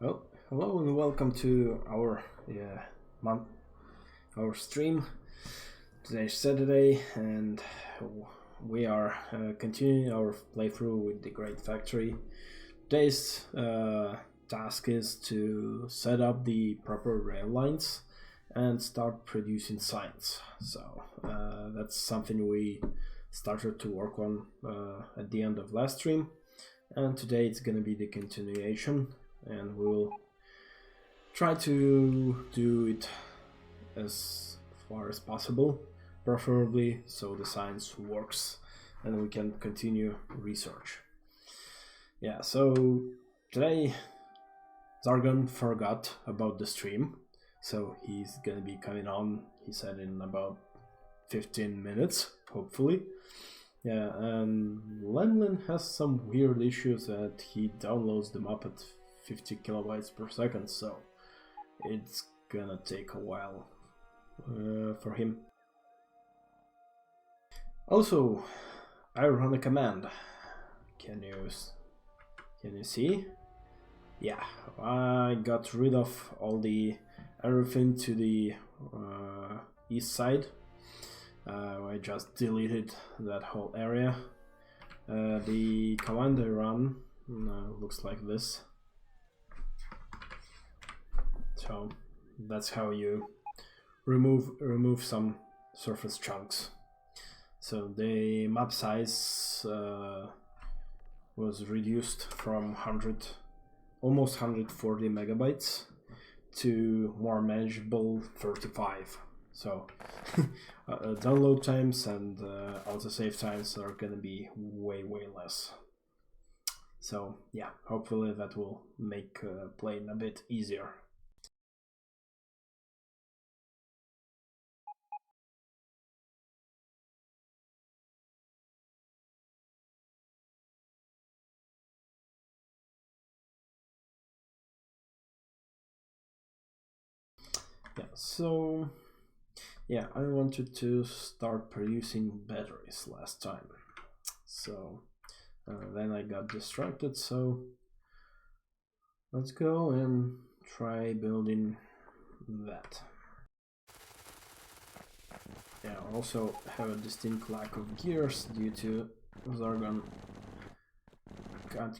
Well, hello and welcome to our stream. Today's Saturday, and we are continuing our playthrough with the Great Factory. Today's task is to set up the proper rail lines and start producing signs. So that's something we started to work on at the end of last stream, and today it's going to be the continuation, and we'll try to do it as far as possible, preferably so the science works and we can continue research. Yeah, so today Zargon forgot about the stream, so he's gonna be coming on, he said, in about 15 minutes, hopefully. Yeah, and Lenlin has some weird issues that he downloads them up at 50 kilobytes per second, so it's gonna take a while for him. Also, I run a command. Can you see? Yeah, I got rid of everything to the east side. I just deleted that whole area. The command I run looks like this. So that's how you remove some surface chunks. So the map size was reduced from almost 140 megabytes to more manageable 35. So download times and autosave times are gonna be way less. So yeah, hopefully that will make playing a bit easier. Yeah, so yeah, I wanted to start producing batteries last time, so then I got distracted, so let's go and try building that. Yeah, I also have a distinct lack of gears due to Zargon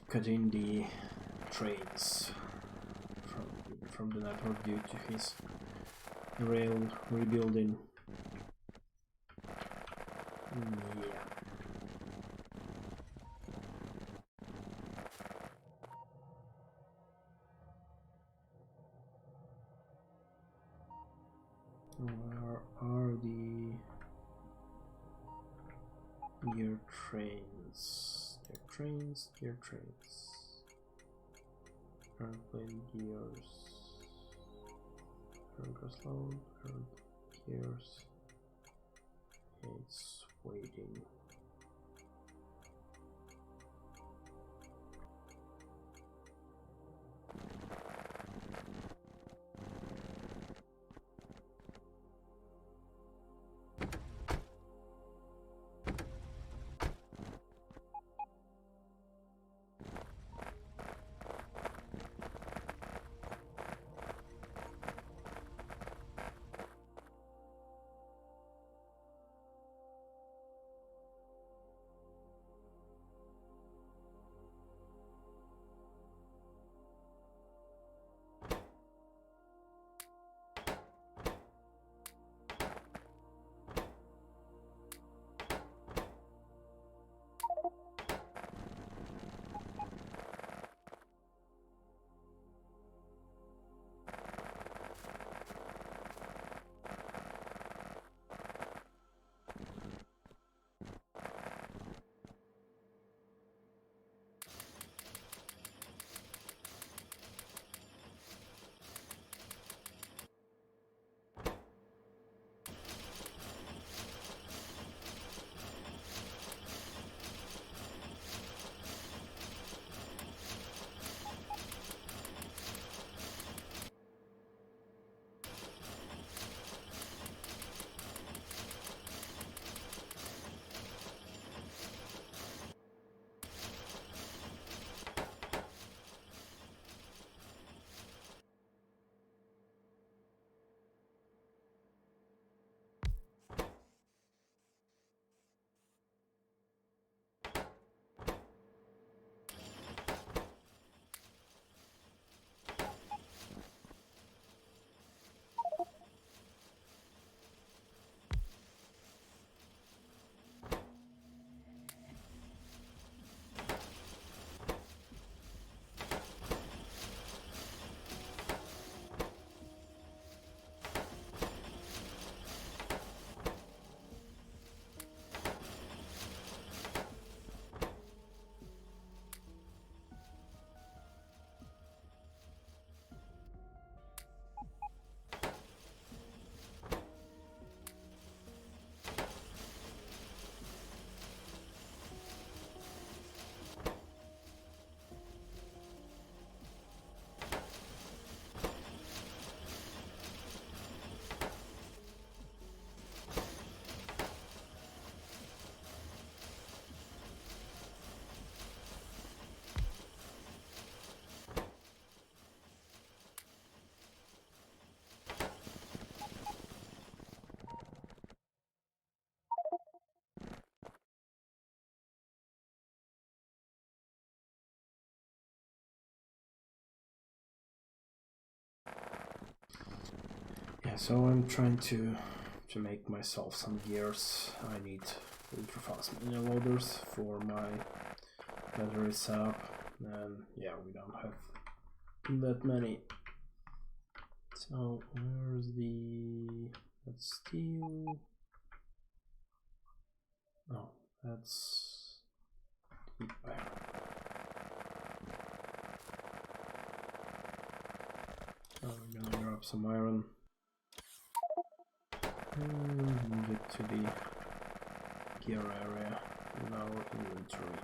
cutting the trains from the network due to his rail rebuilding. Yeah. Where are the gear trains? Gear trains. Airplane gears. Slow, gears. It's waiting. So I'm trying to make myself some gears. I need ultra fast mini loaders for my battery setup, and yeah, we don't have that many. So where's that's steel? Oh, that's deep iron. I'm gonna grab some iron and move it to the gear area in our inventory.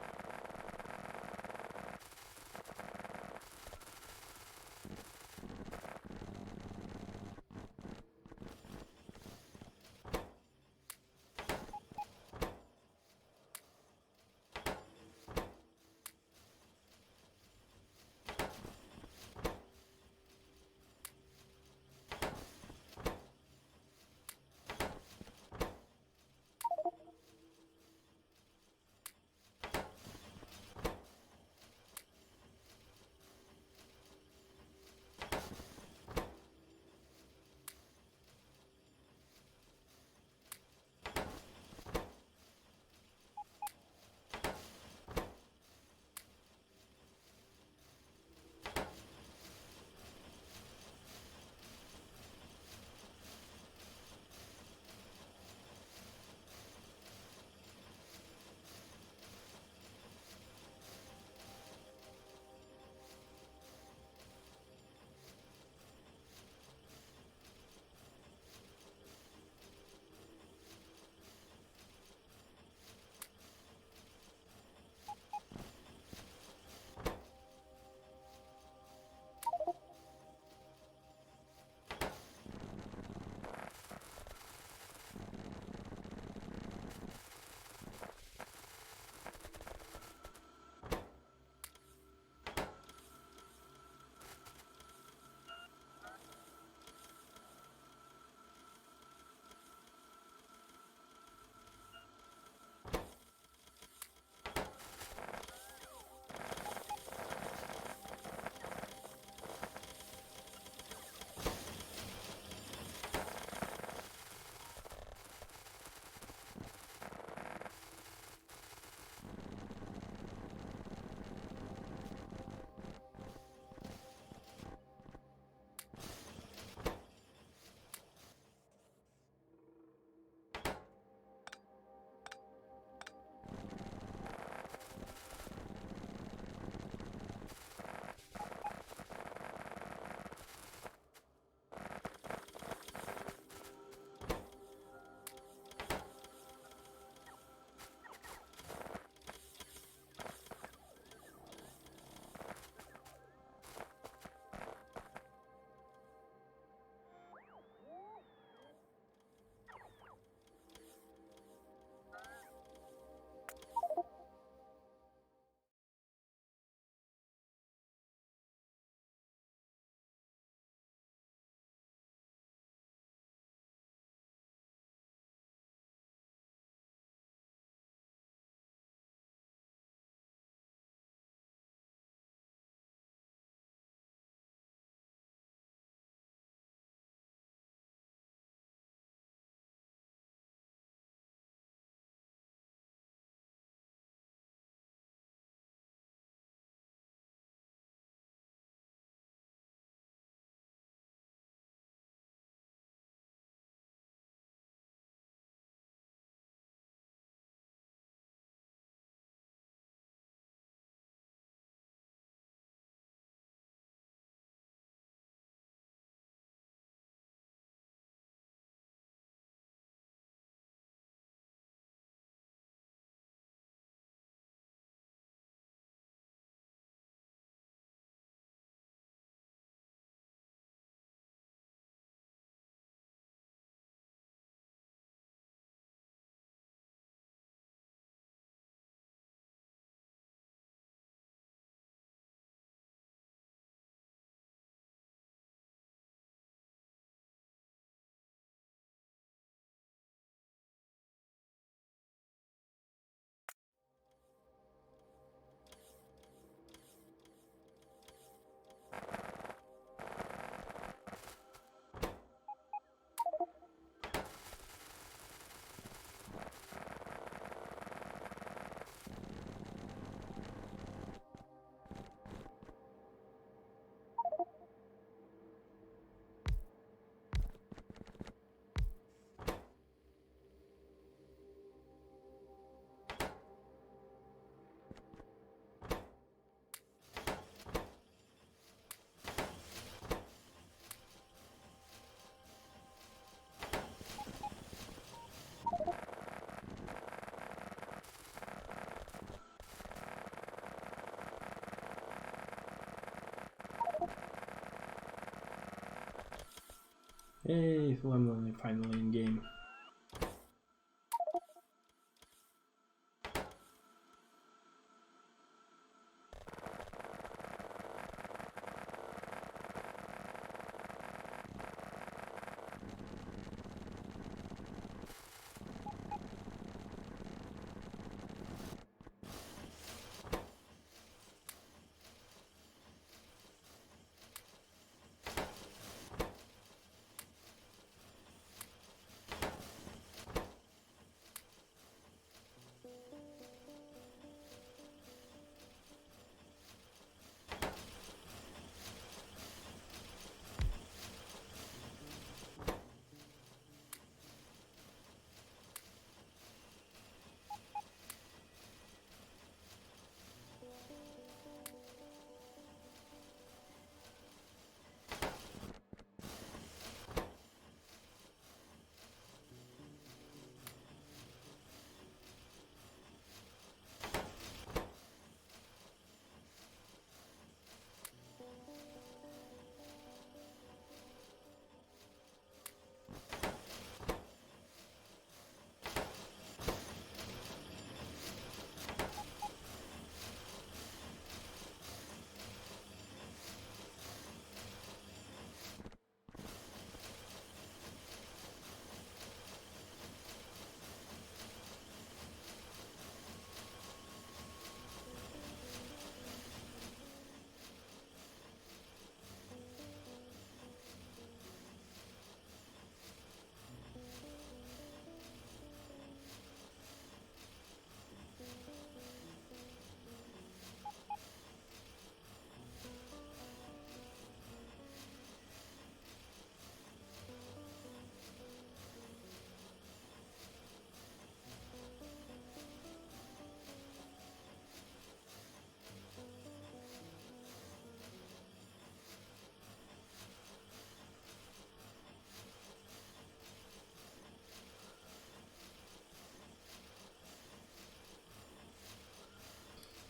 Hey, Lemon finally in game.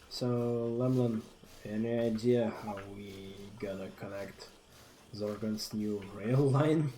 So, Lemlin, any idea how we gonna connect Zorgon's new rail line?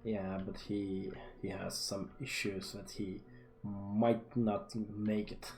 Yeah, but he has some issues that he might not make it.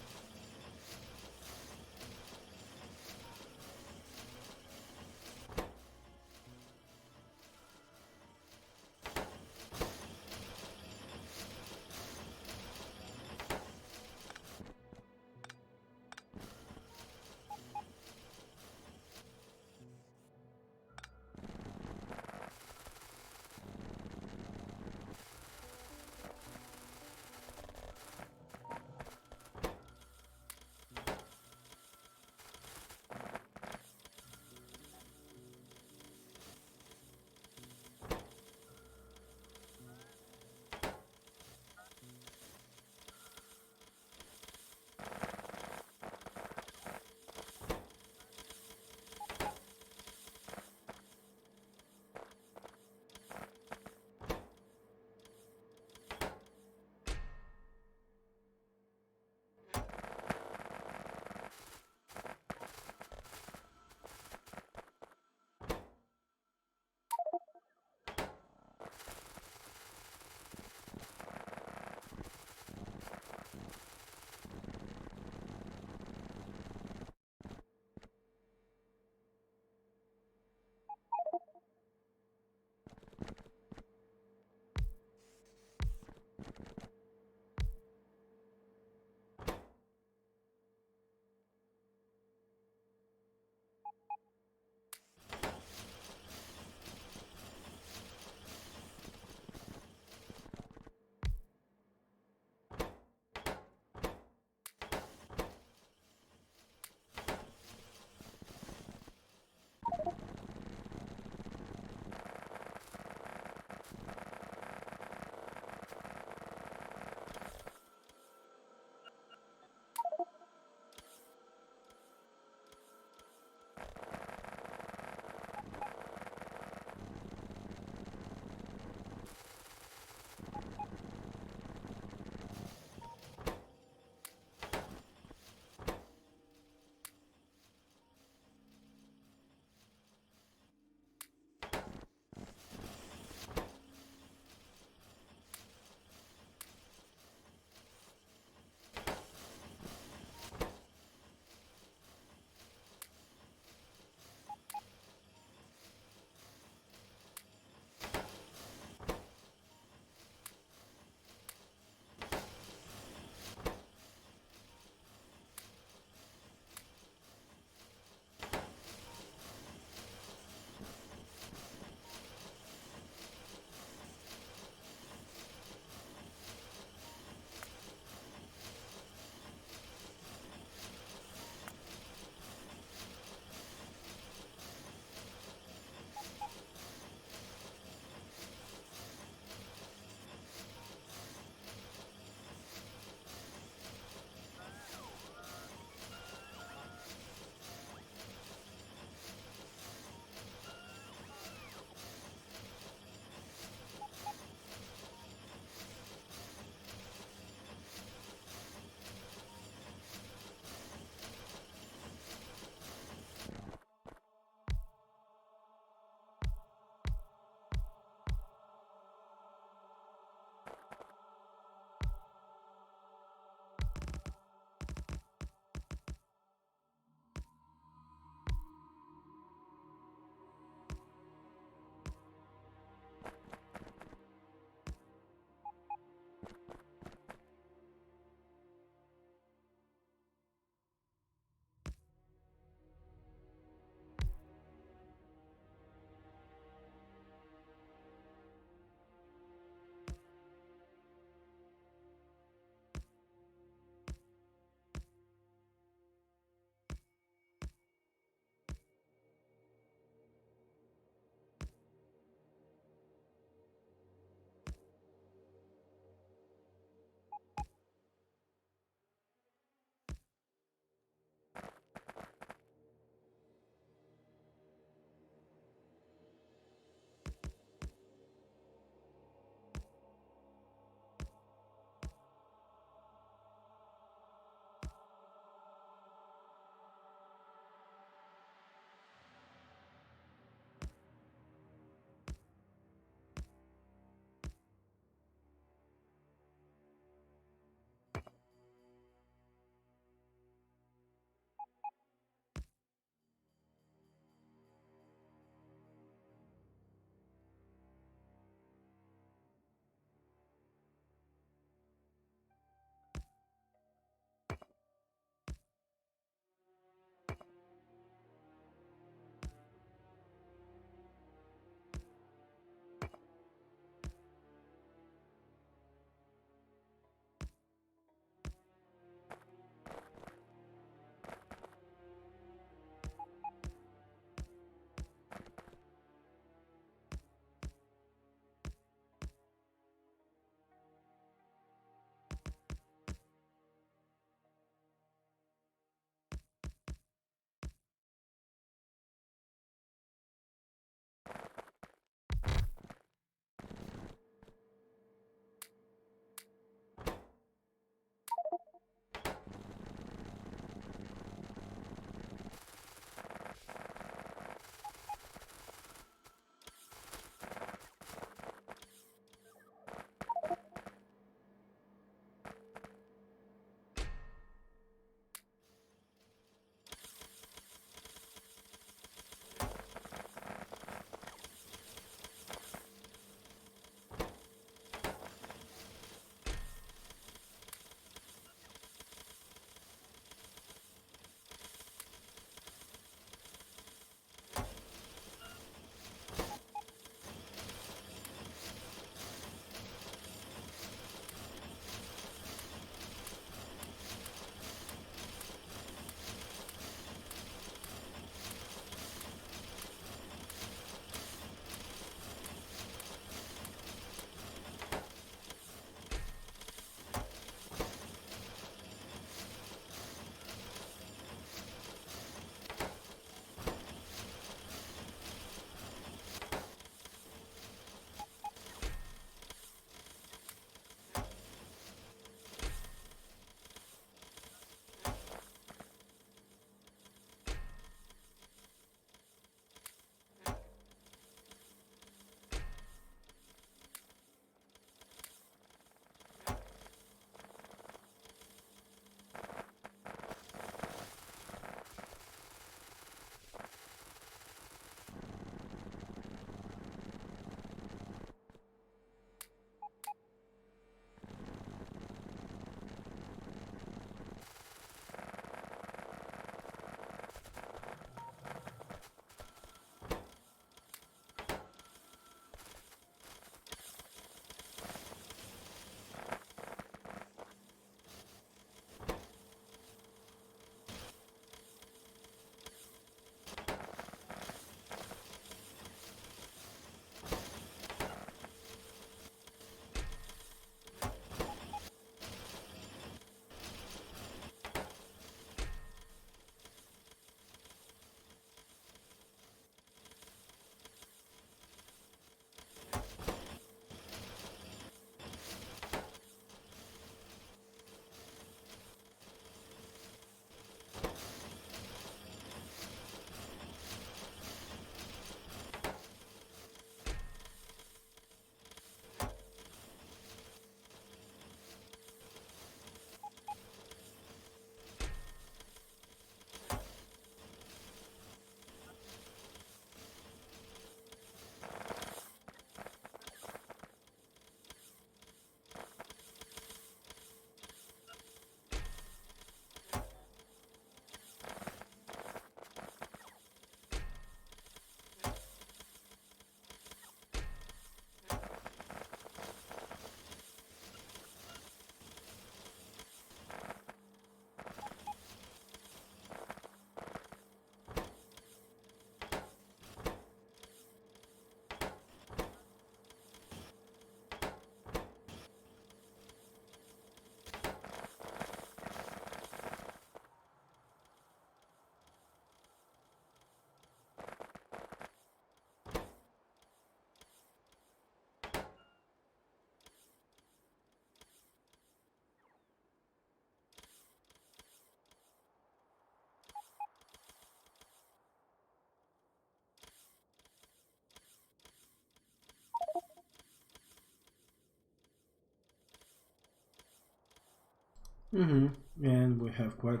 And we have quite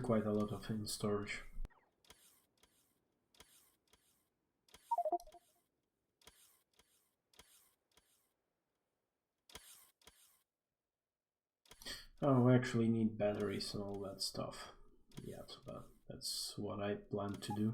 quite a lot of in storage. Oh, we actually need batteries and all that stuff. Yeah, so that's what I plan to do.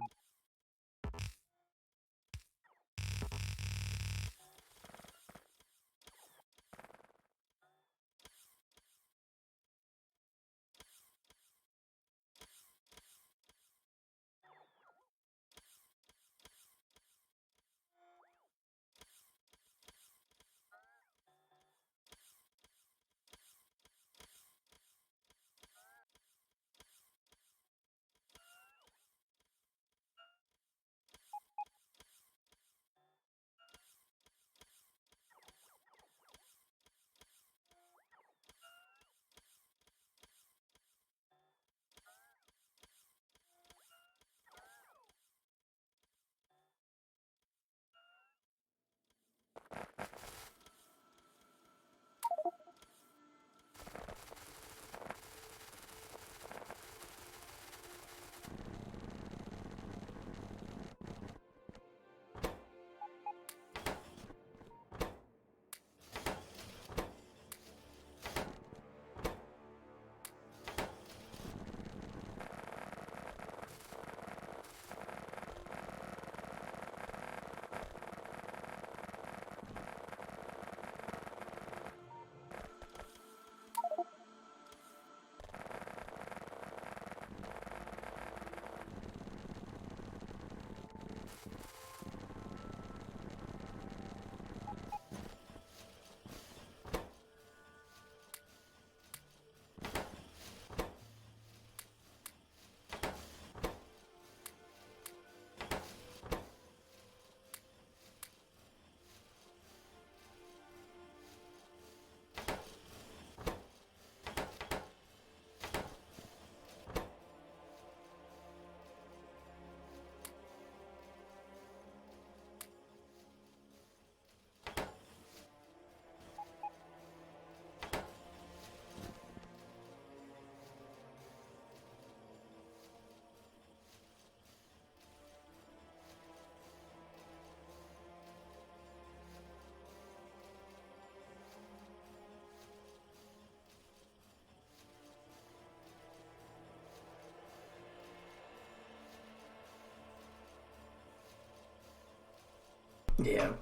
Yeah.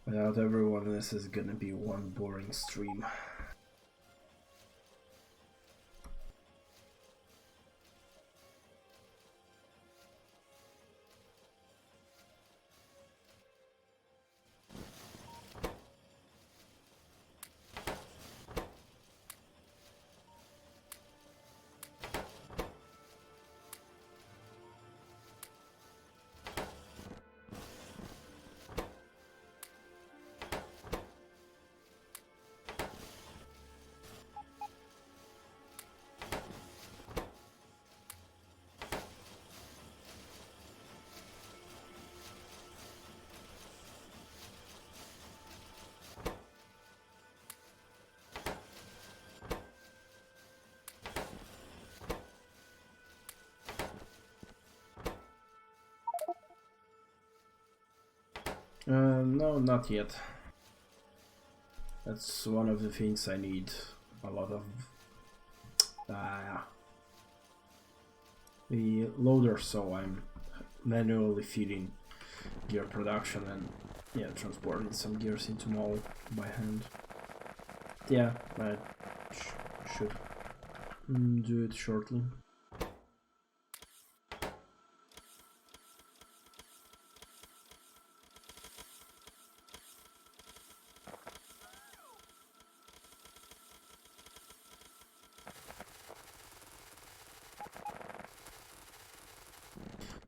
Without everyone, this is gonna be one boring stream. No, not yet. That's one of the things I need a lot of. The loader, so I'm manually feeding gear production and yeah, transporting some gears into mall by hand. Yeah, I should do it shortly.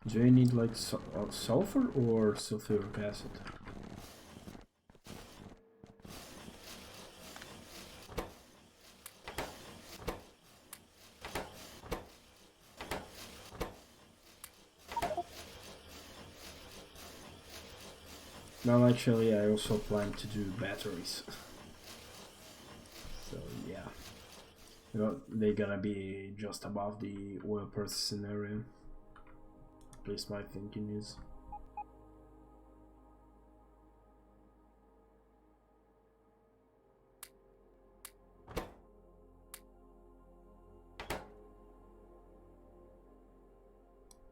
Do you need like sulfur or sulfuric acid? Well, actually, I also plan to do batteries. So yeah. They're gonna be just above the oil processing area. At least my thinking is.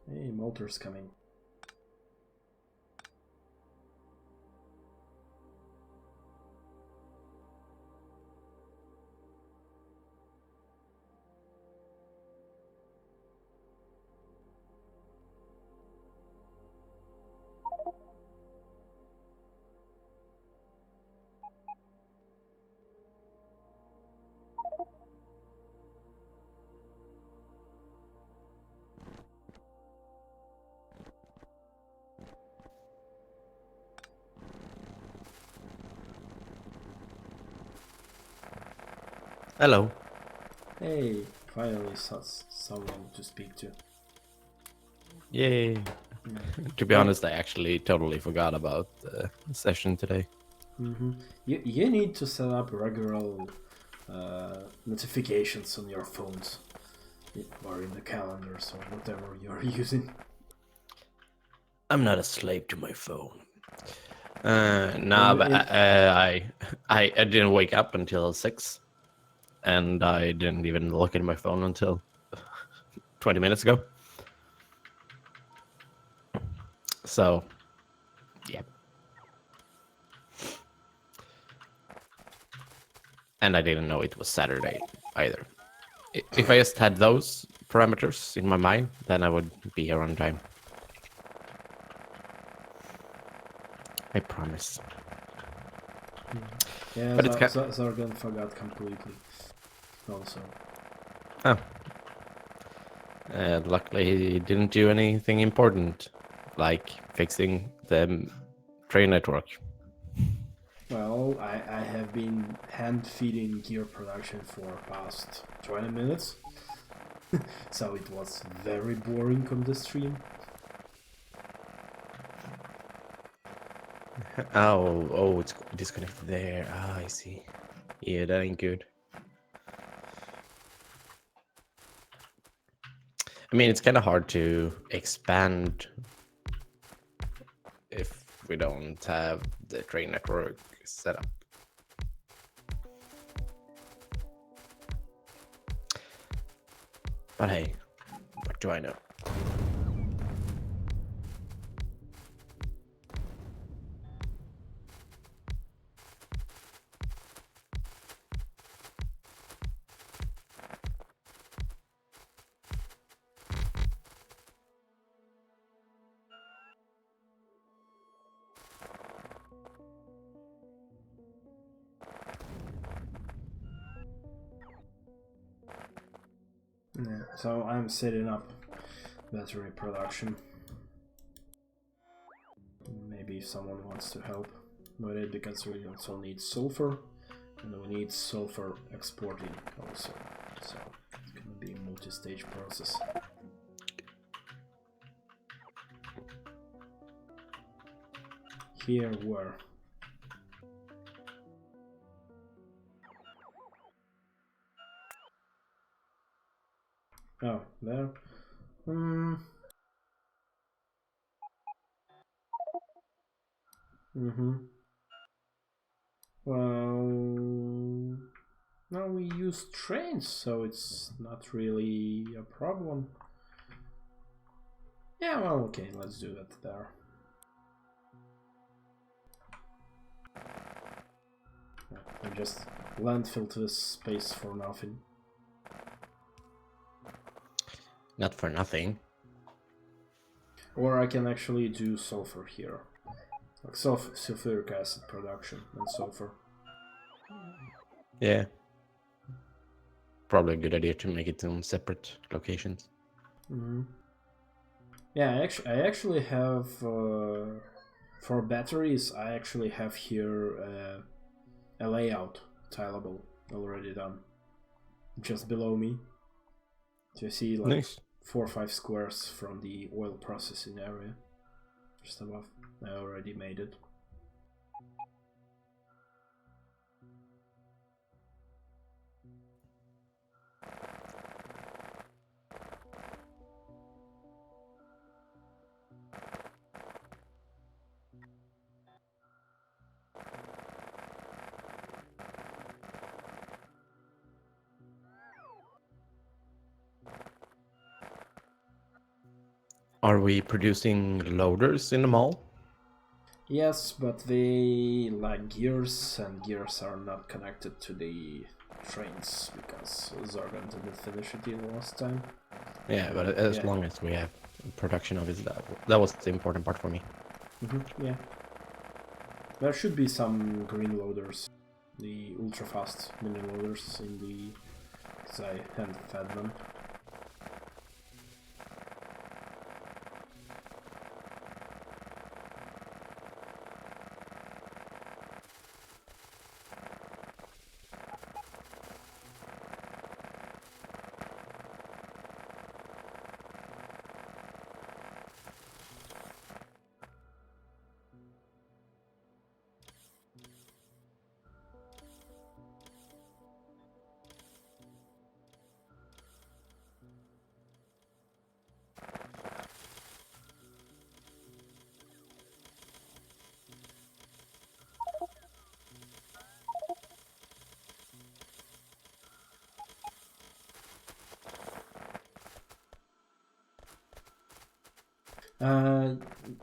Hey, motor's coming. Hello. Hey, finally someone to speak to. Yay. To be honest, I actually totally forgot about the session today. You need to set up regular notifications on your phones or in the calendars or whatever you're using. I'm not a slave to my phone. But I didn't wake up until 6, and I didn't even look at my phone until 20 minutes ago. So, yeah. And I didn't know it was Saturday either. If I just had those parameters in my mind, then I would be here on time. I promise. Yeah, But it's Zargan forgot completely. Also. Oh. Luckily, he didn't do anything important, like fixing the train network. Well, I have been hand feeding gear production for past 20 minutes, so it was very boring on the stream. Oh, it's disconnected there. Ah, I see. Yeah, that ain't good. I mean, it's kind of hard to expand if we don't have the train network set up. But hey, what do I know? Yeah, so I'm setting up battery production. Maybe someone wants to help with it, because we also need sulfur, and we need sulfur exporting also. So it's gonna be a multi-stage process. Here where? Oh, there. Well, now we use trains, so it's not really a problem. Yeah, well, okay, let's do that there. I just landfill to this space for nothing. Not for nothing. Or I can actually do sulfur here. Like sulfuric acid production and sulfur. Yeah. Probably a good idea to make it in separate locations. Yeah, I actually have for batteries. I actually have here a layout tileable already done, just below me. So you see, like Nice. 4 or 5 squares from the oil processing area, just above. I already made it. Are we producing loaders in the mall? Yes, but they lack gears, and gears are not connected to the trains because Zorgan didn't finish it the last time. Yeah, but as Yeah. long as we have production of it, that was the important part for me. Yeah. There should be some green loaders, the ultra fast mini loaders in the. Because I hand fed them.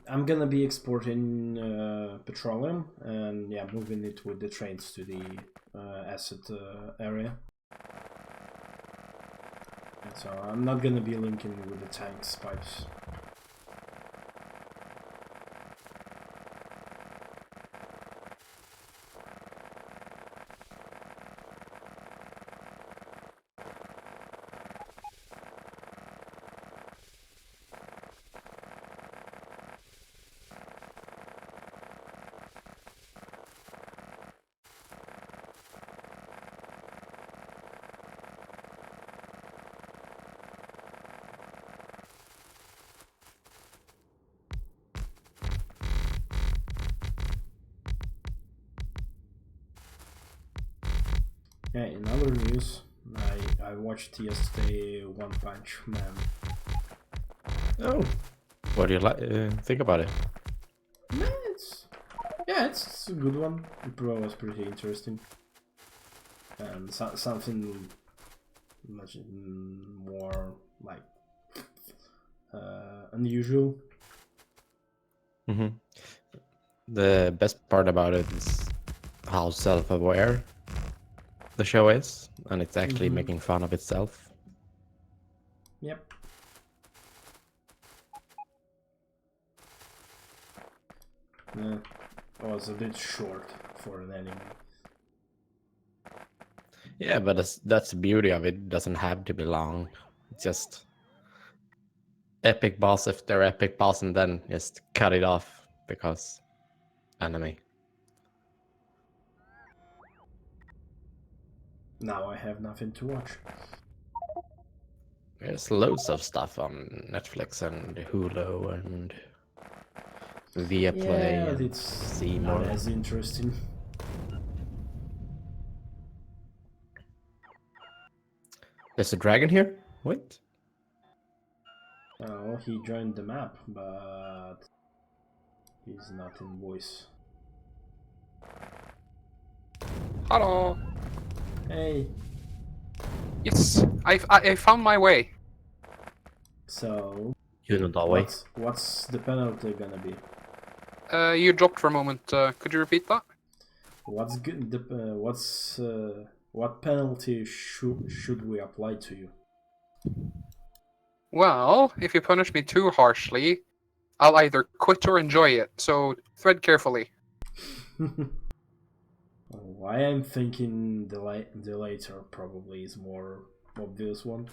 I'm gonna be exporting petroleum and yeah, moving it with the trains to the acid area. And so I'm not gonna be linking with the tanks pipes. Yeah, in other news, I watched yesterday One Punch Man. Oh, what do you think about it? Man, it's a good one. It was pretty interesting, and something much more like unusual. The best part about it is how self-aware the show is, and it's actually making fun of itself. Yep. Yeah, it was a bit short for an anime. Yeah, but that's the beauty of it. It doesn't have to be long. It's just epic boss if they're epic boss, and then just cut it off because anime. Now I have nothing to watch. There's loads of stuff on Netflix and Hulu and Viaplay Yeah, and it's Seymour. not as interesting. There's a dragon here? What? Oh, he joined the map, but he's not in voice. Hello. Hey, Yes, I found my way. so You know that way. what's the penalty gonna be? You dropped for a moment. Could you repeat that? What's good? What penalty should we apply to you? Well, if you punish me too harshly, I'll either quit or enjoy it. So tread carefully. Why I'm thinking the later probably is more obvious one.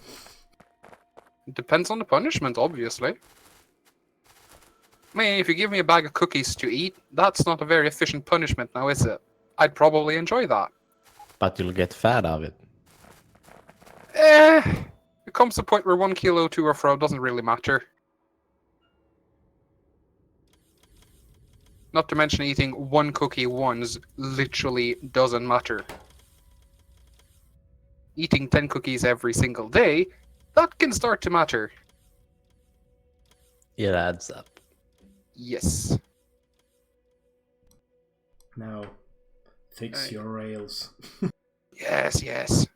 It depends on the punishment, obviously. I mean, if you give me a bag of cookies to eat, that's not a very efficient punishment now, is it? I'd probably enjoy that. But you'll get fat of it. It comes to a point where 1 kilo to or fro doesn't really matter. Not to mention eating one cookie once literally doesn't matter. Eating 10 cookies every single day, that can start to matter. It adds up. Yes. Now, fix your rails. Yes.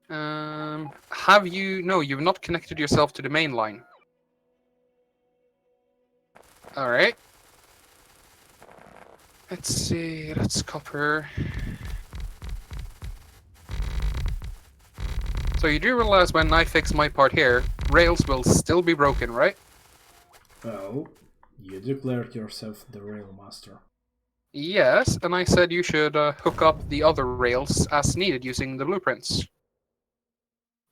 Have you... No, you've not connected yourself to the main line. All right. Let's see. Let's copper. So you do realize when I fix my part here, rails will still be broken, right? Oh, you declared yourself the rail master. Yes, and I said you should hook up the other rails as needed using the blueprints.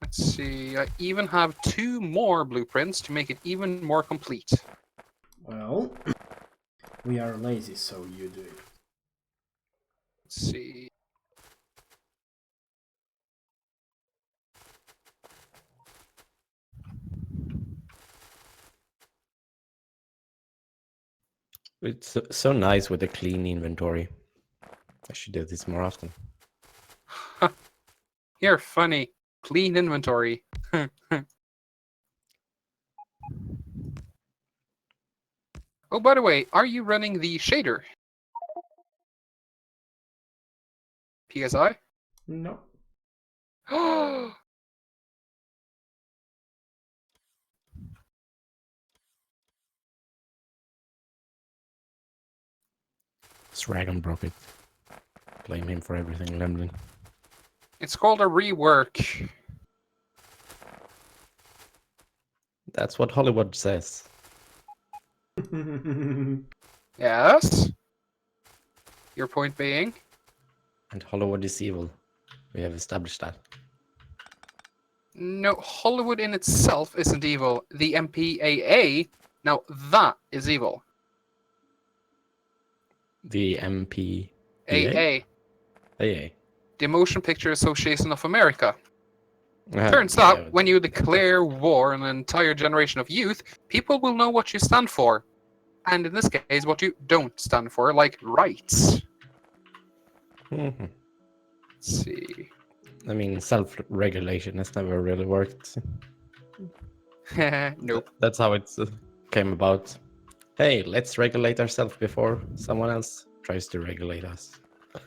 Let's see, I even have 2 more blueprints to make it even more complete. Well, we are lazy, so you do it. Let's see. It's so nice with a clean inventory. I should do this more often. You're funny. Clean inventory. Oh, by the way, are you running the shader? PSI? No. Oh, Sragon broke it. Blame him for everything, Lemlin. it's called a rework. That's what Hollywood says. Yes? Your point being? And Hollywood is evil. We have established that. No, Hollywood in itself isn't evil. The MPAA, now that is evil. The MPAA? AA, AA. the Motion Picture Association of America. Ah, Turns yeah, out, when you declare war on an entire generation of youth, people will know what you stand for. And in this case, what you don't stand for, like rights. Mhm. Let's see. I mean, self-regulation has never really worked. Nope. That's how it came about. Hey, let's regulate ourselves before someone else tries to regulate us.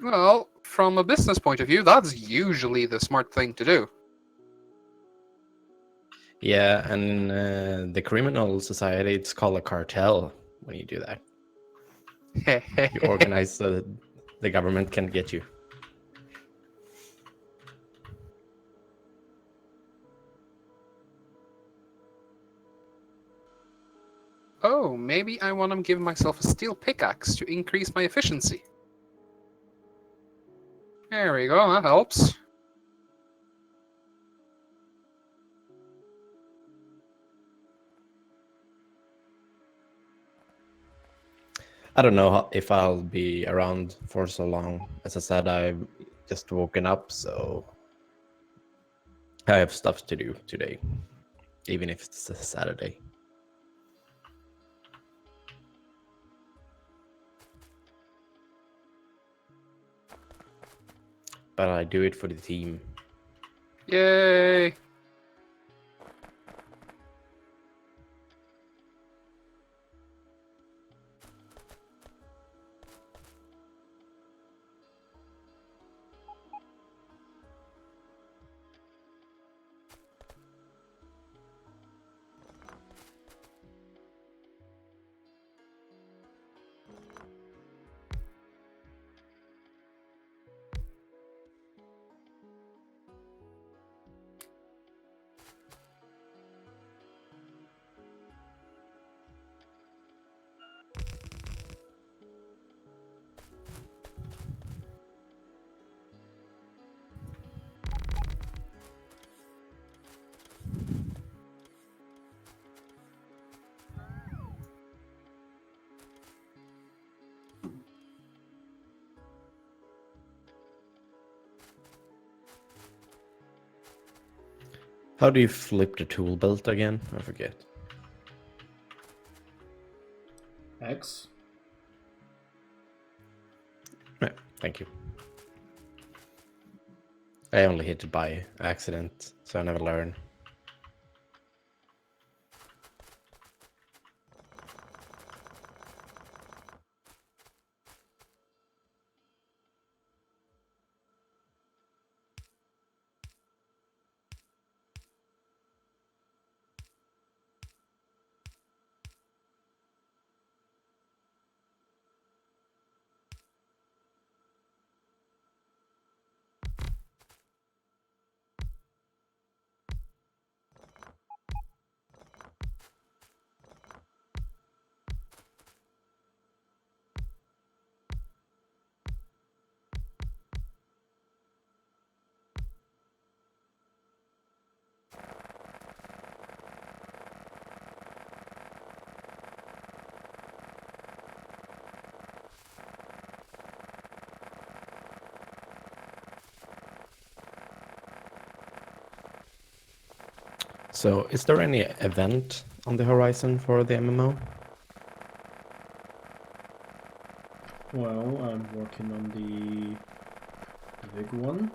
Well, from a business point of view, that's usually the smart thing to do. Yeah, and in the criminal society, it's called a cartel when you do that. You organize so that the government can get you. Oh, maybe I want to give myself a steel pickaxe to increase my efficiency. There we go, that helps. I don't know if I'll be around for so long. As I said, I've just woken up, so I have stuff to do today, even if it's a Saturday. But I do it for the team. Yay! How do you flip the tool belt again? I forget. X. Yeah, thank you. I only hit it by accident, so I never learn. So, is there any event on the horizon for the MMO? Well, I'm working on the big one.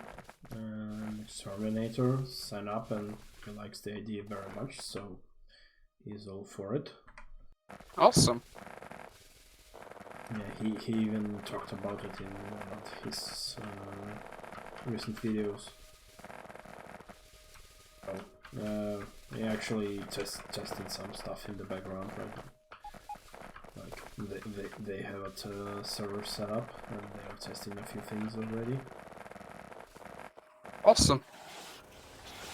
Exterminator signed up and he likes the idea very much, so he's all for it. Awesome. Yeah, he even talked about it in one of his recent videos. He actually tested some stuff in the background, right? Like they have a server set up and they are testing a few things already. Awesome.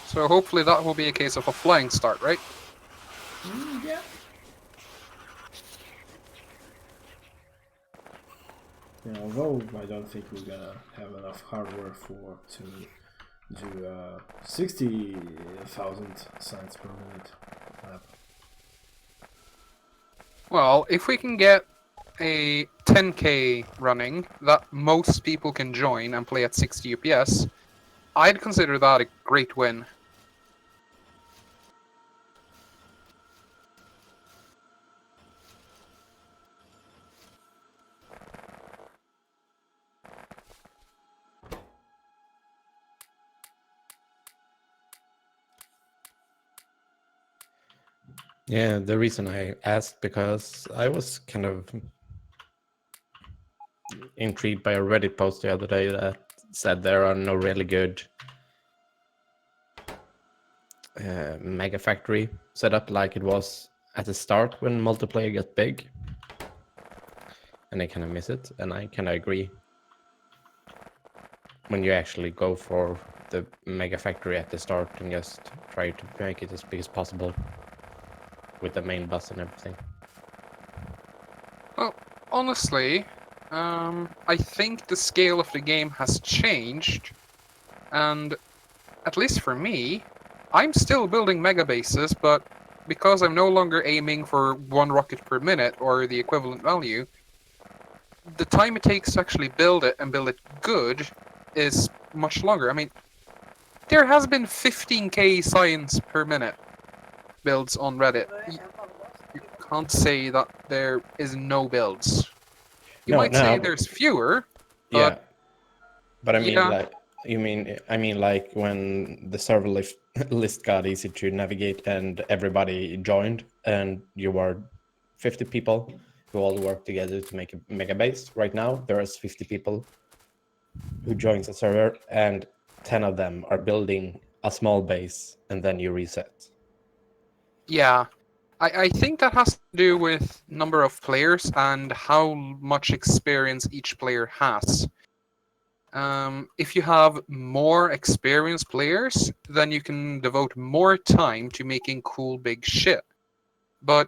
So hopefully that will be a case of a flying start, right? Yeah. Yeah, although I don't think we're gonna have enough hardware to do 60,000 signs per minute map. Well, if we can get a 10K running that most people can join and play at 60 FPS, I'd consider that a great win. Yeah, the reason I asked because I was kind of intrigued by a Reddit post the other day that said there are no really good mega factory set up like it was at the start when multiplayer got big, and I kind of miss it, and I kind of agree. When you actually go for the mega factory at the start and just try to make it as big as possible with the main bus and everything. Well, honestly, I think the scale of the game has changed, and at least for me, I'm still building mega bases, but because I'm no longer aiming for 1 rocket per minute or the equivalent value, the time it takes to actually build it and build it good is much longer. I mean, there has been 15k science per minute builds on Reddit. You can't say that there is no builds. You might say there's fewer, but yeah, but I mean yeah. like I mean like when the server list got easy to navigate and everybody joined and you were 50 people who all work together to make a mega base. Right now there's 50 people who joins the server and 10 of them are building a small base and then you reset. Yeah, I think that has to do with number of players and how much experience each player has. If you have more experienced players, then you can devote more time to making cool big shit. But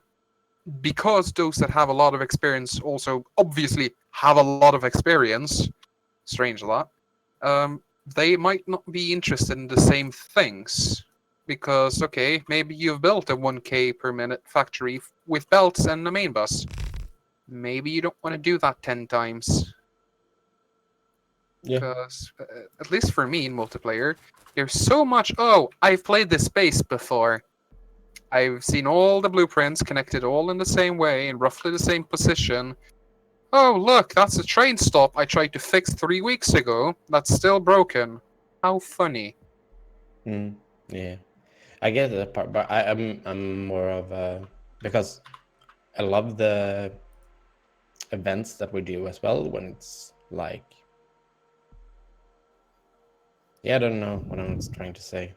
because those that have a lot of experience also obviously have a lot of experience, strange a lot, they might not be interested in the same things. Because, okay, maybe you've built a 1k per minute factory with belts and a main bus. Maybe you don't want to do that 10 times. Yeah. Because, at least for me in multiplayer, there's so much, oh, I've played this space before. I've seen all the blueprints connected all in the same way, in roughly the same position. Oh, look, that's a train stop I tried to fix 3 weeks ago. That's still broken. How funny. Yeah, I get that part, but I'm more of a, because I love the events that we do as well when it's like, yeah, I don't know what I'm trying to say.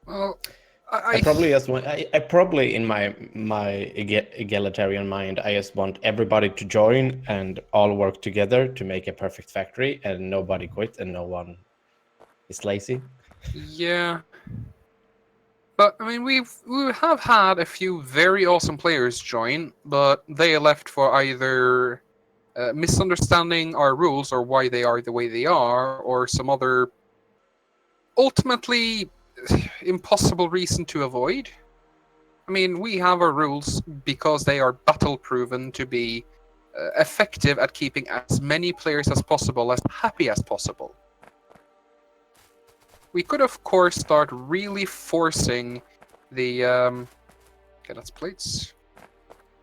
Well, I probably just want, I probably in my egalitarian mind, I just want everybody to join and all work together to make a perfect factory, and nobody quit and no one is lazy. Yeah. But, I mean, we have had a few very awesome players join, but they left for either misunderstanding our rules or why they are the way they are, or some other ultimately impossible reason to avoid. I mean, we have our rules because they are battle proven to be effective at keeping as many players as possible as happy as possible. We could, of course, start really forcing the okay, that's plates.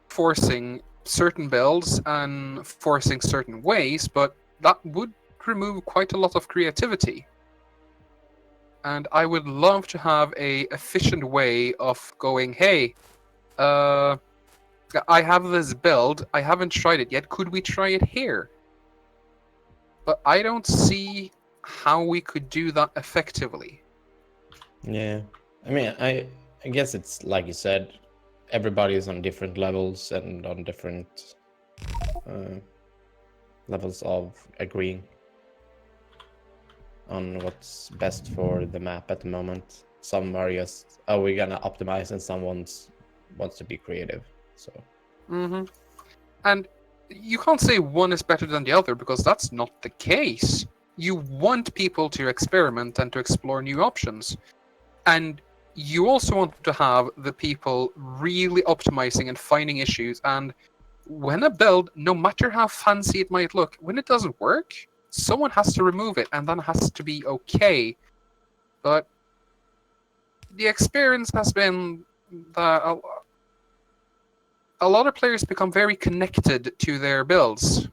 Forcing certain builds and forcing certain ways, but that would remove quite a lot of creativity. And I would love to have a efficient way of going, hey, I have this build, I haven't tried it yet, could we try it here? But I don't see how we could do that effectively. Yeah, I mean, I guess it's like you said, everybody is on different levels and on different levels of agreeing on what's best for the map at the moment. Some are just, oh, we're gonna optimize, and someone wants to be creative. So. Mm-hmm. And you can't say one is better than the other because that's not the case. You want people to experiment and to explore new options. And you also want to have the people really optimizing and finding issues. And when a build, no matter how fancy it might look, when it doesn't work, someone has to remove it, and that has to be okay. But the experience has been that a lot of players become very connected to their builds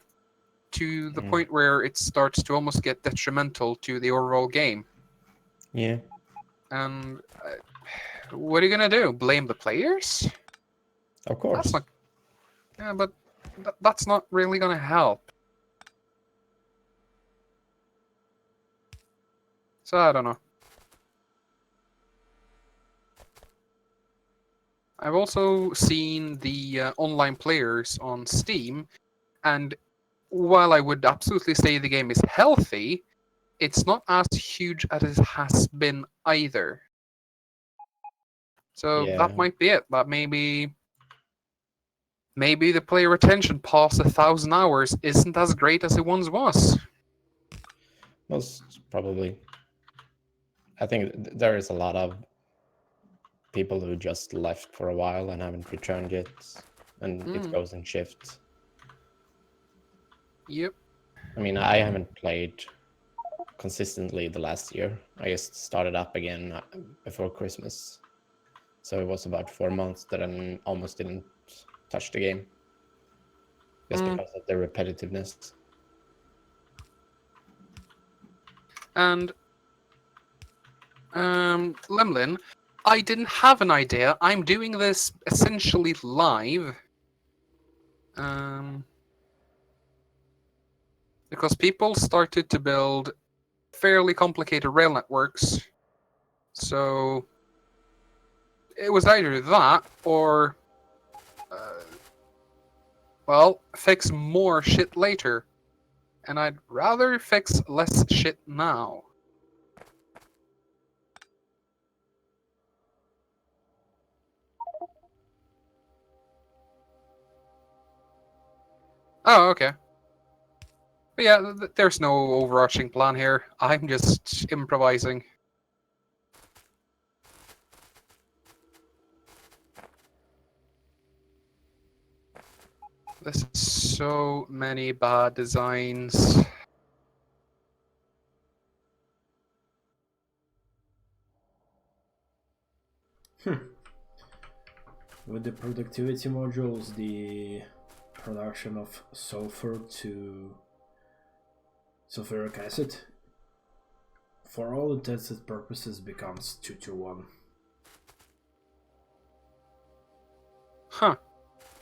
to the point where it starts to almost get detrimental to the overall game. Yeah. And what are you gonna do? Blame the players? Of course. That's not. Yeah, but that's not really gonna help. So I don't know. I've also seen the online players on Steam, and while I would absolutely say the game is healthy, it's not as huge as it has been either. So Yeah. that might be it. That maybe the player retention past 1,000 hours isn't as great as it once was. Most probably. I think there is a lot of people who just left for a while and haven't returned yet, and it goes in shifts. Yep. I mean, I haven't played consistently the last year. I just started up again before Christmas. So it was about 4 months that I almost didn't touch the game. Just because of the repetitiveness. And Lemlin, I didn't have an idea. I'm doing this essentially live. Because people started to build fairly complicated rail networks. So it was either that or, well, fix more shit later. And I'd rather fix less shit now. Oh, okay. But yeah, there's no overarching plan here. I'm just improvising. There's so many bad designs. With the productivity modules, the production of sulfur to sulfuric acid, for all intended purposes, becomes 2-to-1. Huh.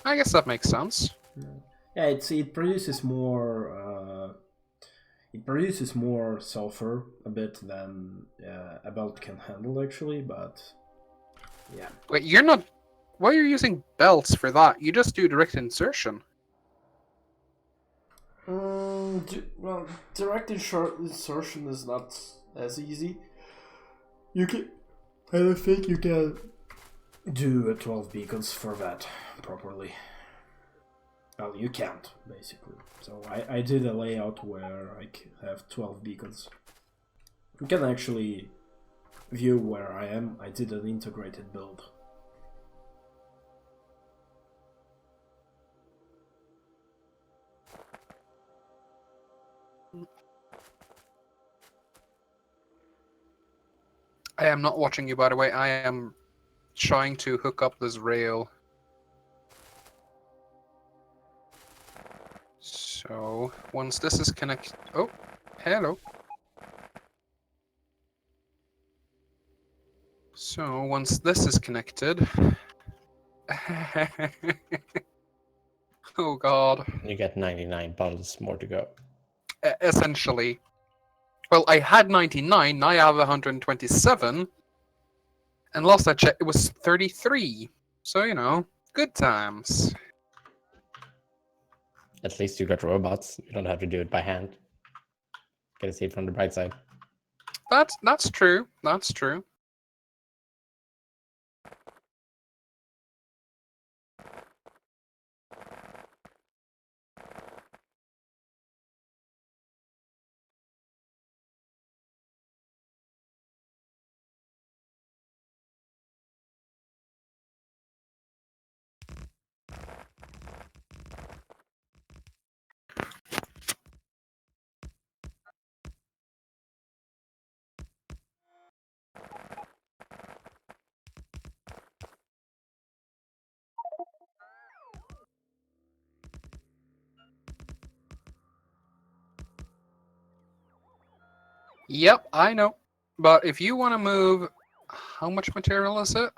I guess that makes sense. Yeah, it produces more. It produces more sulfur a bit than a belt can handle, actually, but yeah. Wait, you're not. Why are you using belts for that? You just do direct insertion. Well, direct insertion is not as easy. You can. I don't think you can do 12 beacons for that properly. Well, you can't, basically. So I did a layout where I have 12 beacons. You can actually view where I am. I did an integrated build. I am not watching you, by the way. I am trying to hook up this rail. So once this is connected, oh, hello. So once this is connected, oh god, You get 99 bottles more to go. Essentially. Well, I had 99, now I have 127, and last I checked it was 33. So, you know, good times. At least you got robots. You don't have to do it by hand. Gotta see it from the bright side. That's true. That's true. Yep, I know. But if you want to move, how much material is it?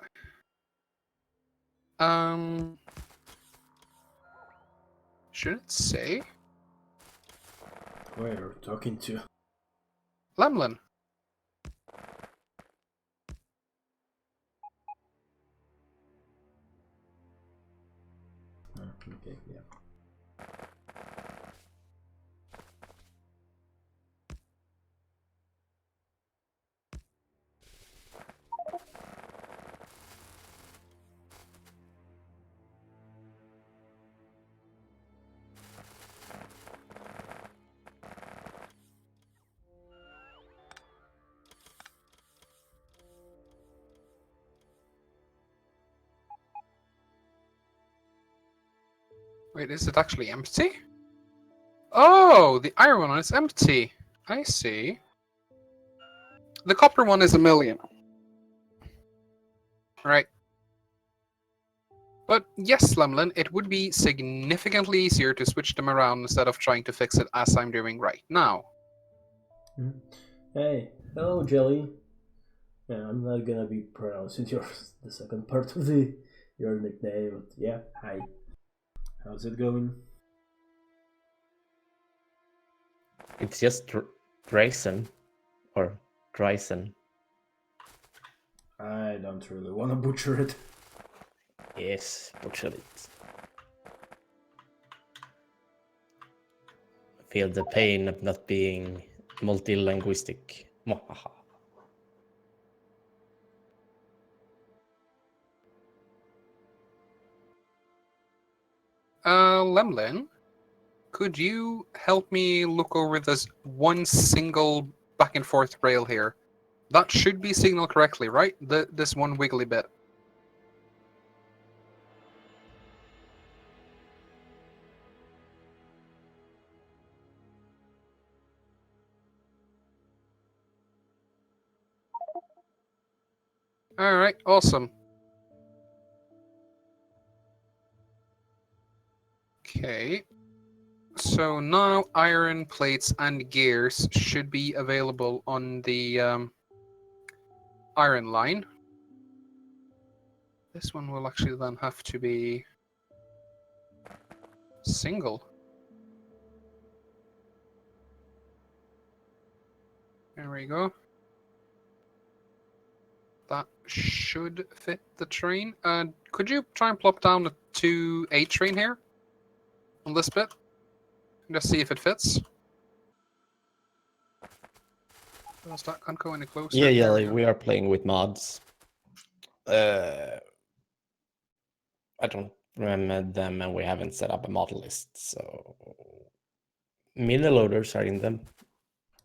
Should it say? Where you're talking to? Lemlin. Okay, yeah. Wait, is it actually empty? Oh, the iron one is empty. I see. The copper one is 1,000,000. Right. But yes, Lemlin, it would be significantly easier to switch them around instead of trying to fix it as I'm doing right now. Hey, hello, Jelly. Yeah, I'm not gonna be pronouncing the second part of your nickname, but yeah, hi. How's it going? It's just Drayson or Dryson. I don't really want to butcher it. Yes, butcher it. Feel the pain of not being multi-linguistic. Mwahaha. Lemlin, could you help me look over this one single back and forth rail here? That should be signaled correctly, right? This one wiggly bit. Alright, awesome. Okay. So now iron plates and gears should be available on the iron line. This one will actually then have to be single. There we go. That should fit the train. Could you try and plop down the 2A train here? On this bit? Just see if it fits. Does that can't go any closer? Yeah, There we go. we are playing with mods. I don't remember them, and we haven't set up a mod list, so mini loaders are in them.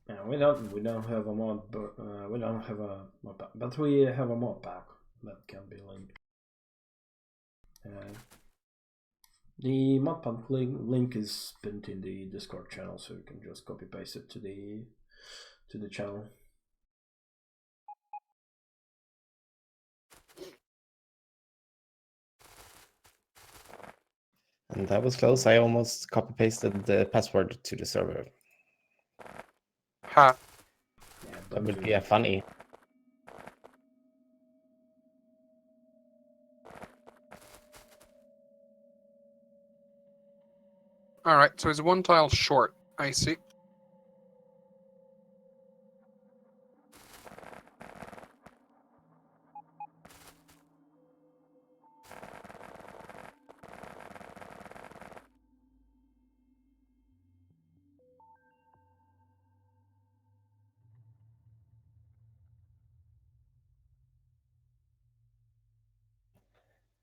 Yeah, we don't have a mod, but we don't have a mod pack, but we have a mod pack that can be linked. The mod pack link is pinned in the Discord channel, so you can just copy paste it to the channel. And that was close. I almost copy-pasted the password to the server. Ha. Yeah, That don't would do be a that. funny. Alright, so it's one tile short. I see.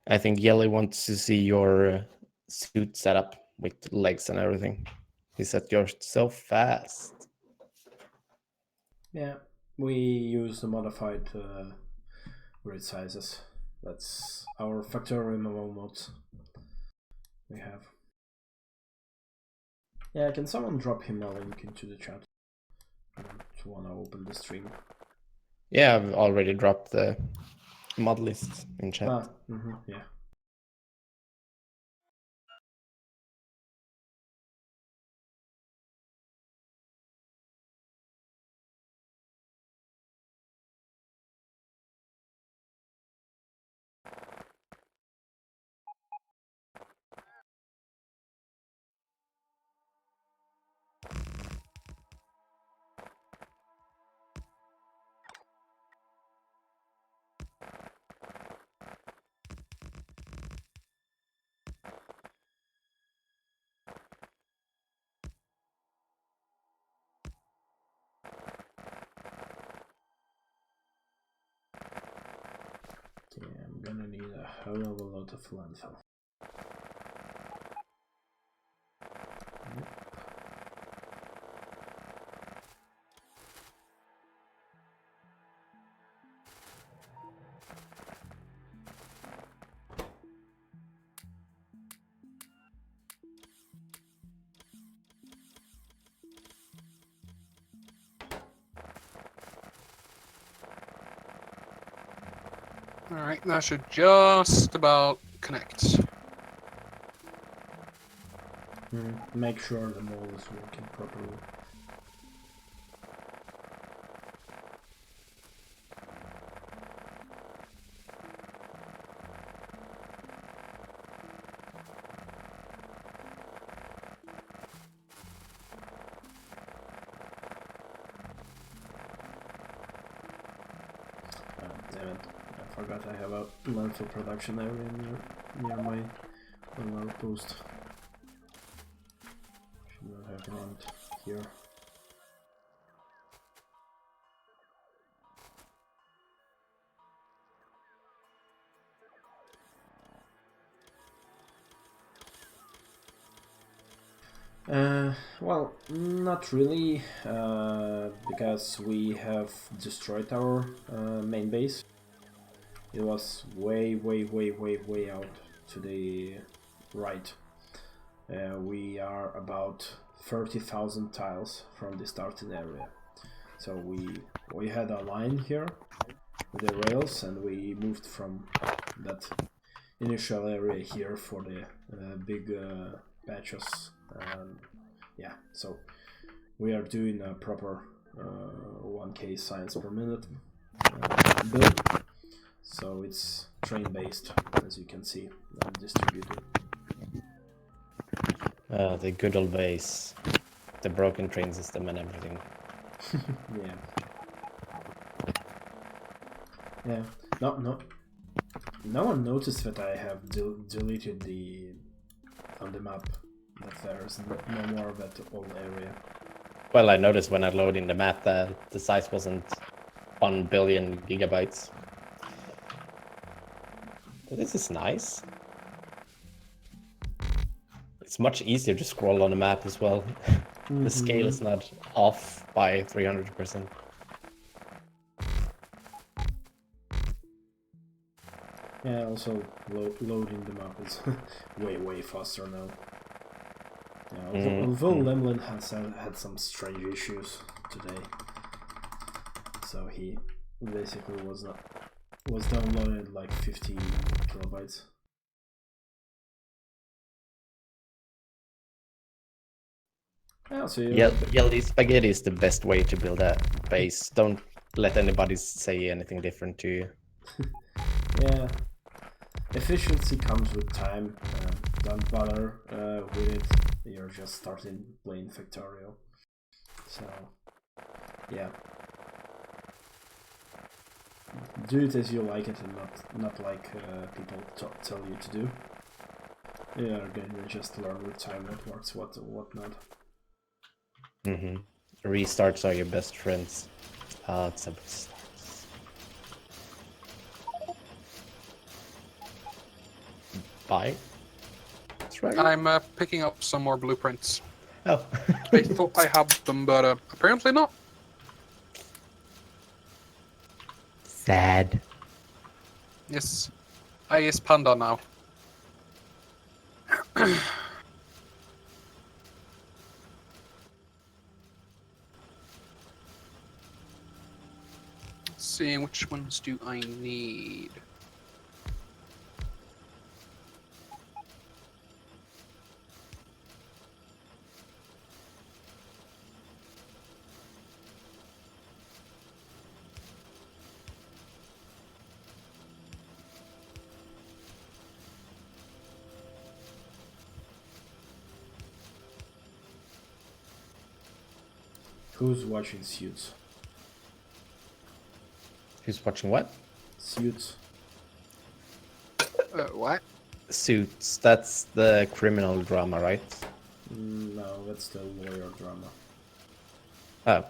I think Yelly wants to see your suit setup with legs and everything. He said you're so fast. Yeah, we use the modified grid sizes. That's our FactorioMMO mods we have. Yeah, can someone drop him a link into the chat? I don't want to open the stream. Yeah, I've already dropped the mod list in chat. Yeah. Okay, I'm gonna need a hell of a lot of landfill. Alright, that should just about connect. Make sure the mole is working properly. Damn it, I forgot I have a landfill production area near my little outpost. Should not have land here. Well, not really, because we have destroyed our main base. It was way out to the right. We are about 30,000 tiles from the starting area. So we had a line here with the rails, and we moved from that initial area here for the big patches. Yeah, so we are doing a proper 1k science per minute build. So it's train based, as you can see, and distributed. The good old ways, the broken train system and everything. Yeah. Yeah. No one noticed that I have deleted on the map that there's no more of that old area. Well, I noticed when I loaded in the map that the size wasn't 1 billion gigabytes. But this is nice. It's much easier to scroll on the map as well. The scale is not off by 300%. Yeah, also loading the map is way faster now. Yeah, although Lemlin has had some strange issues today, so he basically was downloaded like 50 kilobytes. Yeah, so you Yeah, the spaghetti is the best way to build a base. Don't let anybody say anything different to you. yeah. Efficiency comes with time. Don't bother with it. You're just starting playing Factorio. So, yeah. Do it as you like it and not like people tell you to do. You're gonna just learn with time what works, what not. Restarts are your best friends. It's a restarts. Bye. That's right. I'm picking up some more blueprints. Oh. I thought I had them, but apparently not. Sad. Yes. I is Panda now. Seeing which ones do I need? Who's watching Suits? Who's watching what? Suits. What? Suits. That's the criminal drama, right? No, that's the lawyer drama. Oh.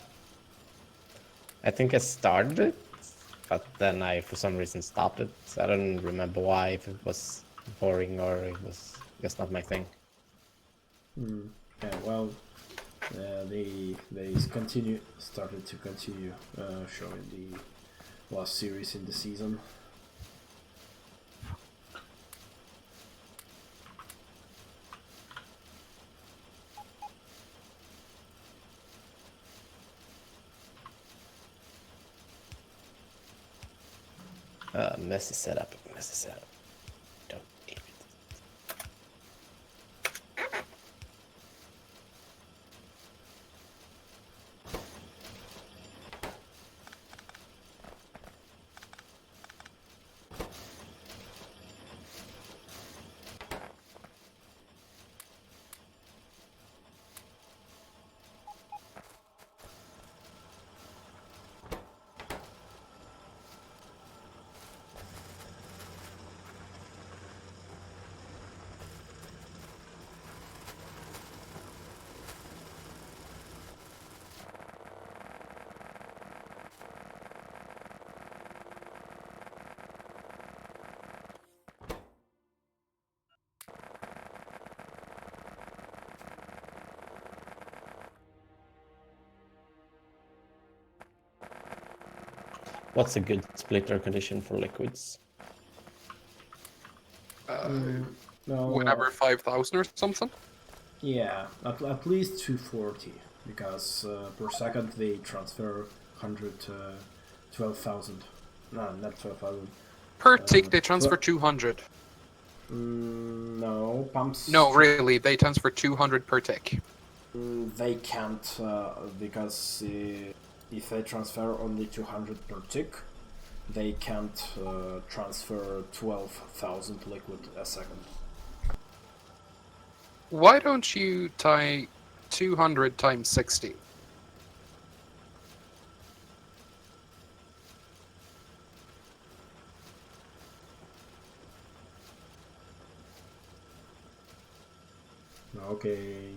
I think I started it, but then I, for some reason, stopped it. I don't remember why, if it was boring or it was just not my thing. Yeah, well, they started to continue showing the last series in the season. Messy setup. Don't need it. What's a good splitter condition for liquids? No, Whenever 5,000 or something? yeah, at least 240, because per second they transfer 12,000. No, not 12,000. Per tick, they transfer 200. No, pumps. No, really, they transfer 200 per tick. They can't, because if they transfer only 200 per tick, they can't transfer 12,000 liquid a second. Why don't you tie 200 times 60? Okay.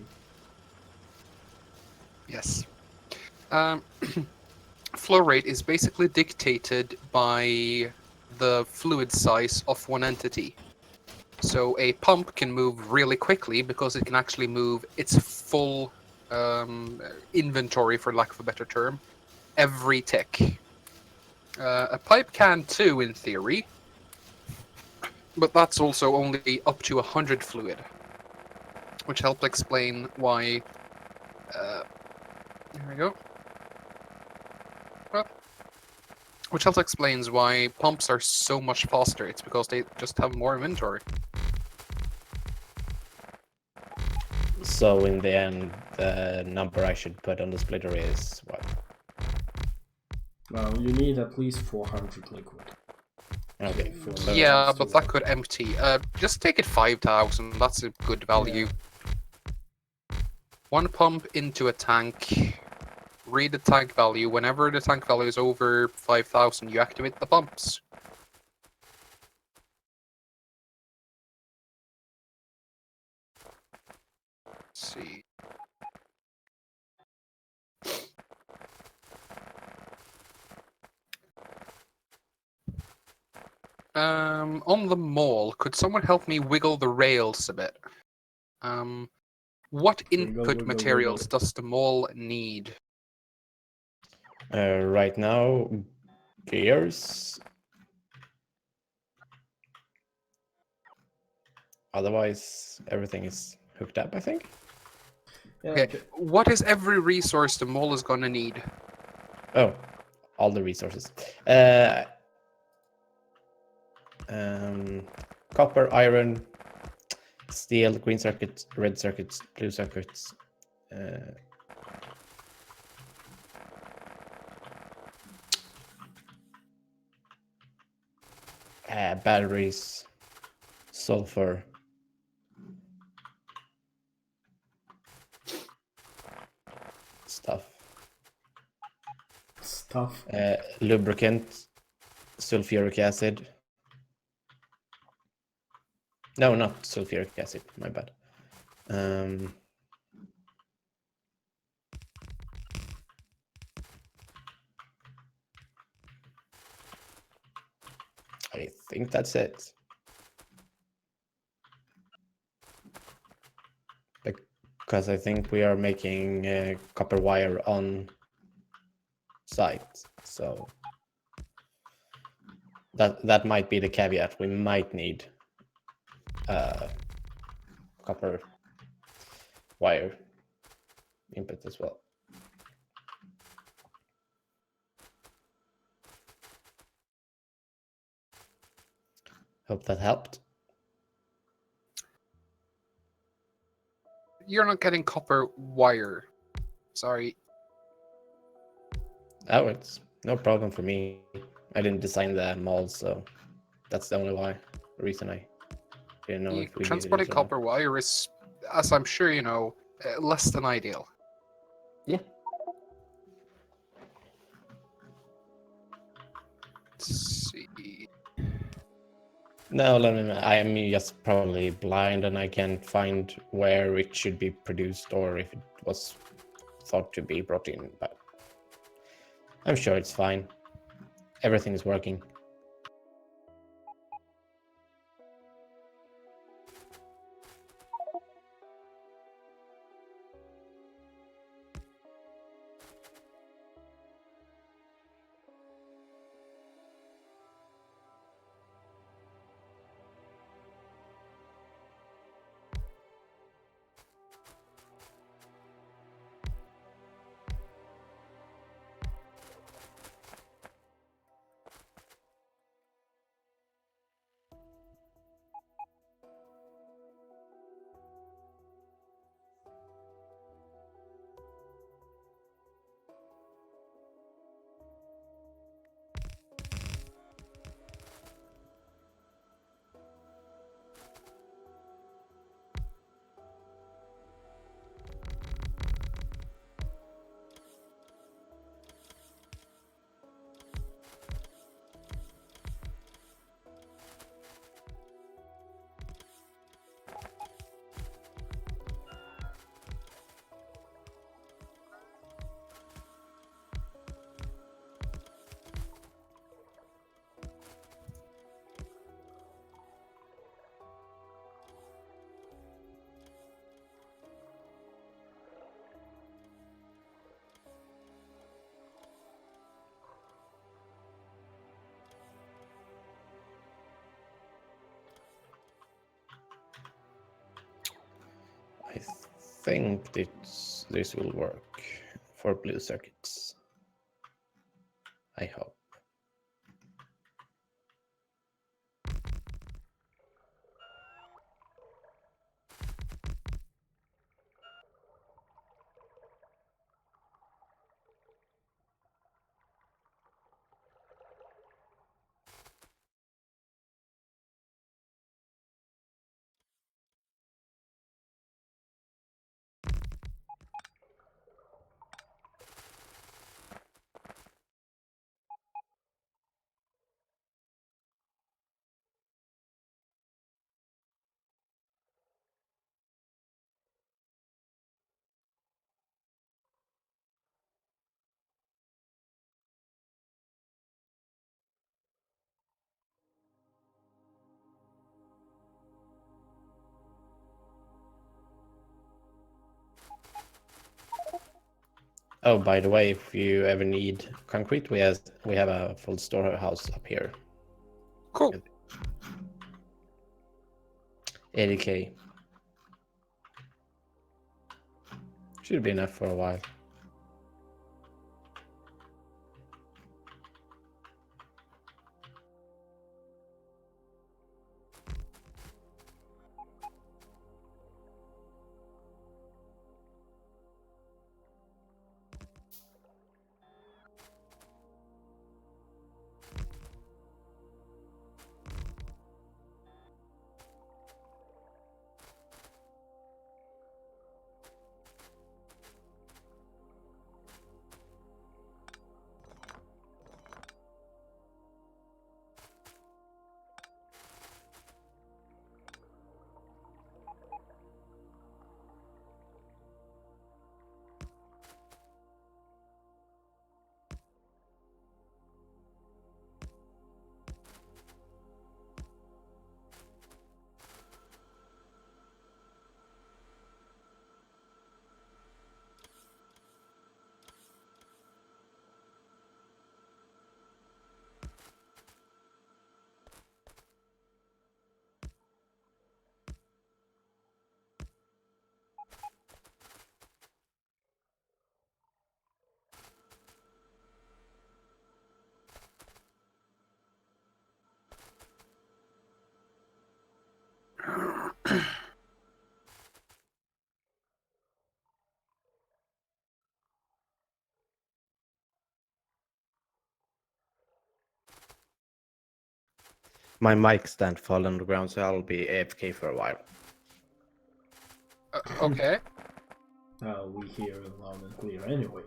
Yes. Flow rate is basically dictated by the fluid size of one entity. So a pump can move really quickly because it can actually move its full inventory, for lack of a better term, every tick. A pipe can too, in theory, but that's also only up to 100 fluid, which helps explain why... there we go. Well, which helps explains why pumps are so much faster. It's because they just have more inventory. So in the end, the number I should put on the splitter is what? Well, you need at least 400 liquid. Okay. For So Yeah, engines to but that work. could empty. Just take it 5,000. That's a good value. One pump into a tank. Read the tank value. Whenever the tank value is over 5,000, you activate the pumps. Let's see. On the mall, could someone help me wiggle the rails a bit? What input Wiggle, materials wiggle. does the mall need? right now, gears. Otherwise, everything is hooked up, I think. Yeah, Okay, what is every resource the mall is gonna need? Oh, all the resources. Copper, iron, steel, green circuits, red circuits, blue circuits. Batteries, sulfur. Stuff. Lubricant, sulfuric acid. No, not sulfuric acid. My bad. I think that's it. Because I think we are making copper wire on site, so that might be the caveat. We might need copper wire input as well. Hope that helped. You're not getting copper wire. Sorry. Oh, it's no problem for me. I didn't design the mold, so that's the only reason I didn't know if we needed Transporting it or not. copper wire is, as I'm sure you know, less than ideal. Yeah. Let's see. No, I am just probably blind and I can't find where it should be produced or if it was thought to be brought in, but I'm sure it's fine. Everything is working. I think this will work for blue circuits. I hope. Oh, by the way, if you ever need concrete, we have a full storehouse up here. Cool. 80k. Should be enough for a while. My mic stand fell on the ground, so I'll be AFK for a while. Okay. We hear loud and clear anyway.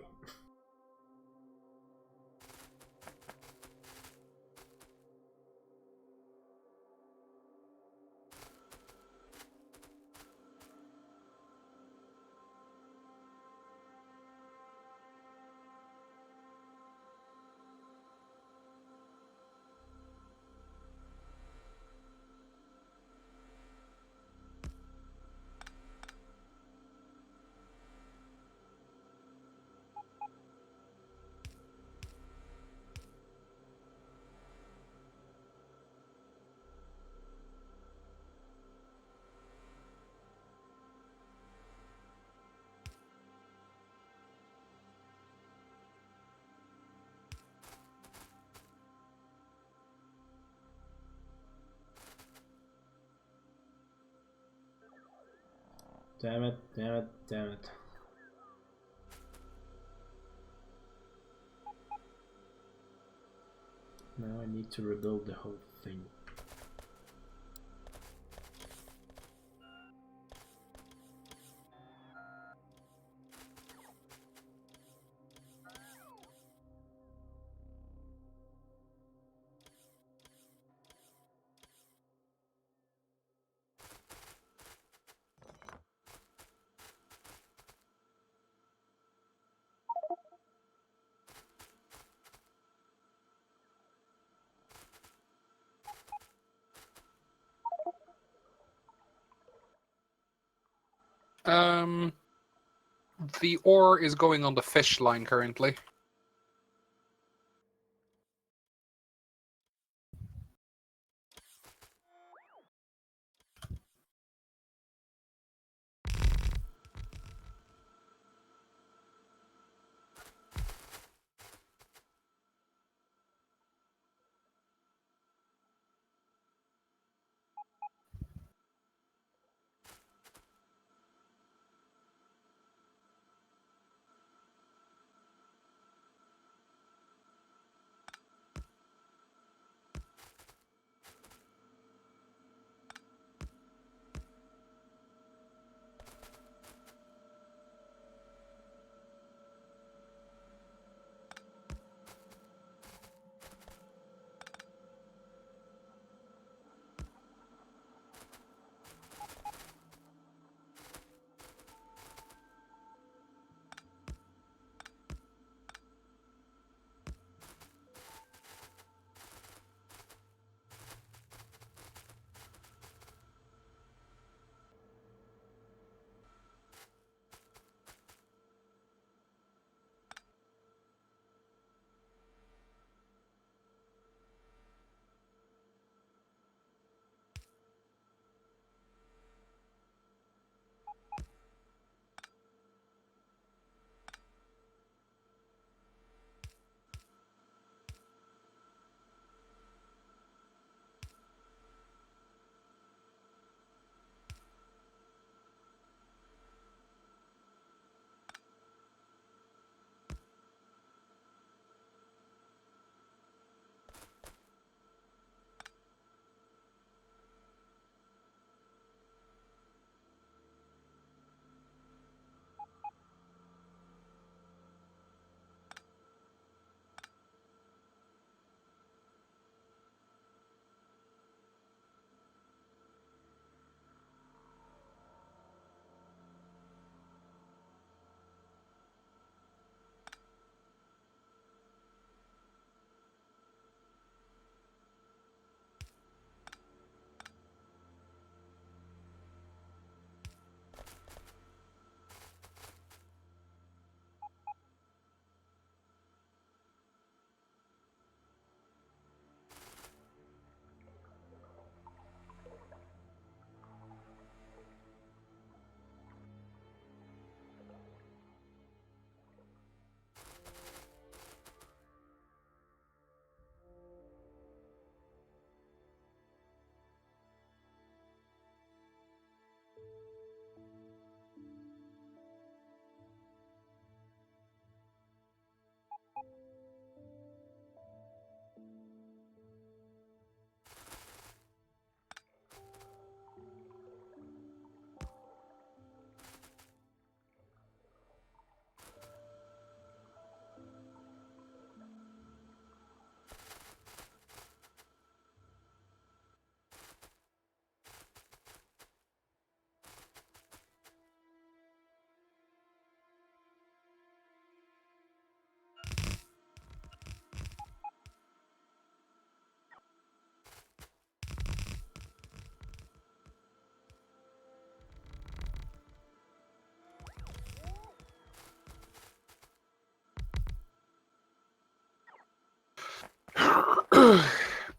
Damn it, damn it, damn it. Now I need to rebuild the whole thing. The ore is going on the fish line currently.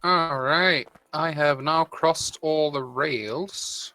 Alright, I have now crossed all the rails.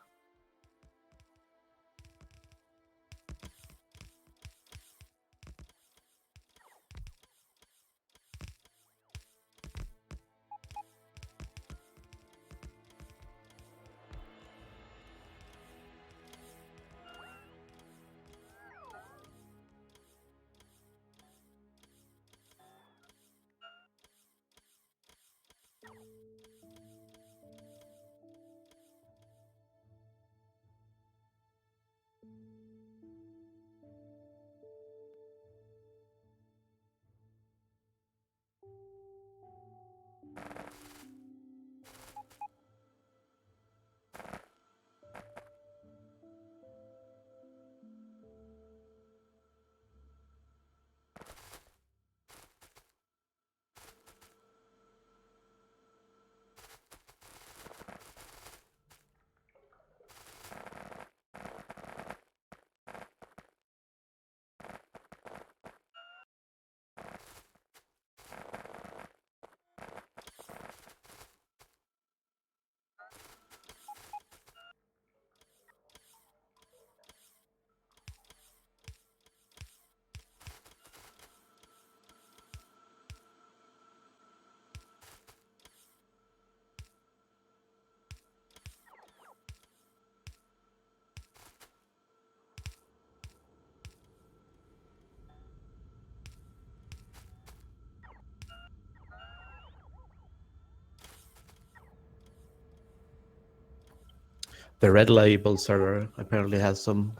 The red label server apparently has some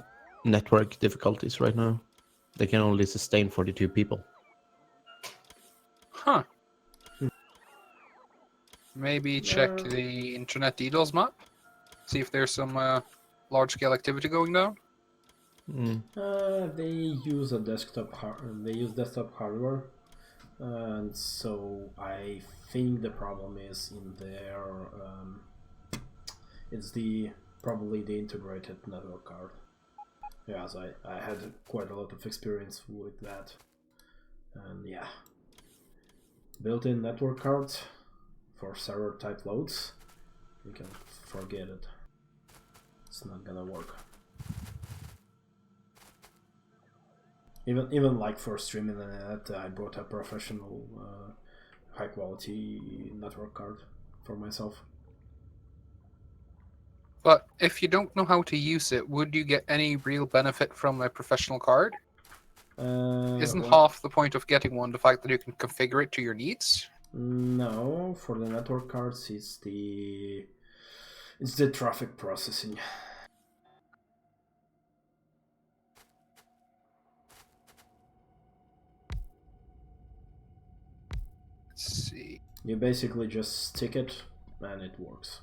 network difficulties right now. They can only sustain 42 people. Huh. Maybe check the Internet DDoS map. See if there's some large-scale activity going down. They use a desktop. They use desktop hardware, and so I think the problem is in their. It's probably the integrated network card. Yes, I had quite a lot of experience with that, and yeah, built-in network cards for server type loads, you can forget it. It's not gonna work. Even like for streaming the net, I bought a professional, high quality network card for myself. But if you don't know how to use it, would you get any real benefit from a professional card? Isn't half the point of getting one the fact that you can configure it to your needs? No, for the network cards, it's the traffic processing. Let's see. You basically just stick it and it works.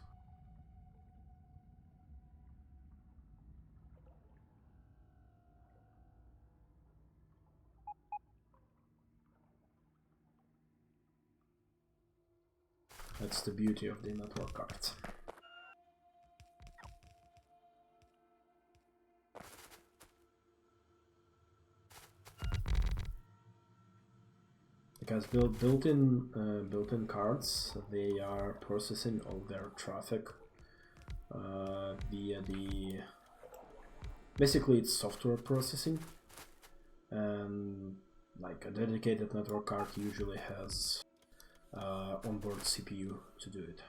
That's the beauty of the network cards. Because built-in cards, they are processing all their traffic via the. Basically, it's software processing, and like a dedicated network card usually has onboard CPU to do it.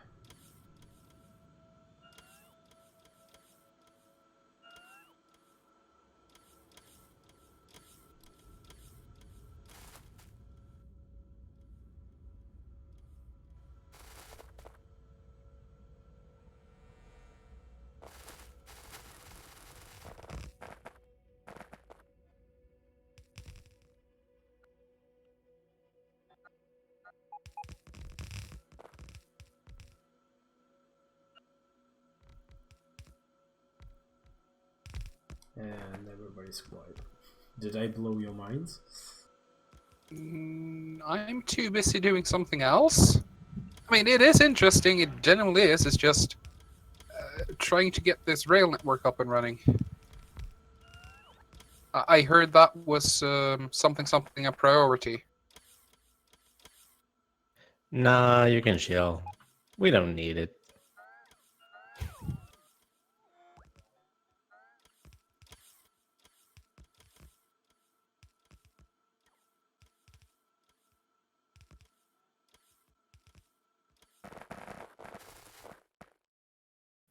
And everybody's quiet. Did I blow your minds? I'm too busy doing something else. I mean, it is interesting, it genuinely is. It's just trying to get this rail network up and running. I heard that was something a priority. Nah, you can chill. We don't need it.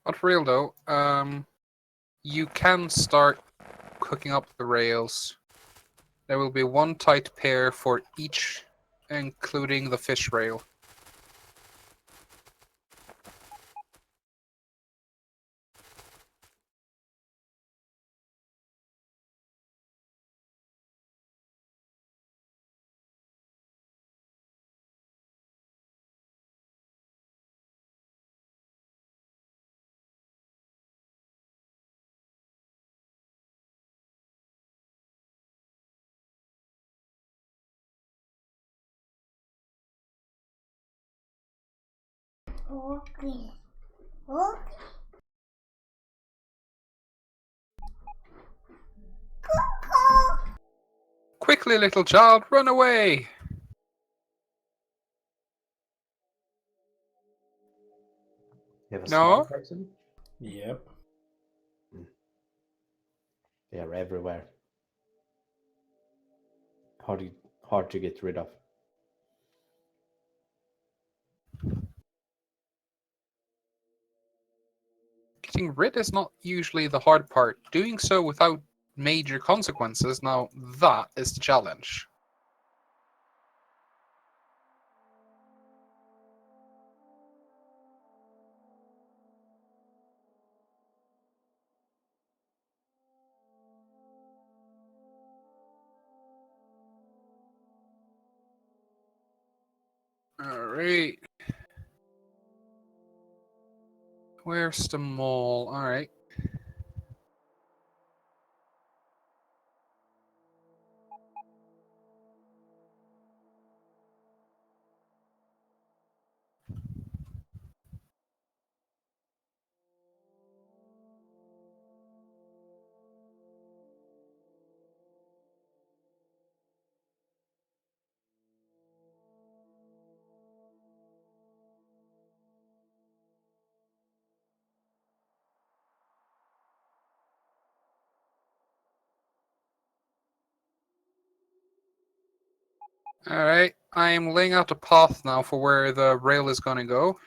But for real though, you can start hooking up the rails. There will be one tight pair for each, including the fish rail. Okay. Okay. Cuckoo. Quickly, little child, run away! You have a No? small person? Yep. They are everywhere. Hard to get rid of. Getting rid is not usually the hard part. Doing so without major consequences, now that is the challenge. Alright. Where's the mole? Alright. Alright, I am laying out a path now for where the rail is gonna go.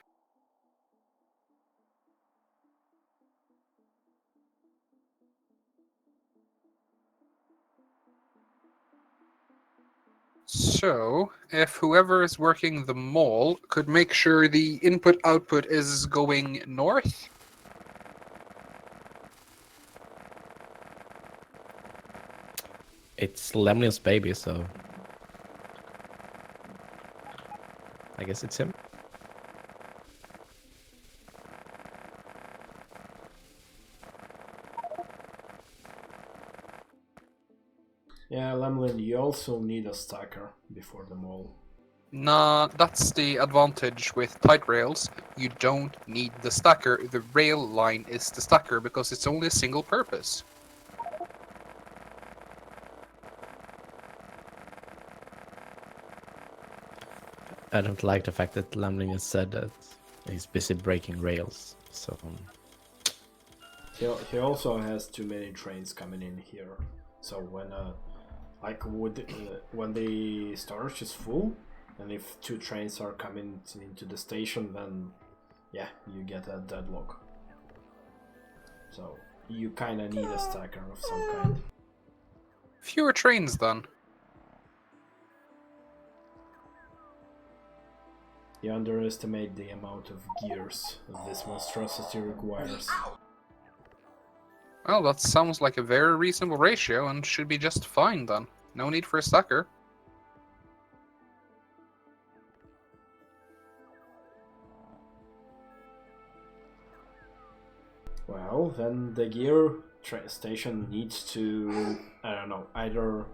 So, if whoever is working the mole could make sure the input-output is going north. It's Lemlin's baby, so I guess it's him. Yeah, Lemlin, you also need a stacker before the mole. Nah, that's the advantage with tight rails. You don't need the stacker. The rail line is the stacker because it's only a single purpose. I don't like the fact that Lemling has said that he's busy breaking rails. So He also has too many trains coming in here. So when when the storage is full, and if two trains are coming into the station, then yeah, you get a deadlock. So you kind of need a stacker of some kind. Fewer trains then. You underestimate the amount of gears this monstrosity requires. Well, that sounds like a very reasonable ratio and should be just fine then. No need for a stacker. Well, then the gear station needs to, I don't know, either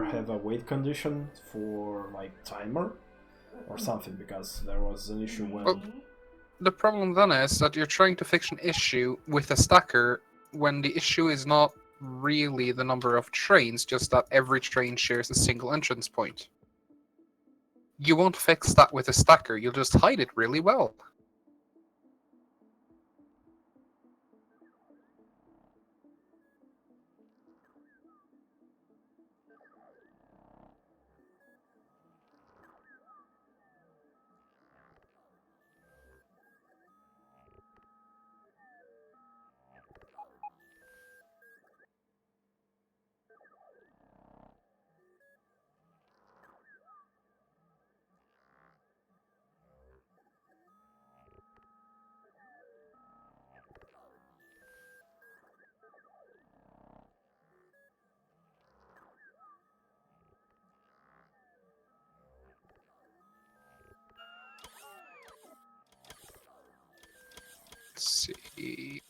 have a wait condition for like timer or something, because there was an issue when. Well, the problem then is that you're trying to fix an issue with a stacker when the issue is not really the number of trains, just that every train shares a single entrance point. You won't fix that with a stacker, you'll just hide it really well. Let's see.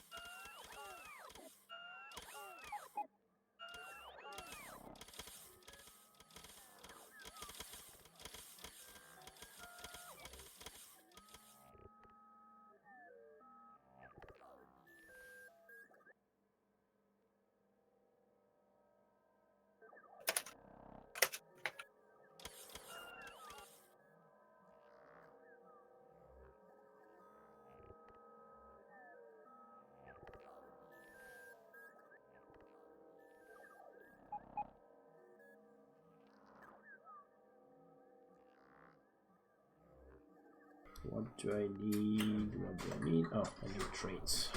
What do I need? What do I need? Oh, I need trains.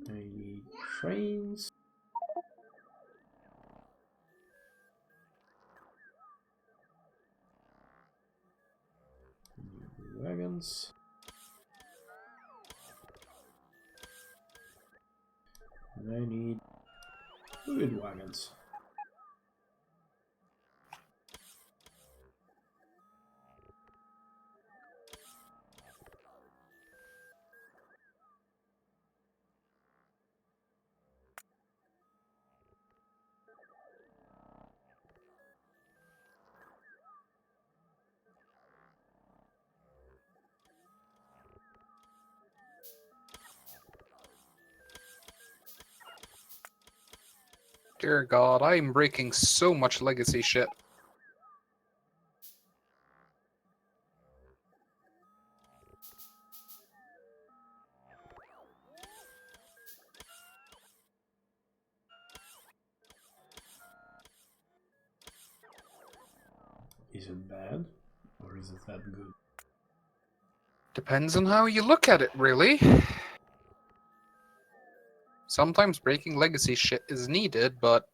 I need trains. Wagons. And I need fluid wagons. Dear God, I'm breaking so much legacy shit. Is it bad? Or is it that good? Depends on how you look at it, really. Sometimes breaking legacy shit is needed, but,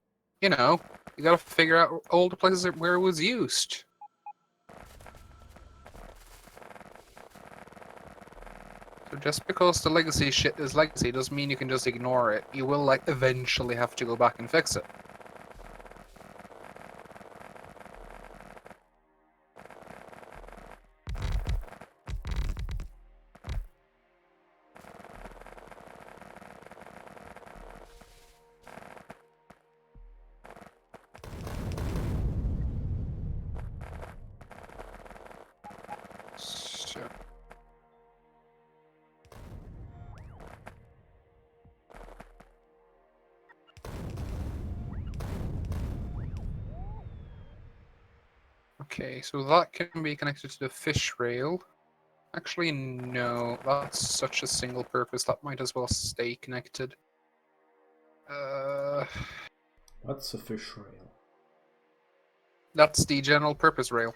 you know, you gotta figure out all the places where it was used. So just because the legacy shit is legacy doesn't mean you can just ignore it. You will, like, eventually have to go back and fix it. So, okay, so that can be connected to the fish rail. Actually, no, that's such a single purpose, that might as well stay connected. What's a fish rail? That's the general purpose rail.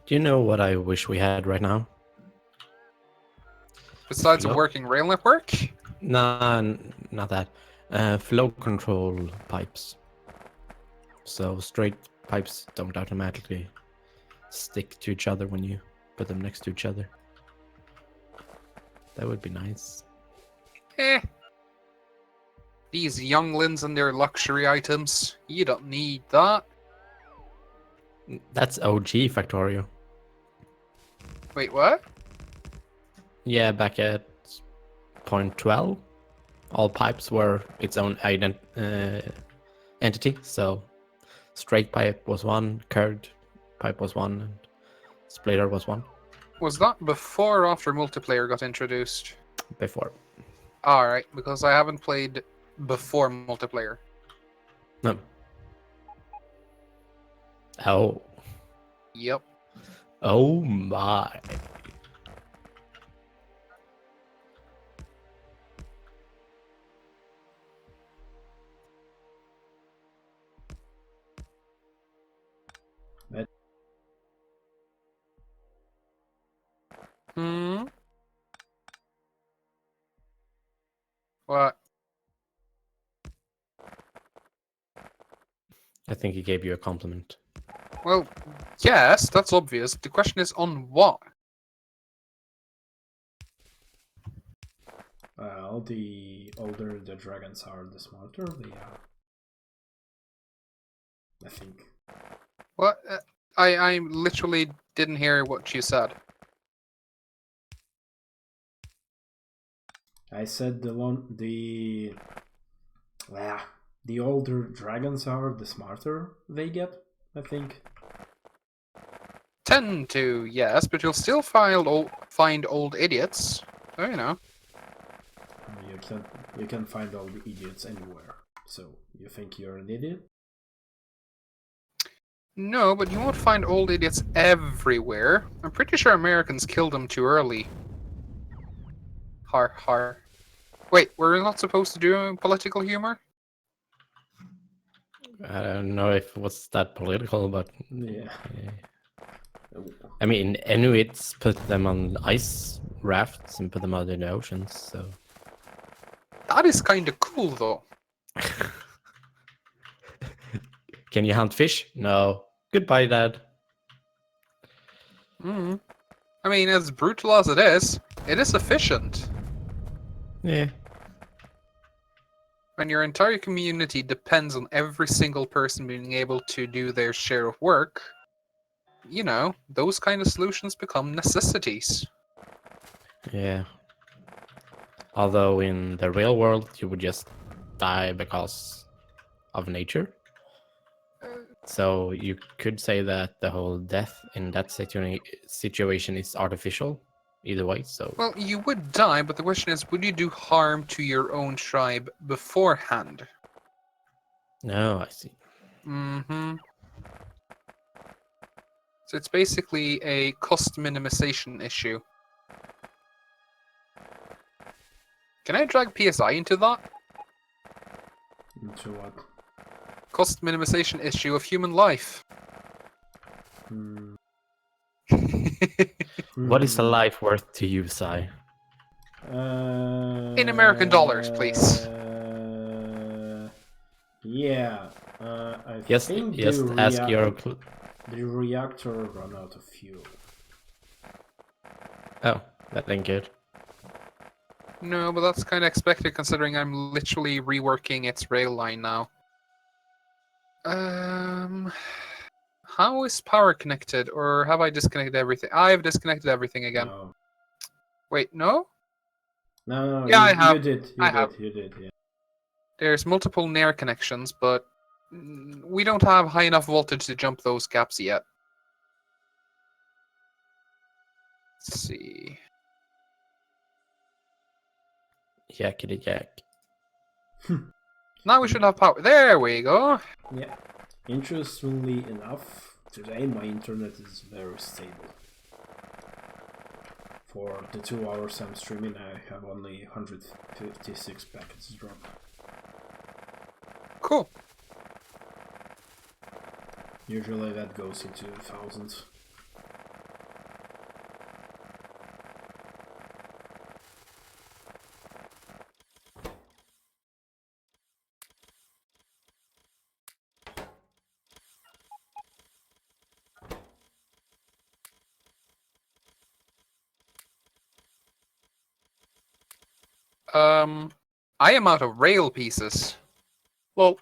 Do you know what I wish we had right now? Besides a Flow? working rail network? Nah, not that. Flow control pipes. So straight pipes don't automatically stick to each other when you put them next to each other. That would be nice. Eh. These younglings and their luxury items. You don't need that. That's OG Factorio. Wait, what? Yeah, back at point 12, all pipes were its own entity. So straight pipe was one, curved pipe was one, and splitter was one. Was that before or after multiplayer got introduced? Before. Alright, because I haven't played before multiplayer. No. Oh. Yep. Oh my. Hmm? What? I think he gave you a compliment. Well, yes, that's obvious. The question is on what? Well, the older the dragons are, the smarter they are. I think. What? I literally didn't hear what you said. I said the older dragons are, the smarter they get. I think. Tend to, yes, but you'll still find old idiots. So, you know. You can find all the idiots anywhere. So you think you're an idiot? No, but you won't find old idiots everywhere. I'm pretty sure Americans killed them too early. Har har. Wait, we're not supposed to do political humor? I don't know if it was that political, but Yeah. I mean, Inuits put them on ice rafts and put them out in the oceans, so. That is kind of cool, though. Can you hunt fish? No. Goodbye, Dad. Mm. I mean, as brutal as it is efficient. Yeah. When your entire community depends on every single person being able to do their share of work, you know, those kind of solutions become necessities. Yeah. Although in the real world, you would just die because of nature. So you could say that the whole death in that situation is artificial, either way. So Well, you would die, but the question is, would you do harm to your own tribe beforehand? no, I see. Mm-hmm. So it's basically a cost minimization issue. Can I drag PSI into that? Into what? Cost minimization issue of human life. Hmm. What is a life worth to you, Sai? In American dollars, please. Yeah. I Just think ask your. the reactor run out of fuel. Oh, that ain't good. No, but that's kind of expected considering I'm literally reworking its rail line now. How is power connected, or have I disconnected everything? I've disconnected everything again. No. Wait, no? No, Yeah, I you have. did. You did, yeah. There's multiple NAIR connections, but we don't have high enough voltage to jump those gaps yet. Let's see. Yakety yak. Now we should have power. There we go. Yeah. Interestingly enough, today my internet is very stable. For the 2 hours I'm streaming, I have only 156 packets dropped. Cool. Usually that goes into thousands. I am out of rail pieces. Well,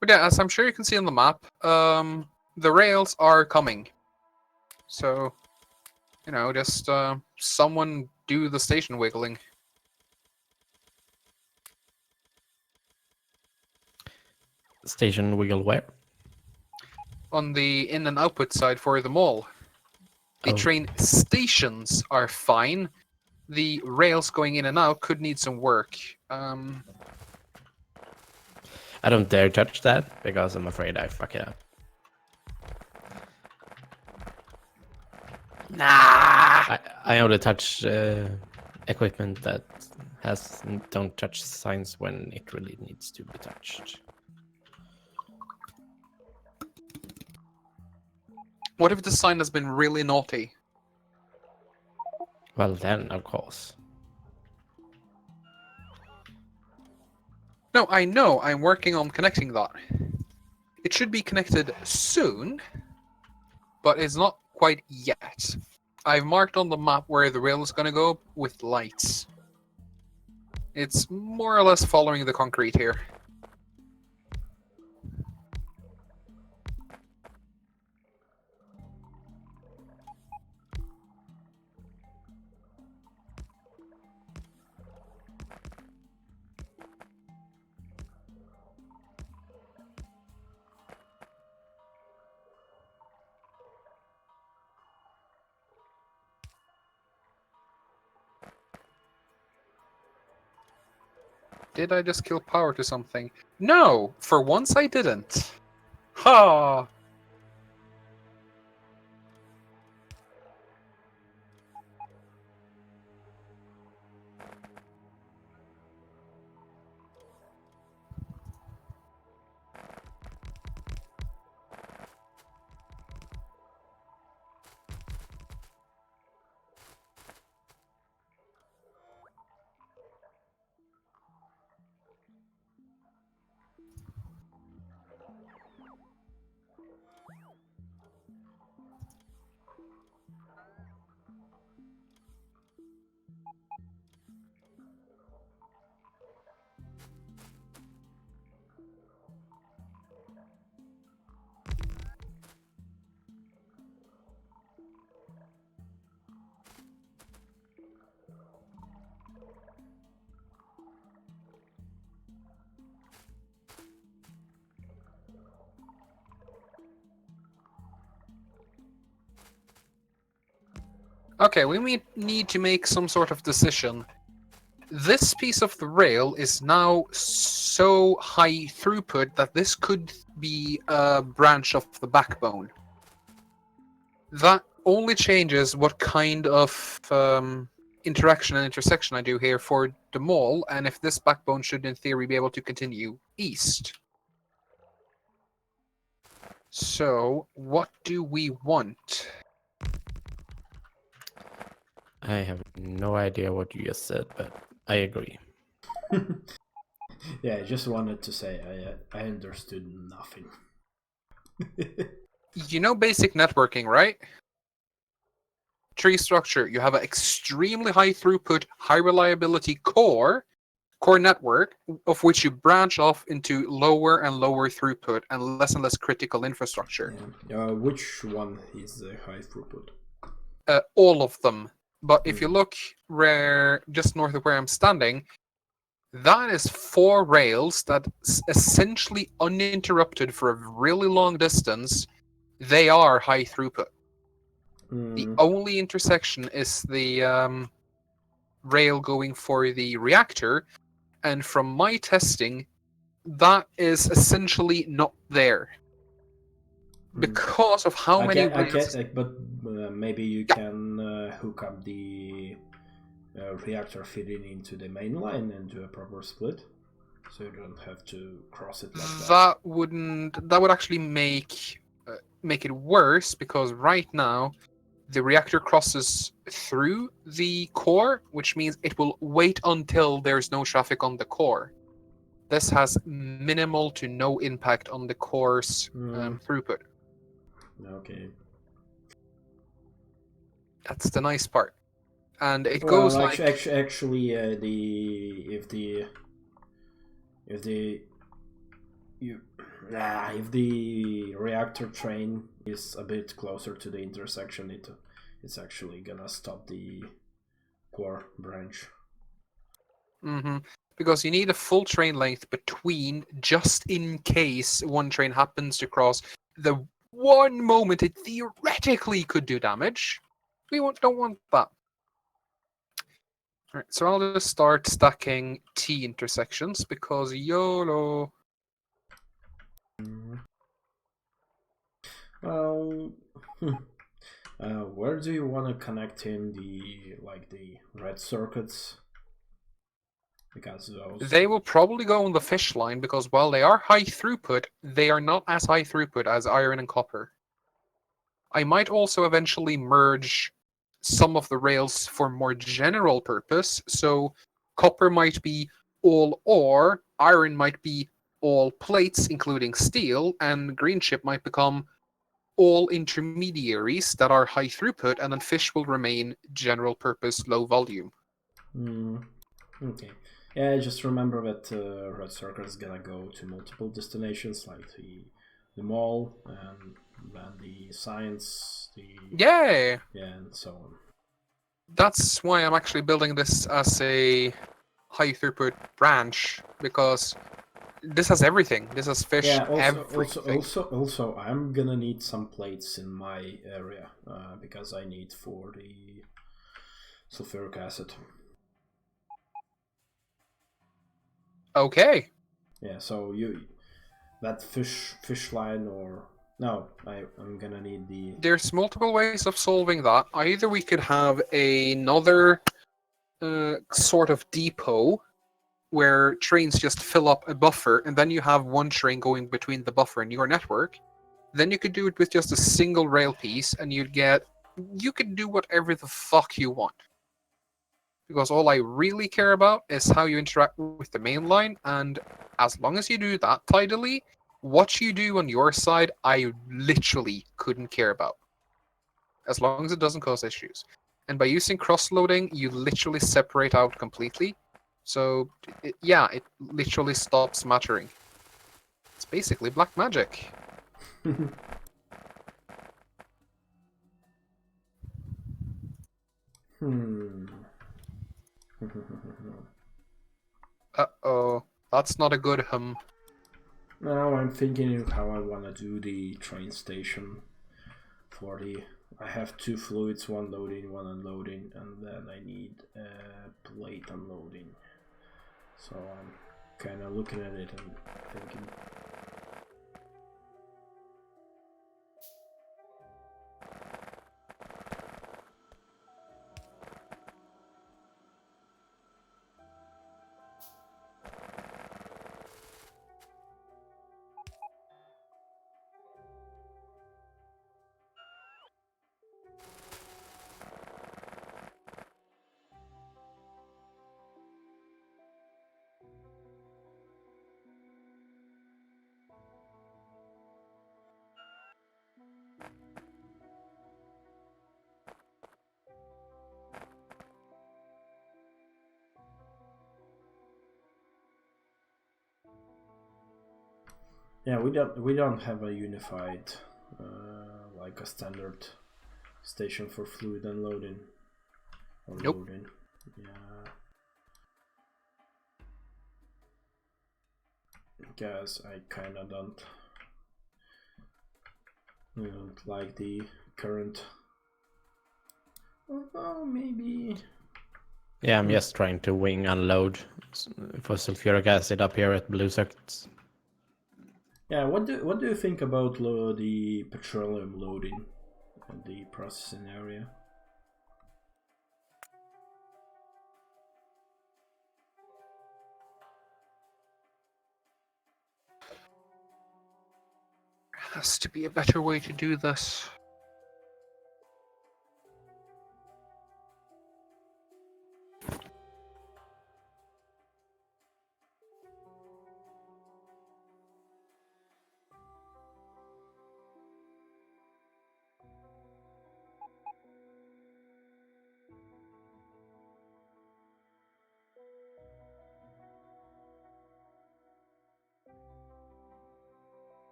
but yeah, as I'm sure you can see on the map, the rails are coming. So, you know, just someone do the station wiggling. Station wiggle where? On the in and output side for the mall. The Oh. train stations are fine. The rails going in and out could need some work. I don't dare touch that because I'm afraid I fuck it up. Nah. I only touch equipment that has don't touch signs when it really needs to be touched. What if the sign has been really naughty? Well, then, of course. No, I know. I'm working on connecting that. It should be connected soon, but it's not quite yet. I've marked on the map where the rail is going to go with lights. It's more or less following the concrete here. Did I just kill power to something? No! For once I didn't. Ha! Okay, we need to make some sort of decision. This piece of the rail is now so high throughput that this could be a branch of the backbone. That only changes what kind of interaction and intersection I do here for the mall, and if this backbone should in theory be able to continue east. So, what do we want? I have no idea what you just said, but I agree. Yeah, I just wanted to say I understood nothing. You know basic networking, right? Tree structure. You have an extremely high throughput, high reliability core network, of which you branch off into lower and lower throughput and less critical infrastructure. Yeah. Which one is the high throughput? All of them. But if you look just north of where I'm standing, that is 4 rails that essentially uninterrupted for a really long distance. They are high throughput. The only intersection is the rail going for the reactor, and from my testing, that is essentially not there. Because of how many rails... but maybe you can hook up the reactor feeding into the main line and do a proper split, so you don't have to cross it like that. That would actually make it worse, because right now the reactor crosses through the core, which means it will wait until there's no traffic on the core. This has minimal to no impact on the core's throughput. Okay. That's the nice part. And it goes like... Actually, if the reactor train is a bit closer to the intersection, it's actually gonna stop the core branch. Because you need a full train length between, just in case one train happens to cross the one moment it theoretically could do damage. don't want that. Alright, so I'll just start stacking T intersections because YOLO. Well, where do you want to connect in the red circuits? Because those They will probably go on the fish line because while they are high throughput, they are not as high throughput as iron and copper. I might also eventually merge some of the rails for more general purpose. So copper might be all ore, iron might be all plates, including steel, and green chip might become all intermediaries that are high throughput, and then fish will remain general purpose, low volume. Okay. Yeah, just remember that red circle is gonna go to multiple destinations, like the mall and then the science, Yeah, and so on. that's why I'm actually building this as a high throughput branch, because this has everything. This has fish, Yeah. everything. Also, I'm gonna need some plates in my area because I need for the sulfuric acid. Okay. Yeah. So that fish line or no, I'm gonna need the. There's multiple ways of solving that. Either we could have another sort of depot where trains just fill up a buffer, and then you have one train going between the buffer and your network. Then you could do it with just a single rail piece, and you could do whatever the fuck you want. Because all I really care about is how you interact with the main line, and as long as you do that tidily, what you do on your side, I literally couldn't care about. As long as it doesn't cause issues. And by using cross-loading, you literally separate out completely. So, it literally stops mattering. It's basically black magic. Uh-oh. That's not a good hum. Now I'm thinking how I want to do the train station for the. I have two fluids, one loading, one unloading, and then I need a plate unloading. So I'm kind of looking at it and thinking. Yeah, we don't have a unified like a standard station for fluid unloading or Nope. loading. Yeah. Guess I kinda don't like the current. Oh, maybe. Yeah, I'm just trying to wing unload for sulfuric acid up here at blue circuits. Yeah, what do you think about the petroleum loading and the processing area? Has to be a better way to do this.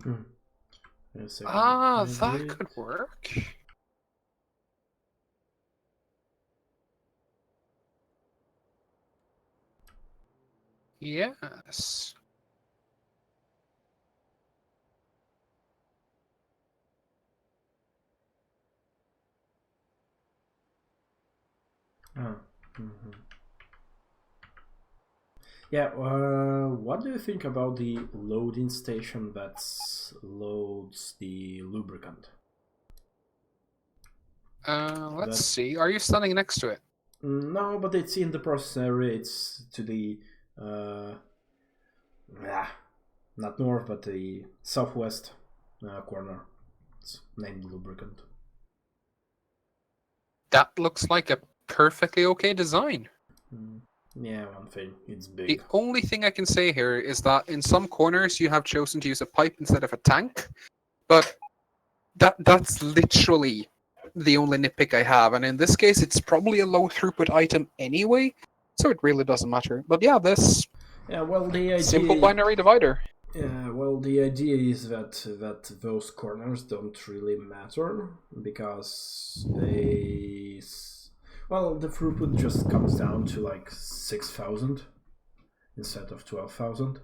A second Ah, edit. that could work. Yes. Ah, mhm. Yeah, what do you think about the loading station that loads the lubricant? Let's That see. Are you standing next to it? No, but it's in the process area. It's to the uh, not north, but the southwest corner. It's named lubricant. That looks like a perfectly okay design. Yeah, one thing, it's The big. only thing I can say here is that in some corners you have chosen to use a pipe instead of a tank, but that's literally the only nitpick I have. And in this case, it's probably a low throughput item anyway, so it really doesn't matter. But yeah, this Yeah, well, the idea. simple binary divider. Yeah, well, the idea is that those corners don't really matter because well, the throughput just comes down to like 6,000 instead of 12,000,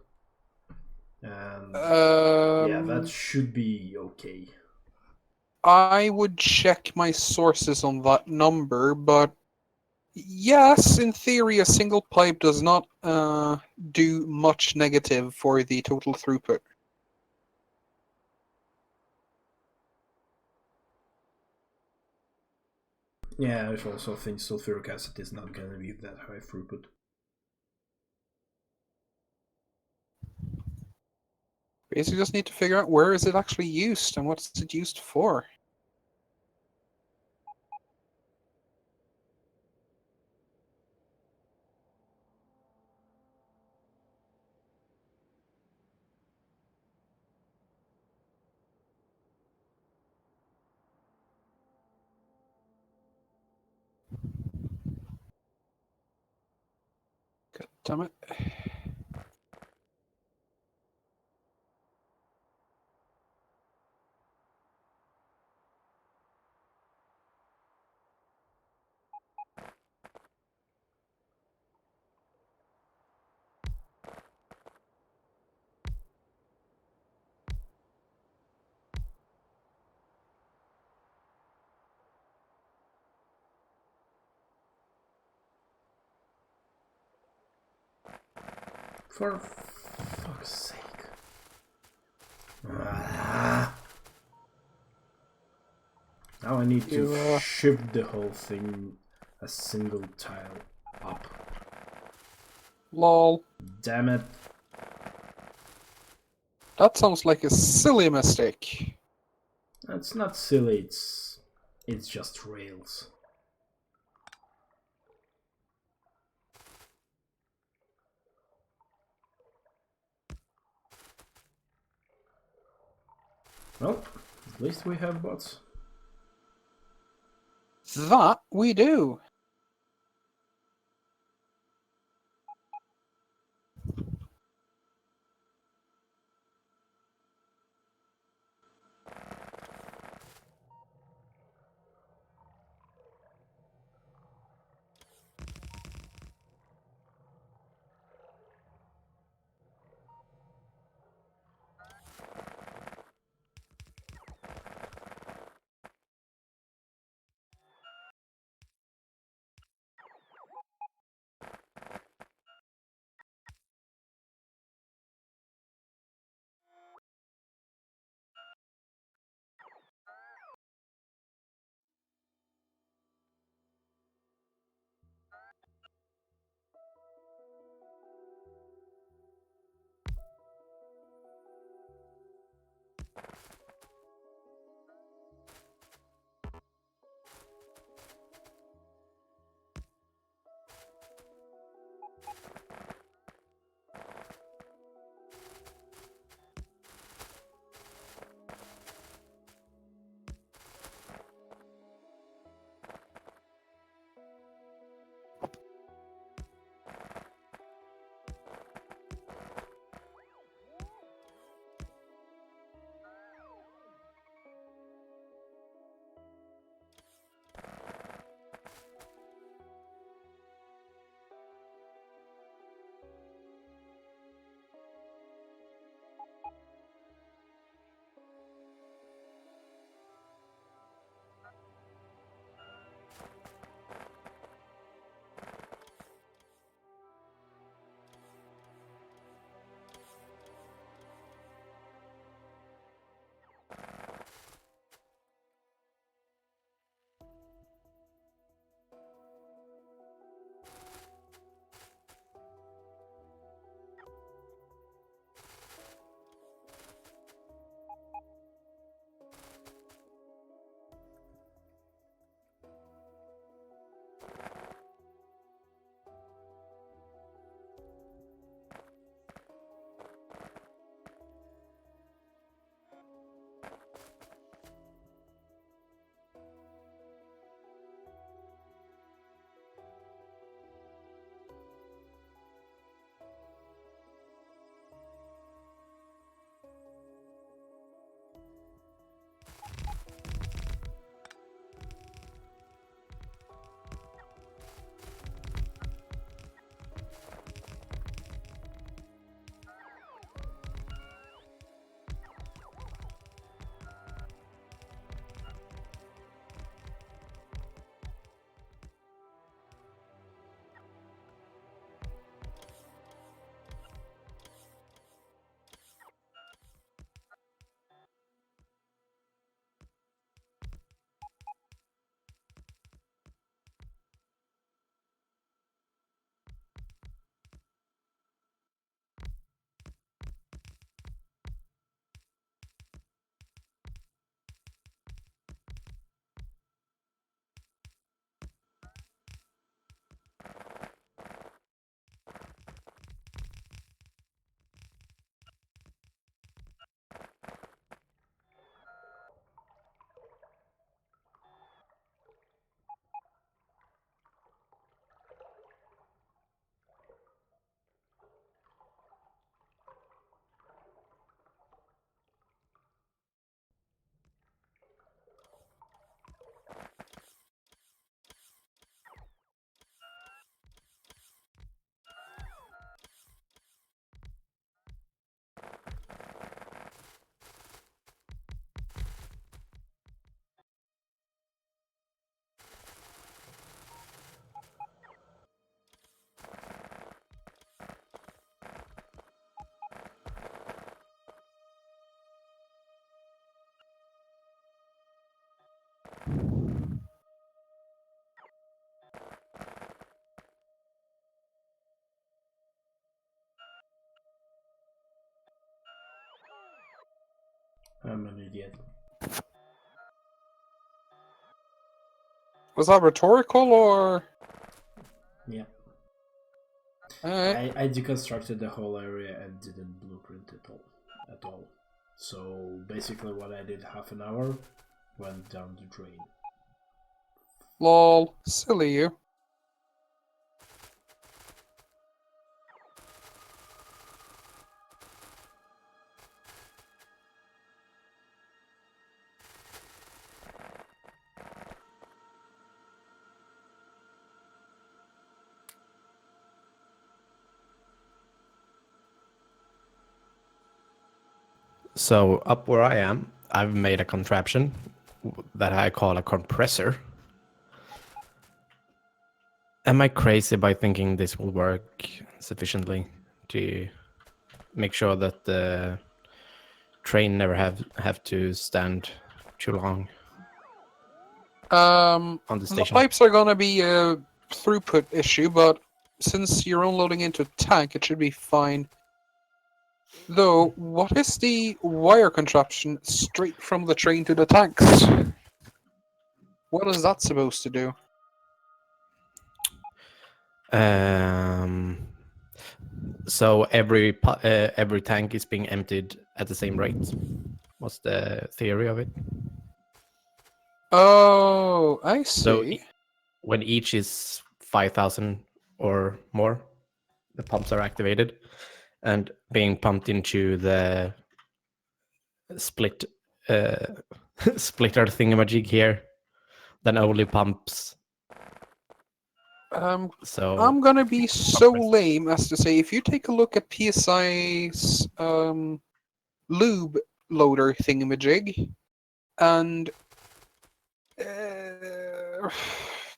and yeah, that should be okay. I would check my sources on that number, but yes, in theory, a single pipe does not do much negative for the total throughput. Yeah, I also think sulfuric acid is not gonna be that high throughput. Basically, just need to figure out where is it actually used and what's it used for. God damn it. For fuck's sake. Now I need to shift the whole thing a single tile up. Lol. Damn it. That sounds like a silly mistake. That's not silly, it's just rails. Well, at least we have bots. That we do. I'm an idiot. Was that rhetorical or? Yeah. Alright. I deconstructed the whole area and didn't blueprint it all at all. So basically what I did half an hour went down the drain. Lol. Silly you. So up where I am, I've made a contraption that I call a compressor. Am I crazy by thinking this will work sufficiently to make sure that the train never have to stand too long on the The station? pipes are gonna be a throughput issue, but since you're unloading into a tank, it should be fine. Though, what is the wire contraption straight from the train to the tanks? What is that supposed to do? So every tank is being emptied at the same rate. What's the theory of it? Oh, I So see. when each is 5,000 or more, the pumps are activated and being pumped into the split splitter thingamajig here, then only pumps. So I'm gonna be so lame as to say, if you take a look at PSI's lube loader thingamajig, and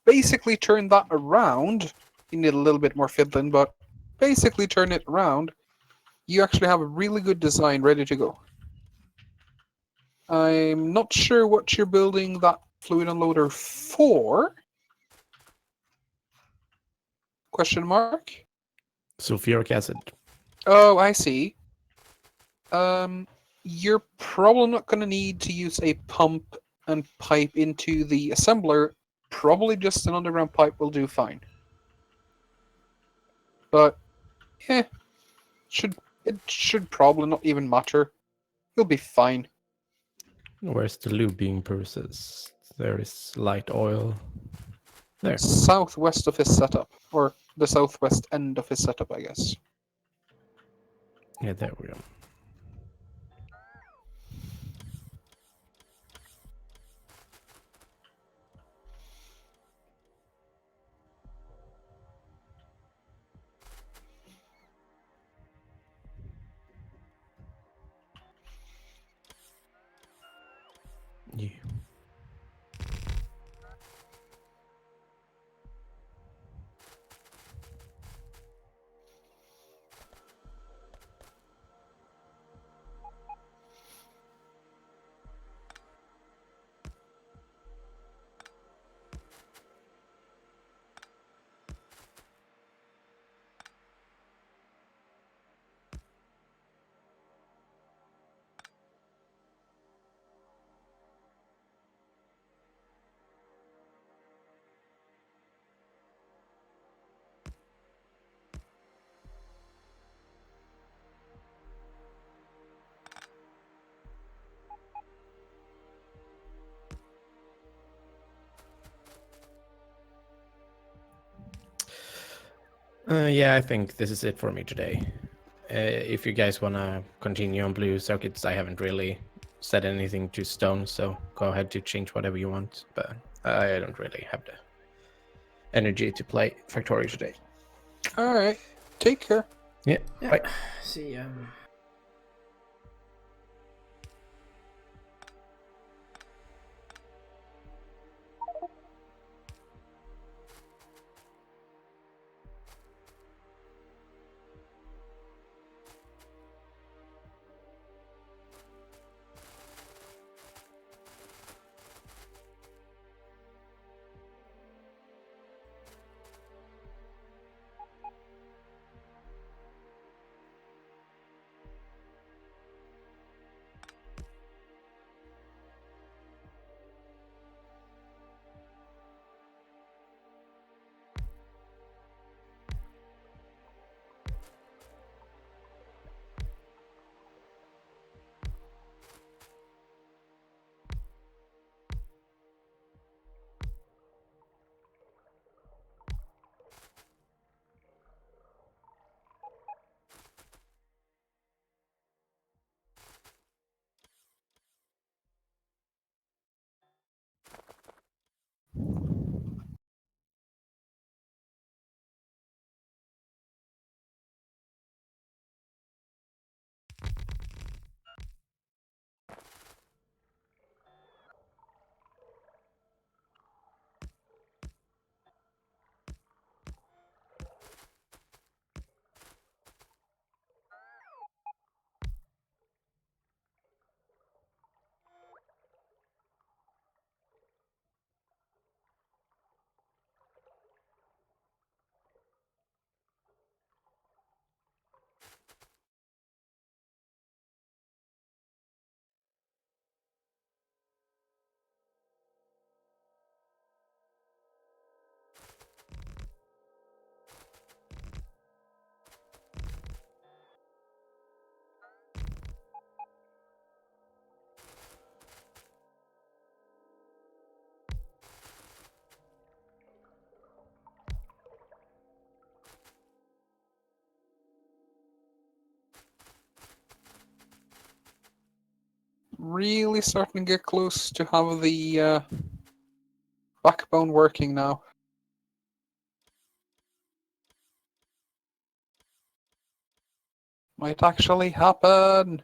basically turn that around, you need a little bit more fiddling, but basically turn it around, you actually have a really good design ready to go. I'm not sure what you're building that fluid unloader for. Question mark? sulfuric acid. Oh, I see. You're probably not going to need to use a pump and pipe into the assembler. Probably just an underground pipe will do fine. But, yeah, it should probably not even matter. You'll be fine. Where's the lube being processed? There is light oil. There. Southwest of his setup, or the southwest end of his setup, I guess. Yeah, there we go. Yeah. Yeah, I think this is it for me today. If you guys want to continue on blue circuits, I haven't really set anything to stone, so go ahead to change whatever you want, but I don't really have the energy to play Factorio today. Alright, take care. Yeah, Yeah. bye. See, really starting to get close to have the backbone working now. Might actually happen.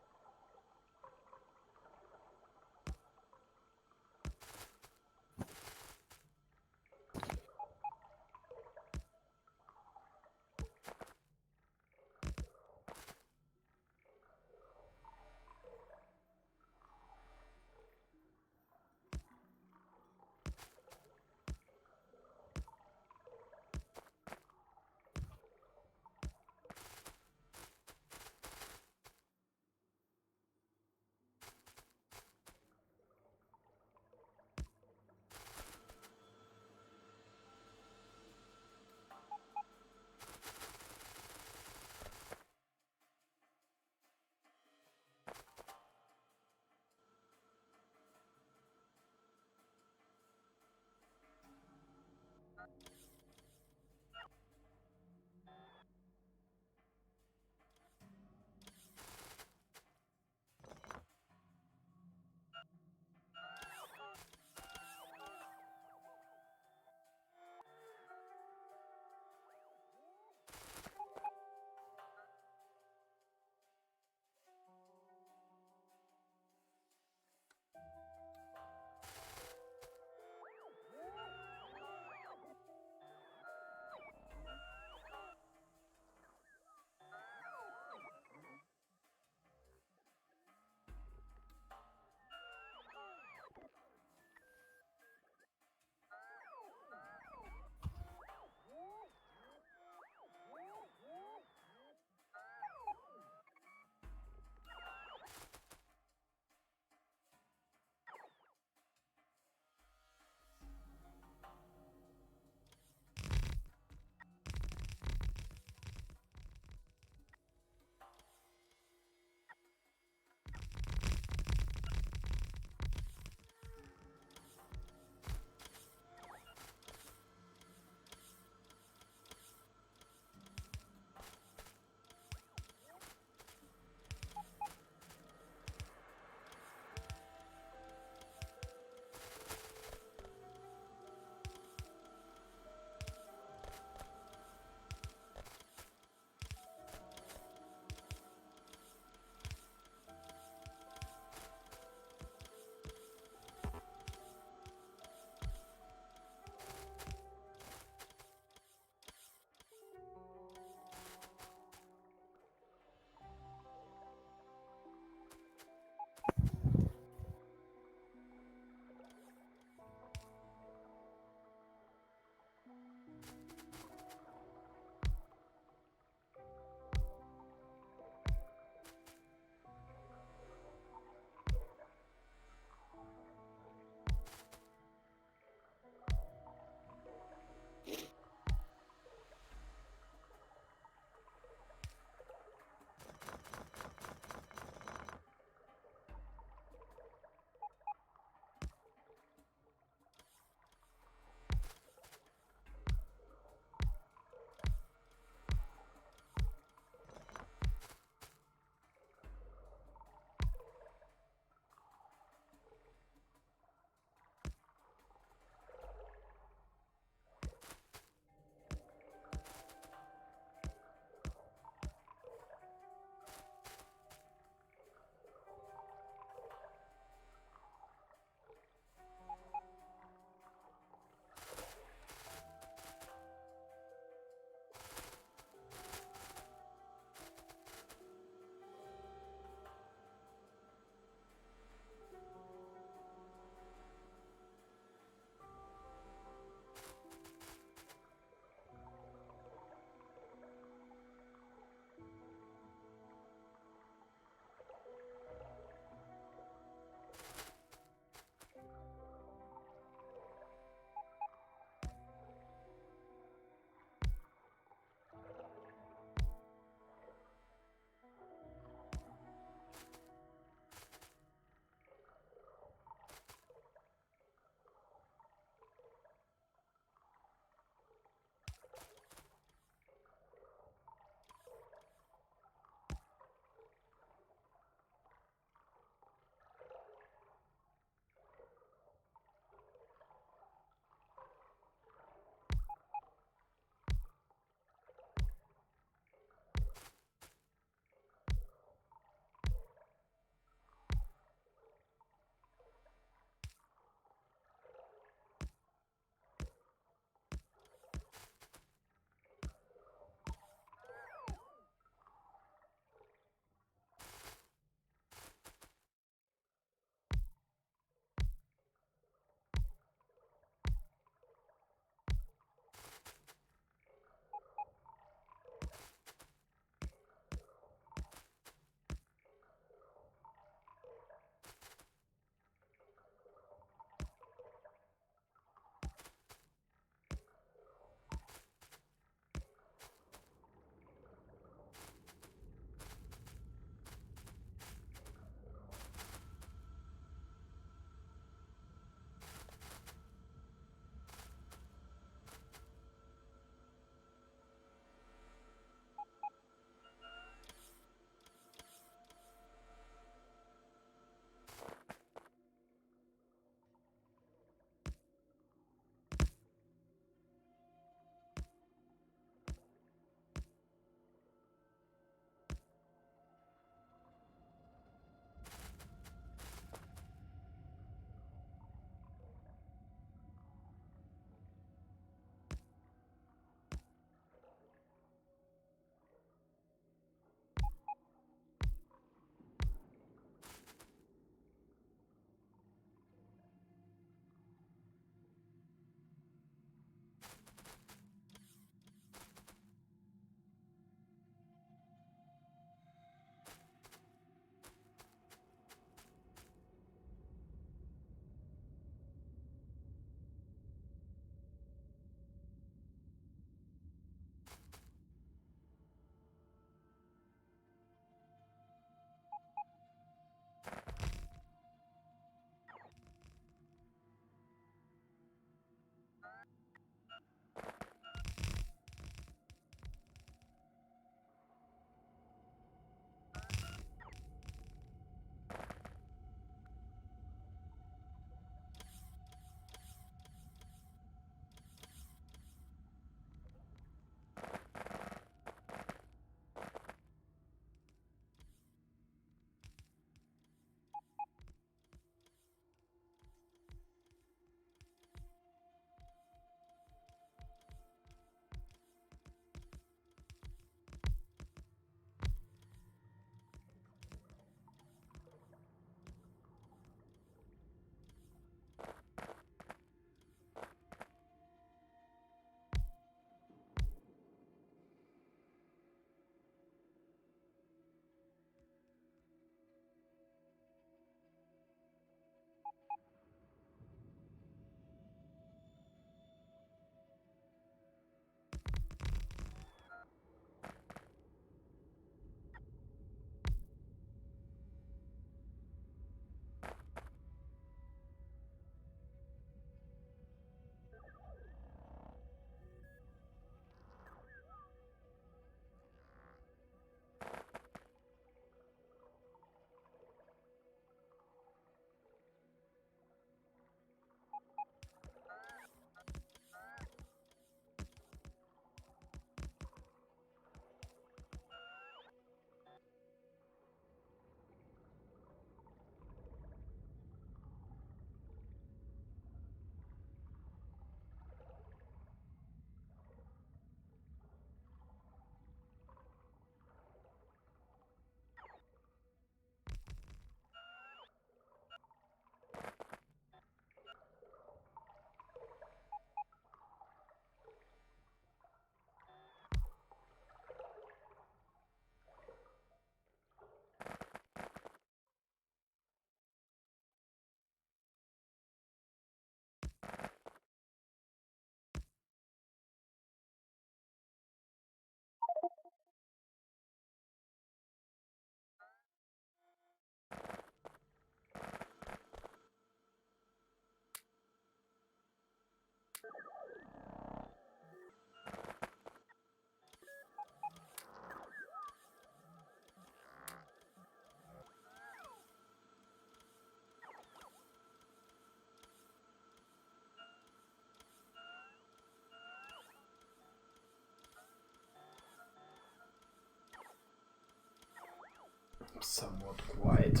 somewhat quiet.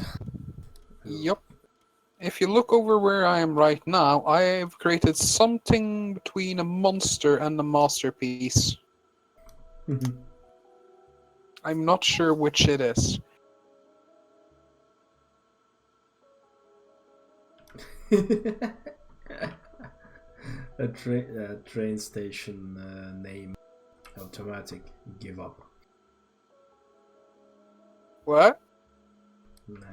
Yep. If you look over where I am right now, I have created something between a monster and a masterpiece. I'm not sure which it is. A train station name. Automatic. Give up. What? Nah.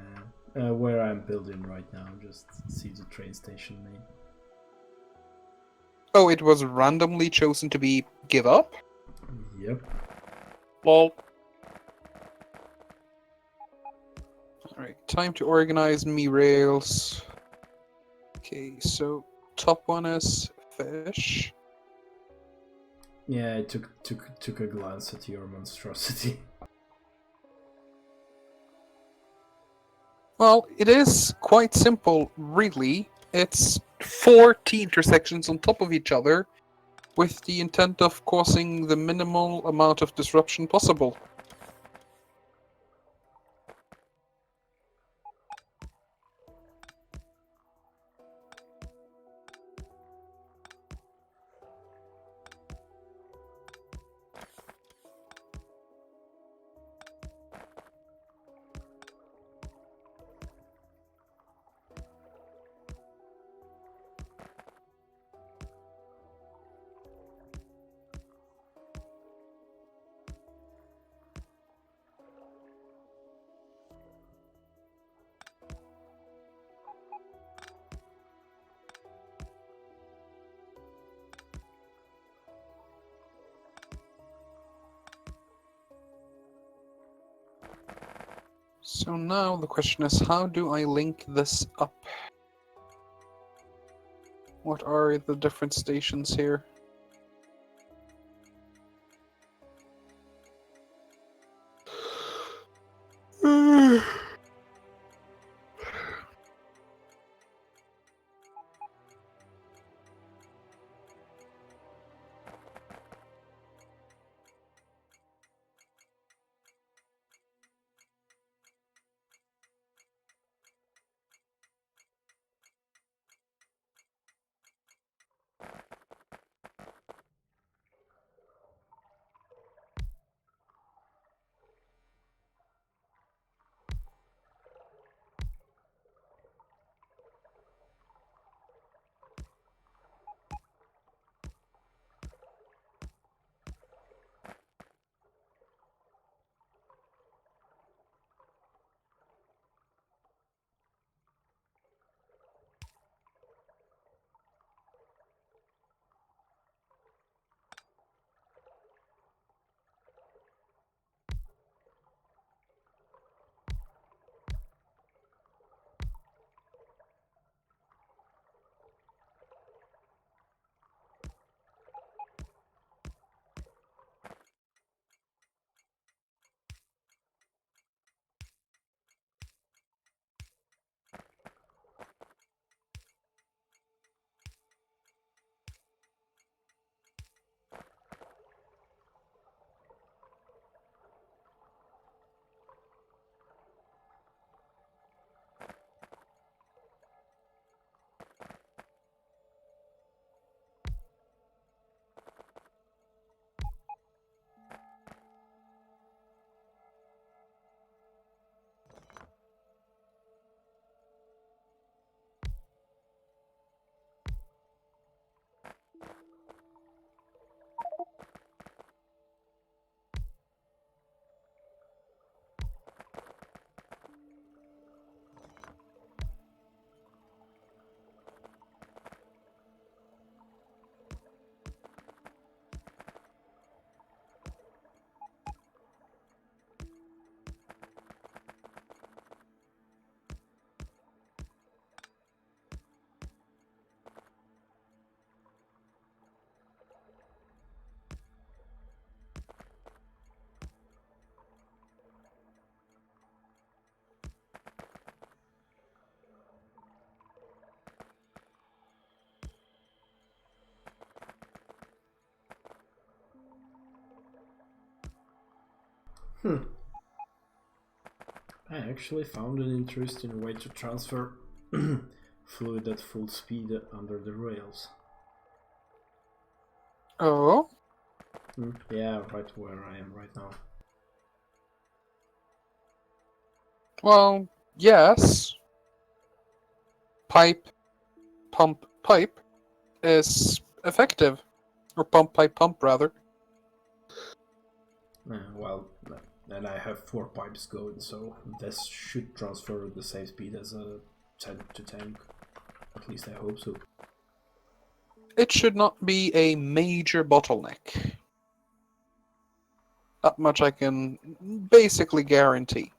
Where I'm building right now, just see the train station name. Oh, it was randomly chosen to be give up? Yep. Lol. Alright, time to organize me rails. Okay, so top one is fish. Yeah, I took a glance at your monstrosity. Well, it is quite simple, really. It's 4 T intersections on top of each other with the intent of causing the minimal amount of disruption possible. So now the question is, how do I link this up? What are the different stations here? I actually found an interesting way to transfer fluid at full speed under the rails. Oh, Yeah, right where I am right now. well, yes. Pump, pipe is effective. Or pump, pipe, pump, rather. Well, then I have 4 pipes going, so this should transfer at the same speed as a tank to tank. At least I hope so. It should not be a major bottleneck. That much I can basically guarantee.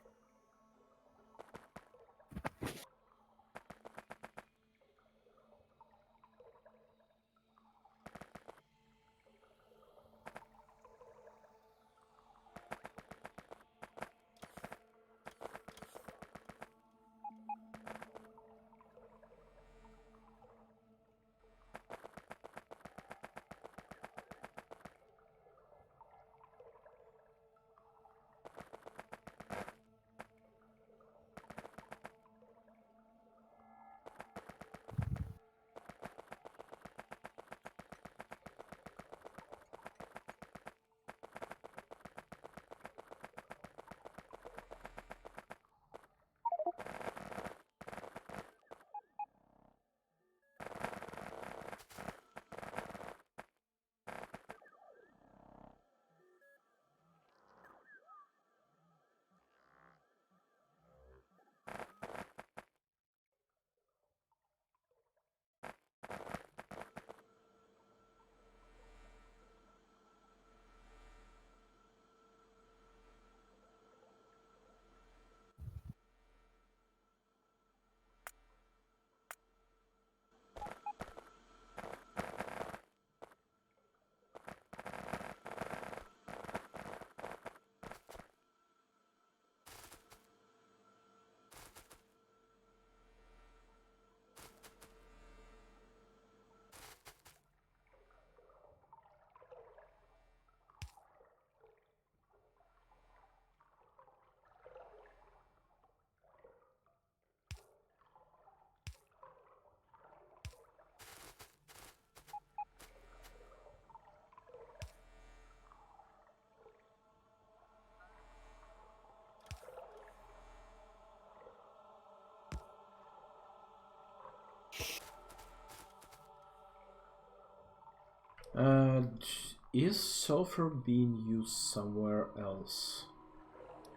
Is sulfur being used somewhere else?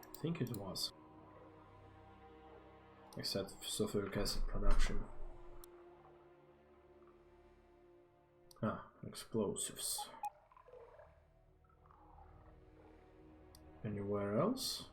I think it was. Except sulfuric acid production. Explosives. Anywhere else?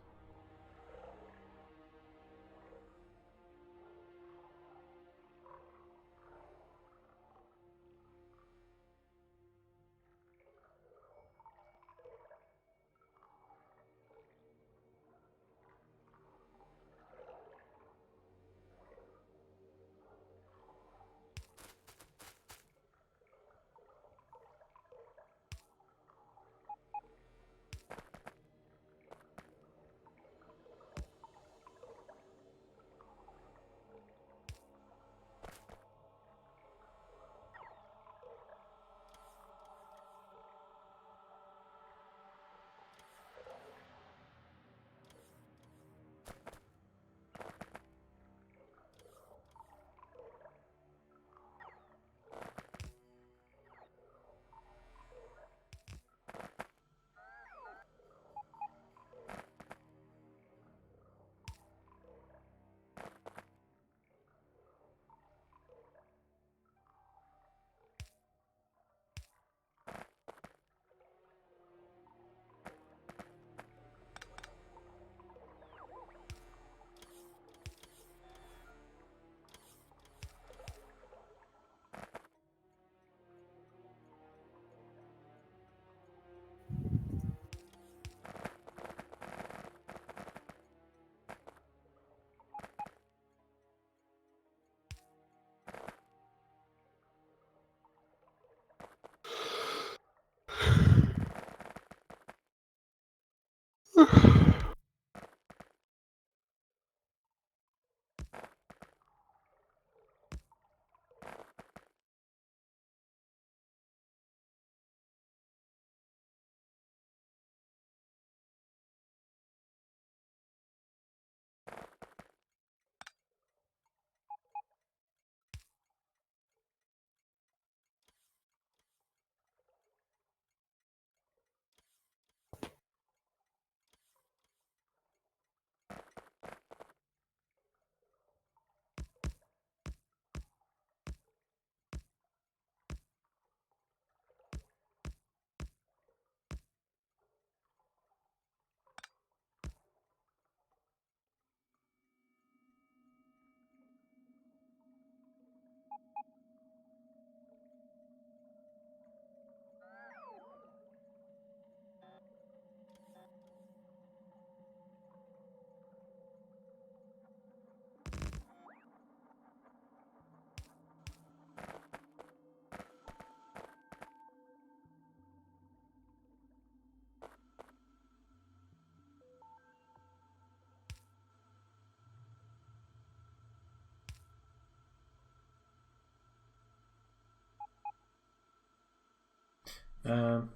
Um,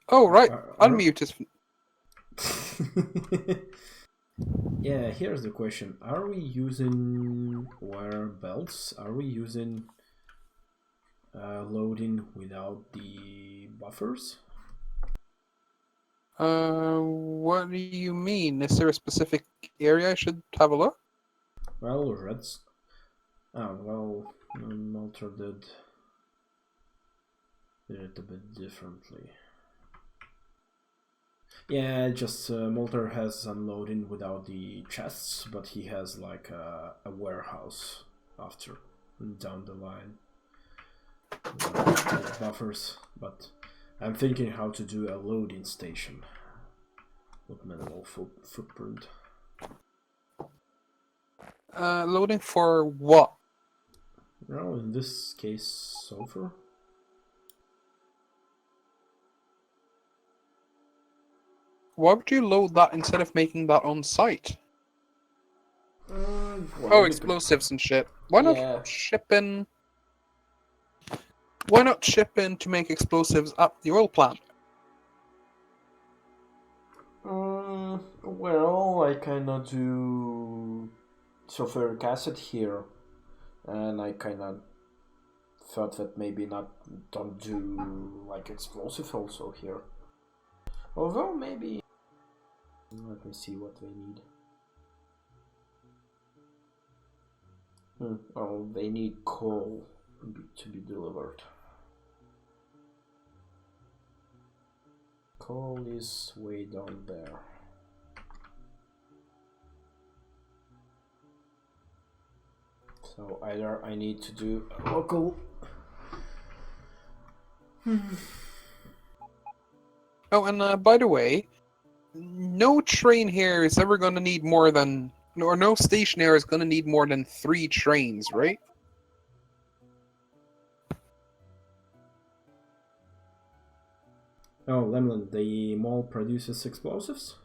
Oh, right. are- Unmute is. Yeah, here's the question. Are we using wire belts? Are we using loading without the buffers? What do you mean? Is there a specific area I should have a look? Well, reds. Oh, well, Malter did it a bit differently. Yeah, just Malter has unloading without the chests, but he has like a warehouse after down the line with buffers. But I'm thinking how to do a loading station with minimal footprint. Loading for what? Well, in this case, sulfur. Why would you load that instead of making that on site? Well, Oh, explosives and shit. Why not Yeah. ship in? Why not ship in to make explosives at the oil plant? Well, I kinda do sulfuric acid here, and I kinda thought that maybe don't do like explosive also here. Although maybe let me see what they need. Oh, they need coal to be delivered. Coal is way down there. So either I need to do a local. Oh, and by the way, no train here is ever going to need more than, or no station here is going to need more than 3 trains, right? Oh, Lemlin, the mall produces explosives?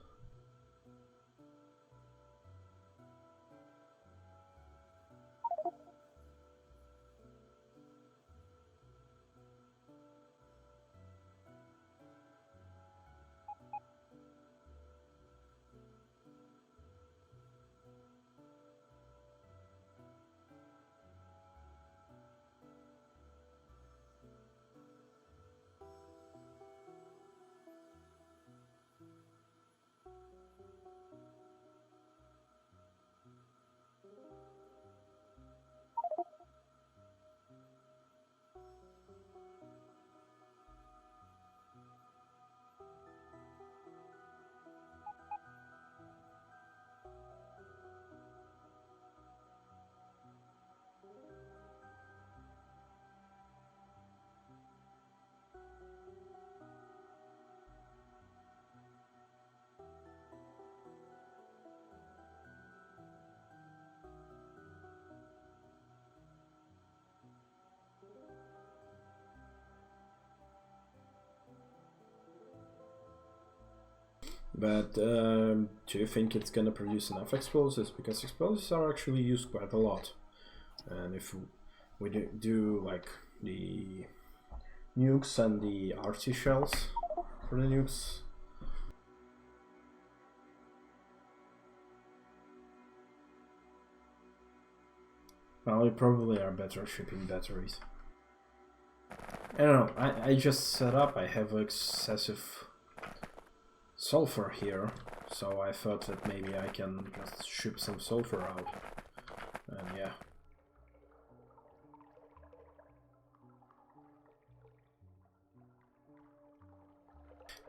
But do you think it's gonna produce enough explosives? Because explosives are actually used quite a lot. And if we do like the nukes and the RC shells for the nukes. Well, we probably are better shipping batteries. I don't know, I just set up, I have excessive sulfur here, so I thought that maybe I can just ship some sulfur out. And yeah.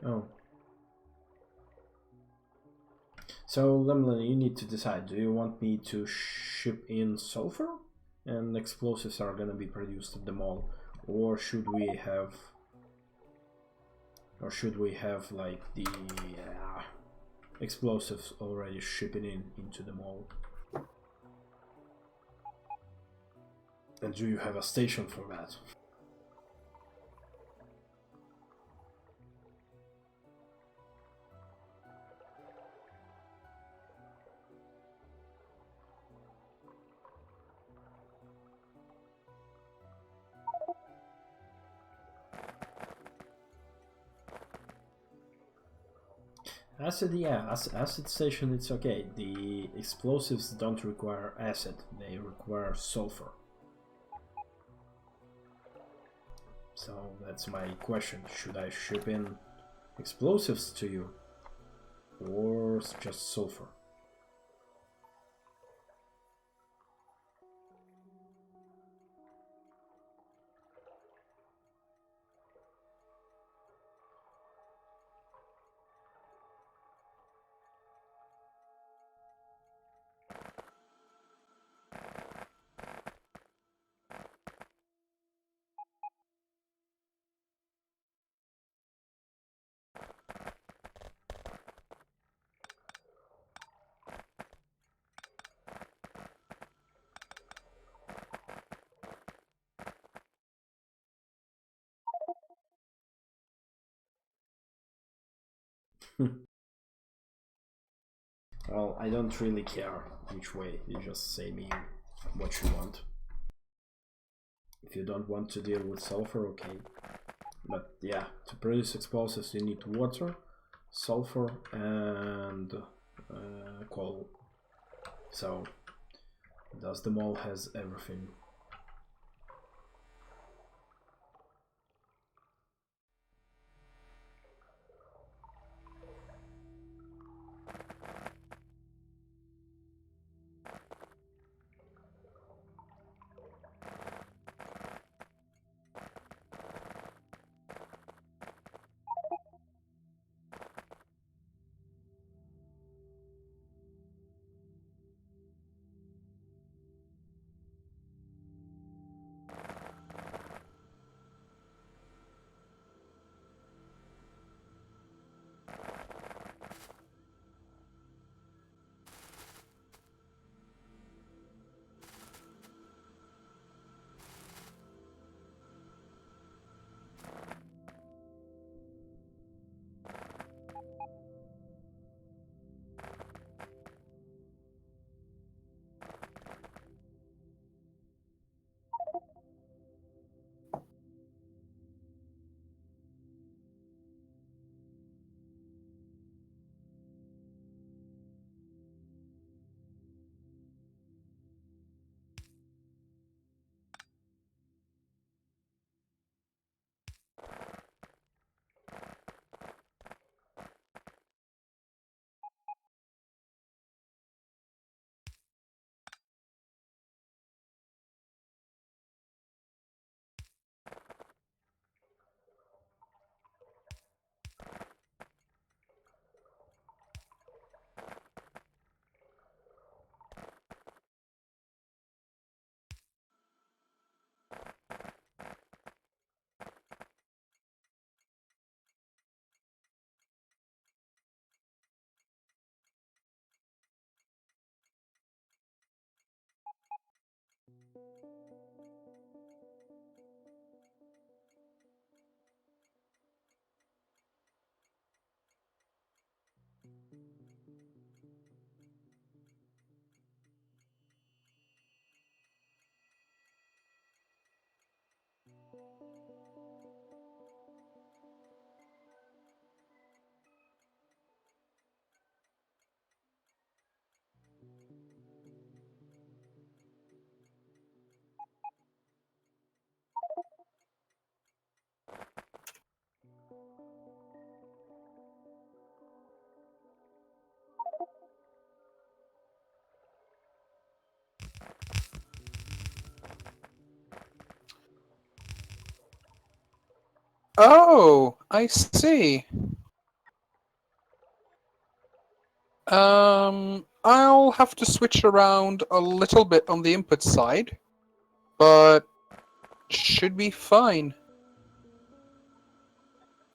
Oh. So, Lemlin, you need to decide, do you want me to ship in sulfur? And explosives are gonna be produced at the mall? Or should we have... Or should we have, like, the explosives already shipping into the mall? And do you have a station for that? Acid, yeah, acid station, it's okay. The explosives don't require acid, they require sulfur. So that's my question. Should I ship in explosives to you? Or just sulfur? Well, I don't really care which way. You just say me what you want. If you don't want to deal with sulfur, okay. But yeah, to produce explosives you need water, sulfur, and coal. So, thus the mall has everything. Oh, I see. I'll have to switch around a little bit on the input side, but should be fine.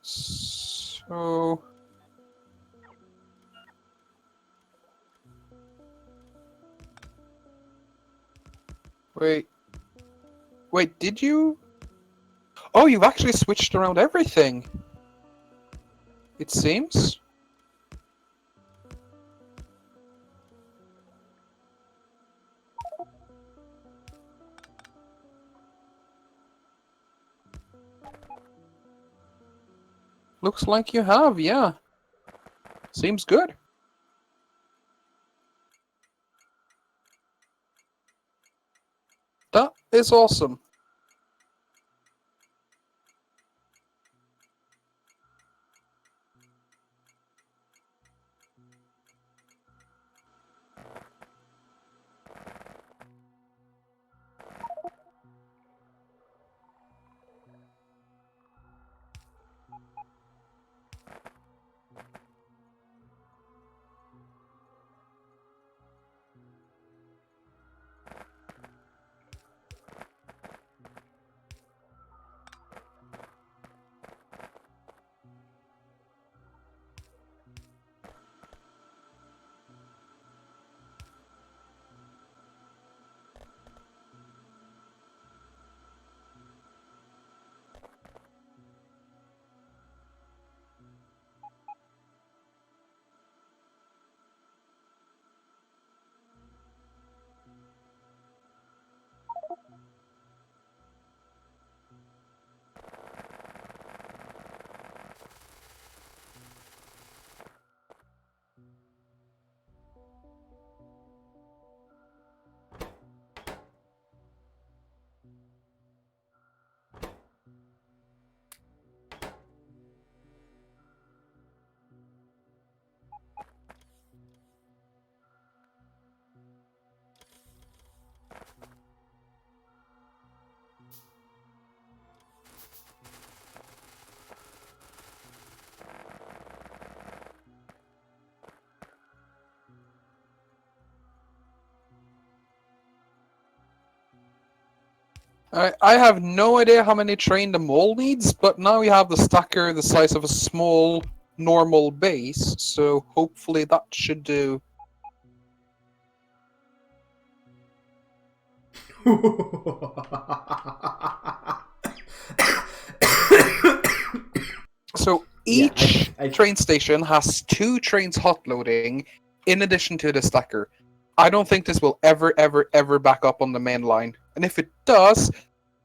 So... Wait. Wait, did you? Oh, you've actually switched around everything. It seems. Looks like you have, yeah. Seems good. That is awesome. I have no idea how many train the mole needs, but now we have the stacker the size of a small normal base, so hopefully that should do. So each train station has 2 trains hot loading in addition to the stacker. I don't think this will ever back up on the main line. And if it does,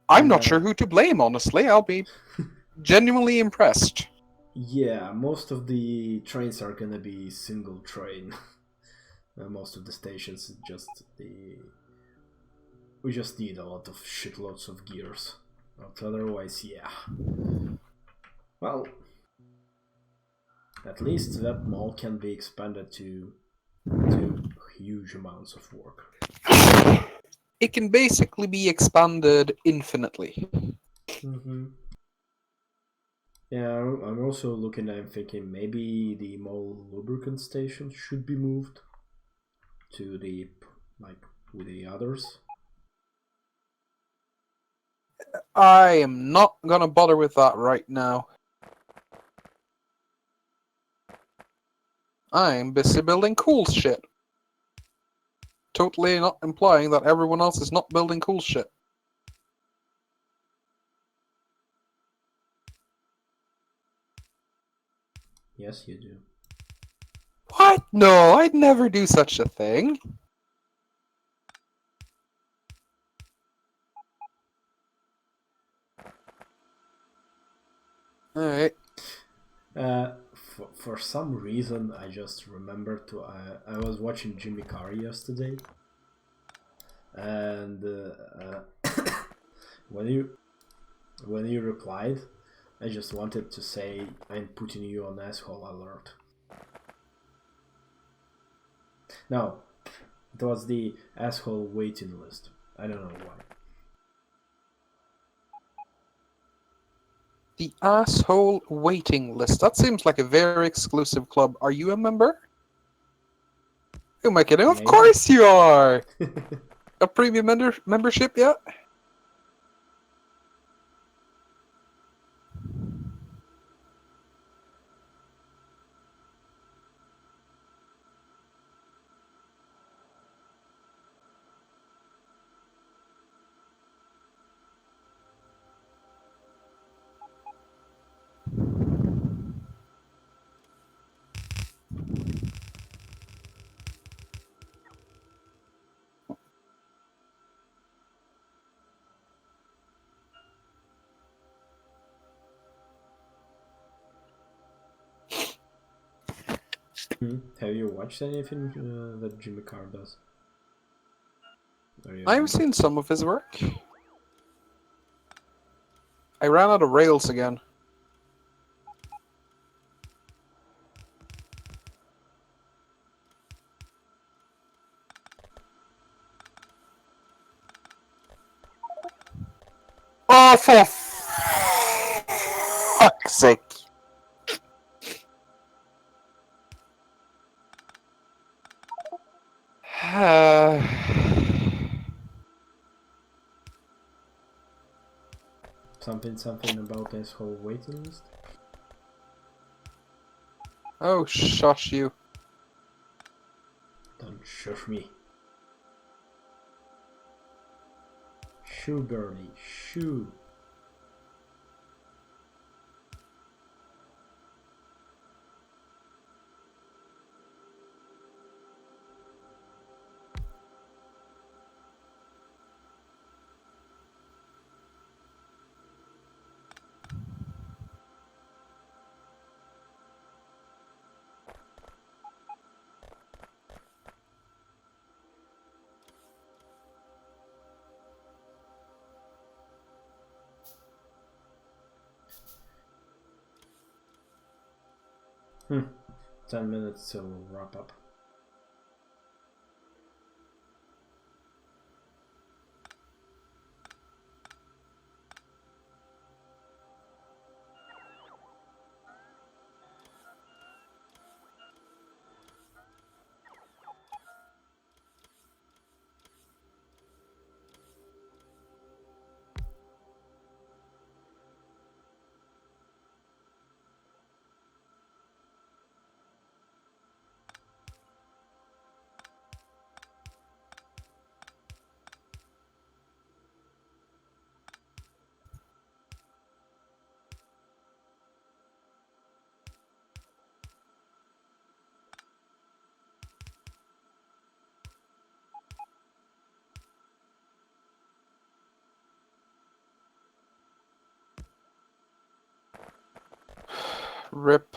I'm not sure who to blame, honestly. I'll be genuinely impressed. Yeah, most of the trains are gonna be single train. Most of the stations, we just need a lot of shitloads of gears. But otherwise, yeah. Well, at least that mall can be expanded to huge amounts of work. It can basically be expanded infinitely. Mm-hmm. Yeah, I'm also I'm thinking maybe the mall lubricant station should be moved to with the others. I am not gonna bother with that right now. I'm busy building cool shit. Totally not implying that everyone else is not building cool shit. Yes, you do. What? No, I'd never do such a thing. Alright. For some reason, I just remembered I was watching Jimmy Carr yesterday, and when you replied, I just wanted to say I'm putting you on asshole alert. No, it was the asshole waiting list. I don't know why. The asshole waiting list. That seems like a very exclusive club. Are you a member? Oh my god, of course you are! A premium membership yet? Have you watched anything that Jimmy Carr does? I've seen some of his work. I ran out of rails again. Oh, for fuck's sake! Something about this whole waiting list? Oh, shush you. Don't shush me. Shoo, girlie, shoo. Hmm. 10 minutes till wrap up. Rip.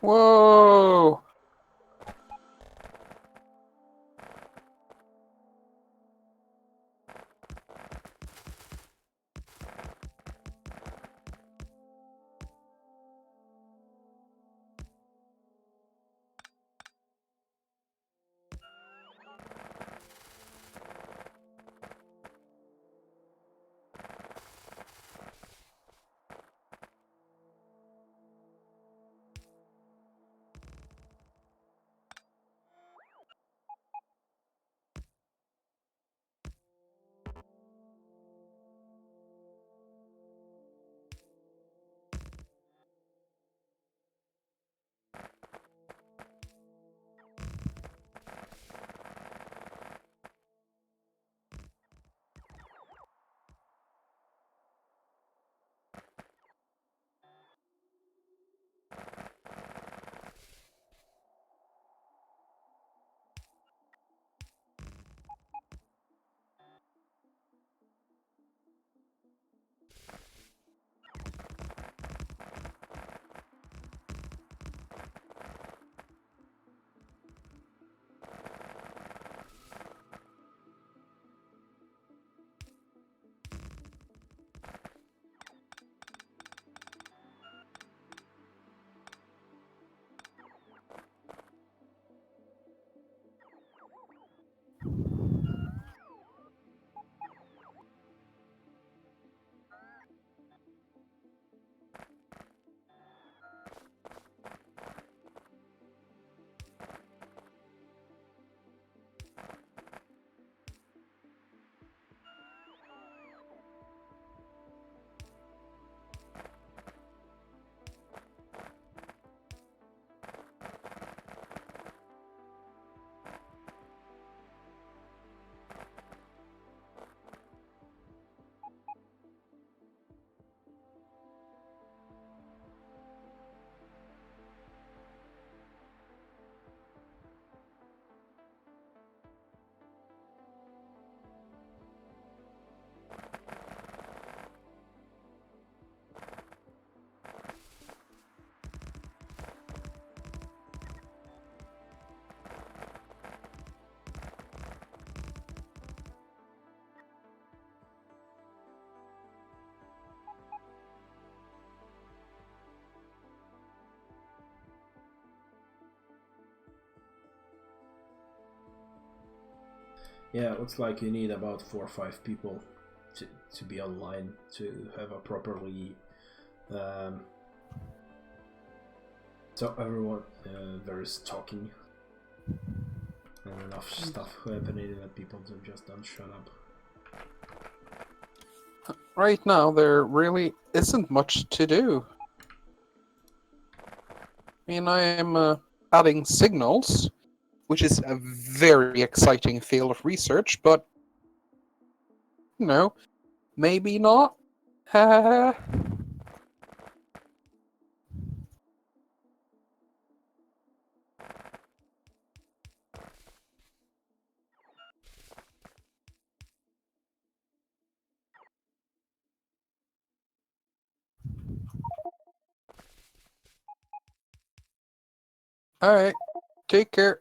Whoa! Yeah, it looks like you need about 4 or 5 people to be online to have a properly so everyone there is talking and enough stuff happening that people just don't shut up. Right now, there really isn't much to do. I mean, I am adding signals, which is a very exciting field of research, but, you know, maybe not. Alright, take care.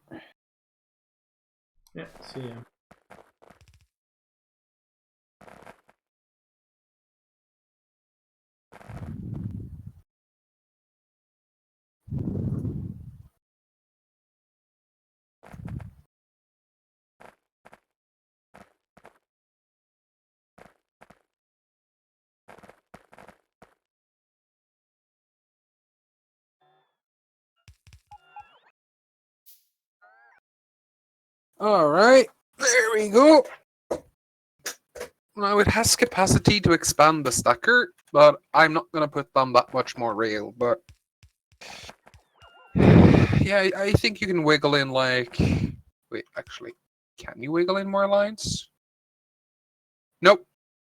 Yeah, see ya. Alright, there we go. Now it has capacity to expand the stacker, but I'm not gonna put down that much more rail, but yeah, I think you can wiggle in like... Wait, actually, can you wiggle in more lines? Nope.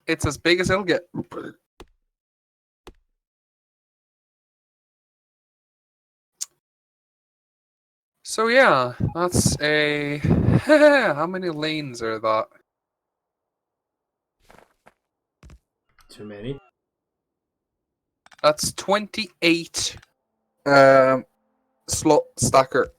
It's as big as it'll get. So yeah, that's a... How many lanes are that? Too many? That's 28 slot stacker.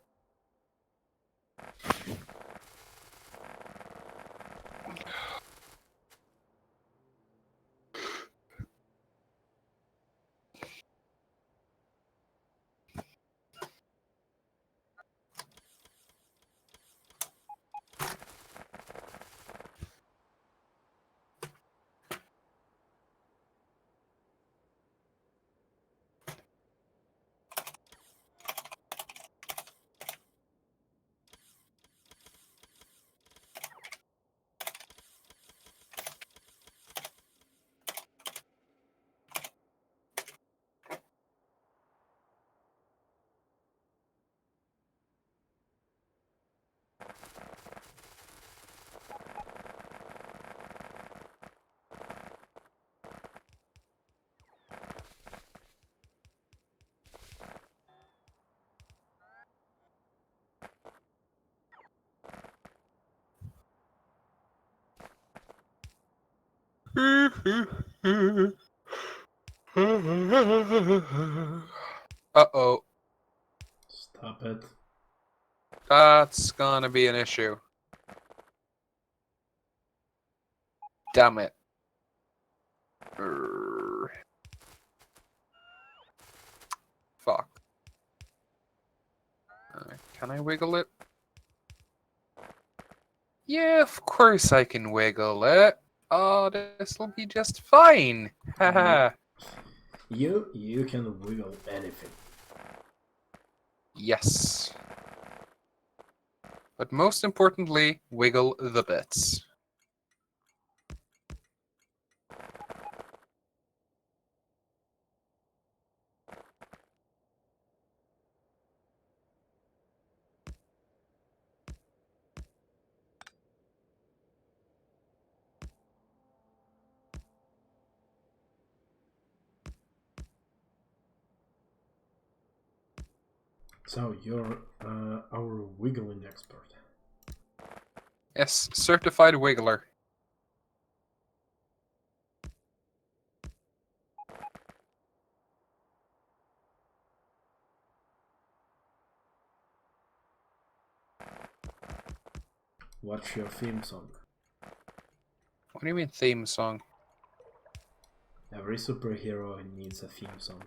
Uh-oh. Stop it. That's gonna be an issue. Damn it. Fuck. Can I wiggle it? Yeah, of course I can wiggle it. Oh, this will be just fine. Haha. You can wiggle anything. Yes. But most importantly, wiggle the bits. So you're our wiggling expert. Yes, certified wiggler. What's your theme song? What do you mean theme song? Every superhero needs a theme song.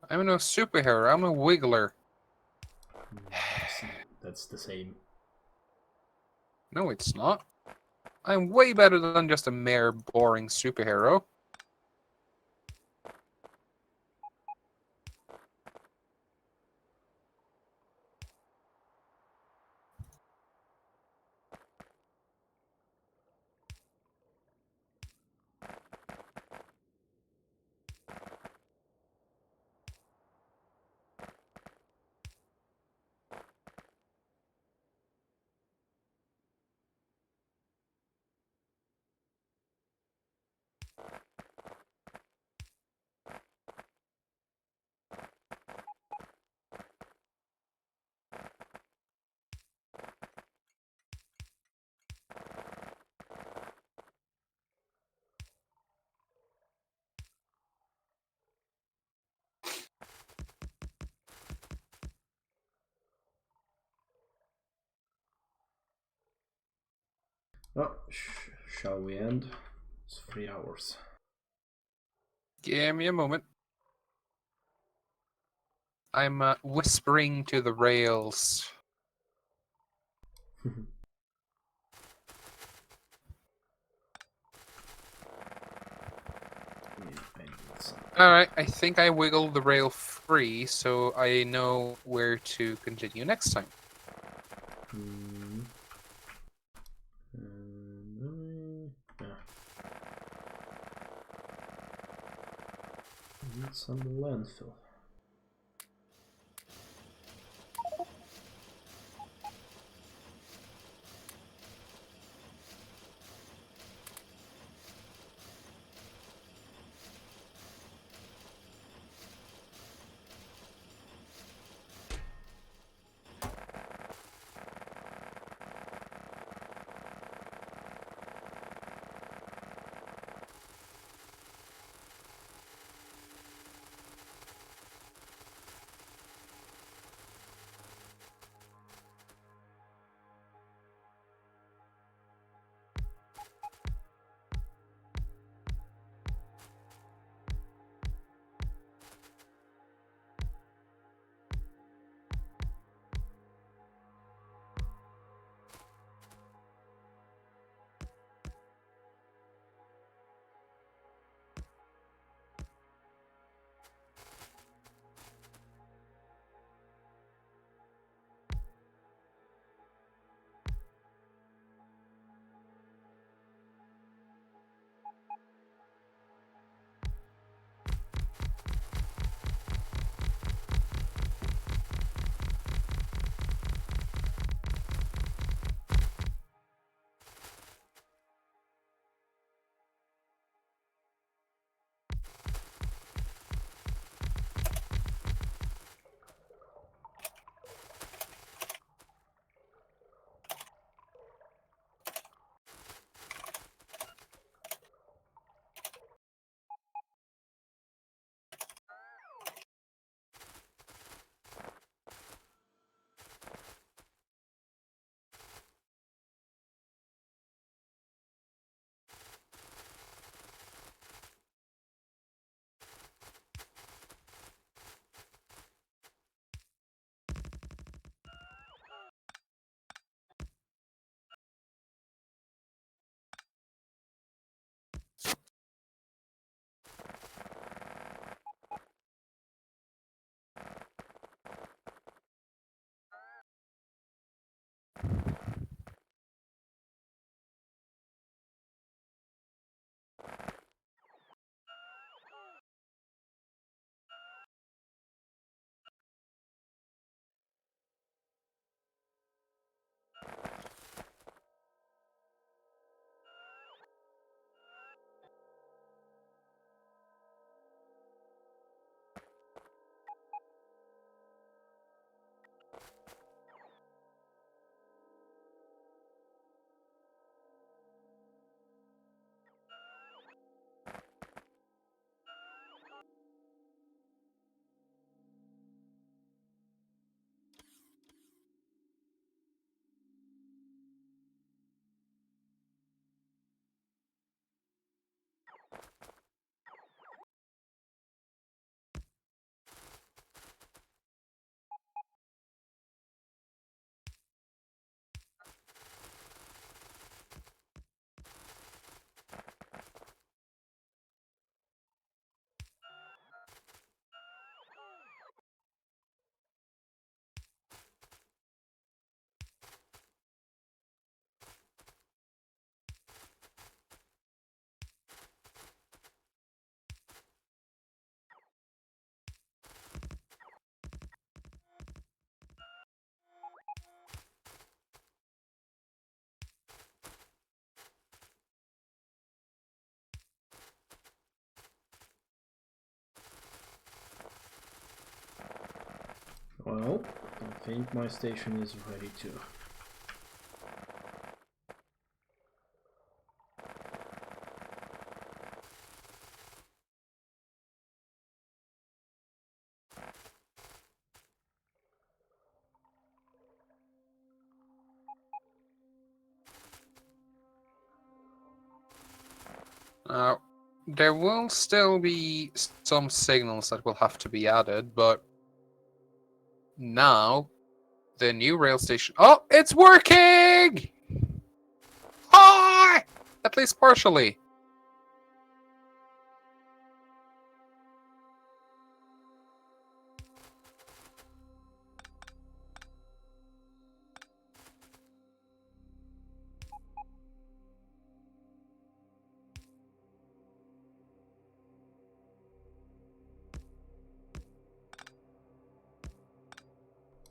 I'm no superhero, I'm a wiggler. That's the same. No, it's not. I'm way better than just a mere boring superhero. Oh, shall we end? It's 3 hours. Give me a moment. I'm whispering to the rails. Alright, I think I wiggled the rail free, so I know where to continue next time. It's on the landfill. Well, I think my station is ready to. There will still be some signals that will have to be added, but now the new rail station. Oh, it's working! Ah! At least partially.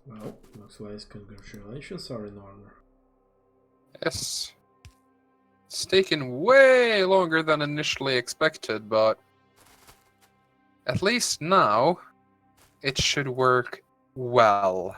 Well, looks like congratulations are in order. Yes. It's taken way longer than initially expected, but at least now it should work well.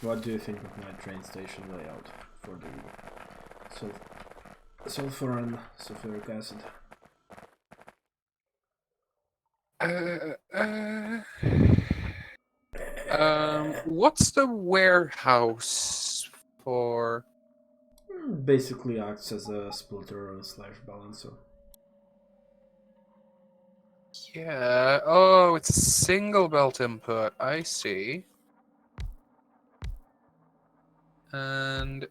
What do you think of my train station layout for the sulfur and sulfuric acid? What's the warehouse for? Basically acts as a splitter slash balancer. Yeah. Oh, it's a single belt input. I see. And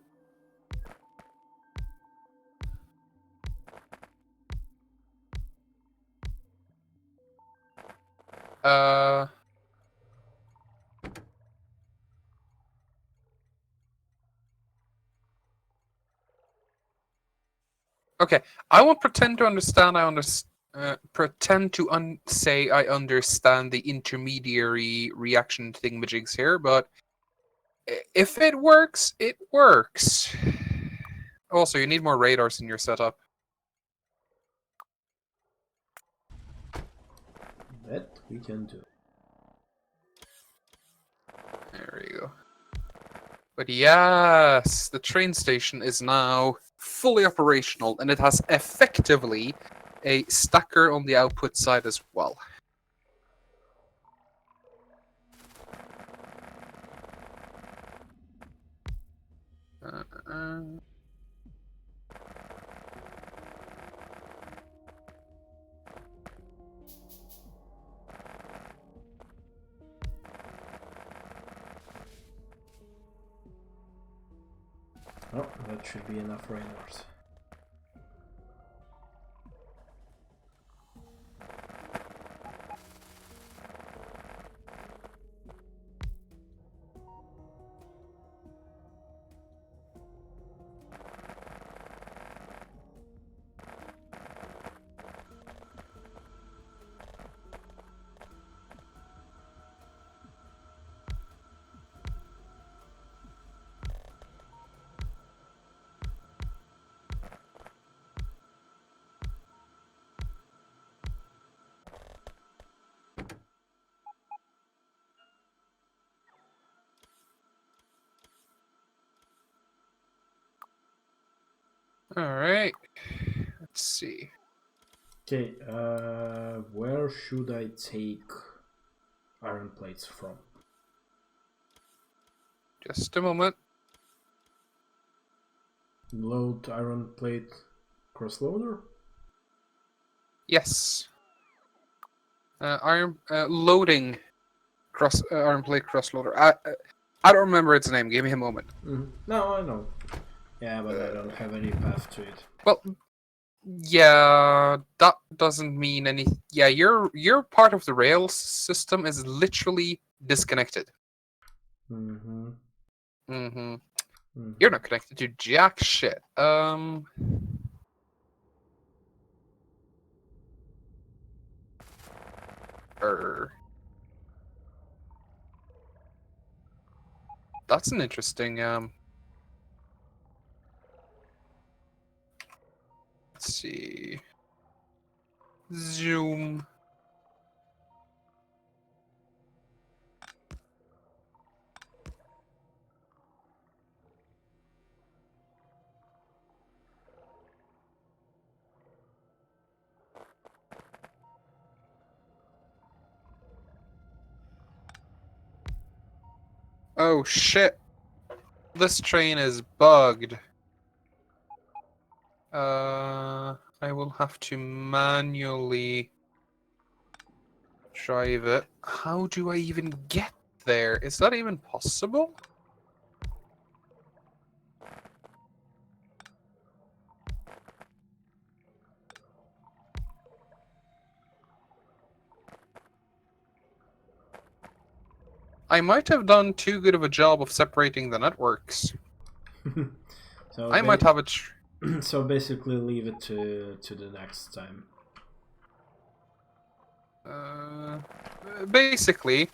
okay, I won't pretend to understand. Say I understand the intermediary reaction thingamajigs here, but if it works, it works. Also, you need more radars in your setup. That we can do. There we go. But yes, the train station is now fully operational, and it has effectively a stacker on the output side as well. Oh, that should be enough radars. Alright. Let's see. Okay, where should I take iron plates from? Just a moment. Load iron plate crossloader? Yes. Loading iron plate crossloader. I don't remember its name. Give me a moment. No, I know. Yeah, but I don't have any path to it. Well, yeah, that doesn't mean any. Yeah, your part of the Rails system is literally disconnected. Mm-hmm. Mm-hmm. Mm-hmm. You're not connected to jack shit. That's an interesting. Let's see. Zoom. Oh shit. This train is bugged. I will have to manually drive it. How do I even get there? Is that even possible? I might have done too good of a job of separating the networks. So I might have a... so basically leave it to the next time. Basically,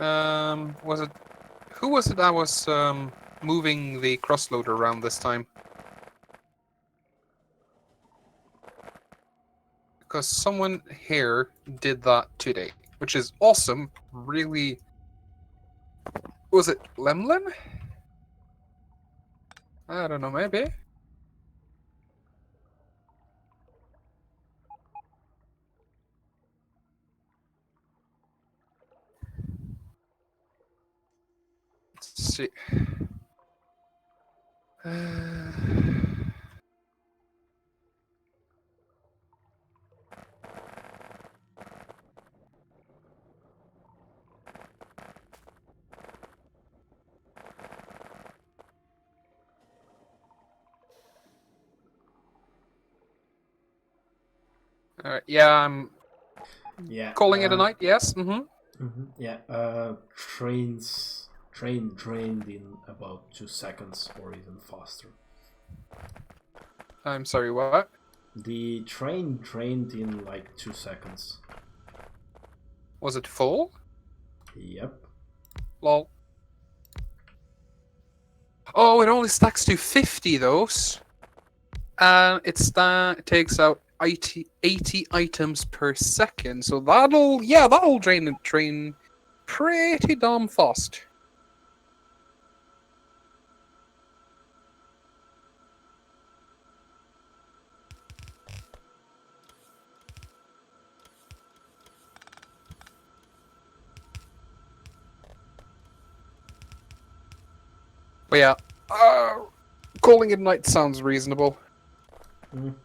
was it... Who was it that was moving the crossloader around this time? Because someone here did that today, which is awesome. Really... Was it Lemlem? I don't know, maybe. Let's see. Alright, yeah, I'm Yeah. calling it a night, yes? Mm-hmm. Yeah. Train drained in about 2 seconds or even faster. I'm sorry, what? The train drained in like 2 seconds. Was it full? Yep. Lol. Oh, it only stacks to 50 those. And it takes out 80 items per second. So that'll drain the train pretty damn fast. But yeah, calling it night sounds reasonable.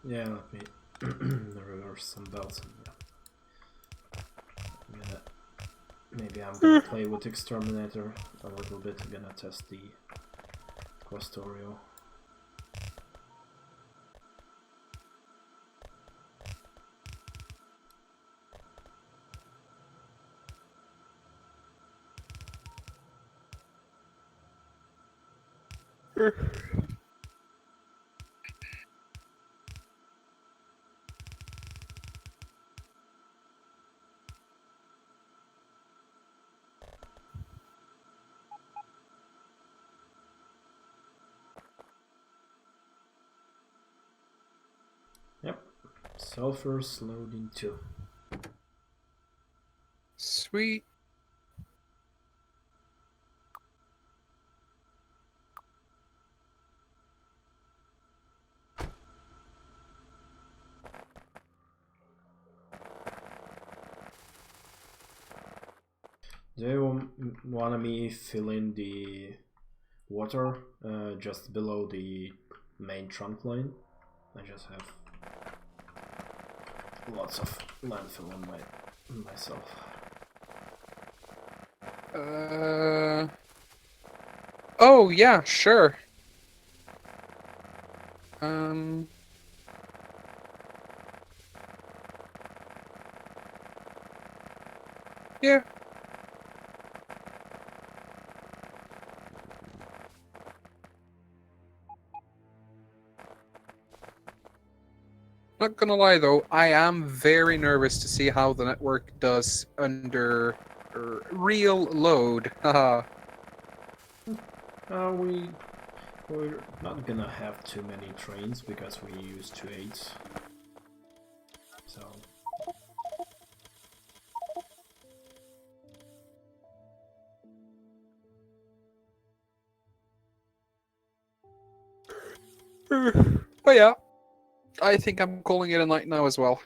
Yeah, let me reverse some belts. Yeah. Maybe I'm gonna play with Exterminator a little bit. I'm gonna test the Questorio. Yep. Sulfur's loading too. Sweet. Do you want me fill in the water just below the main trunk line? I just have lots of landfill on myself. Oh yeah, sure. Yeah. Not gonna lie though, I am very nervous to see how the network does under real load. Haha. We're not gonna have too many trains because we use 2/8. So But yeah, I think I'm calling it a night now as well.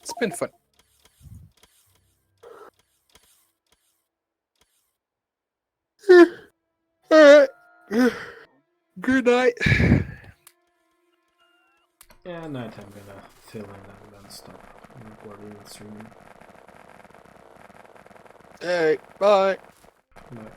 It's been fun. Alright. Good night. yeah, night I'm gonna fill in and then stop recording and streaming. Hey, bye. Bye.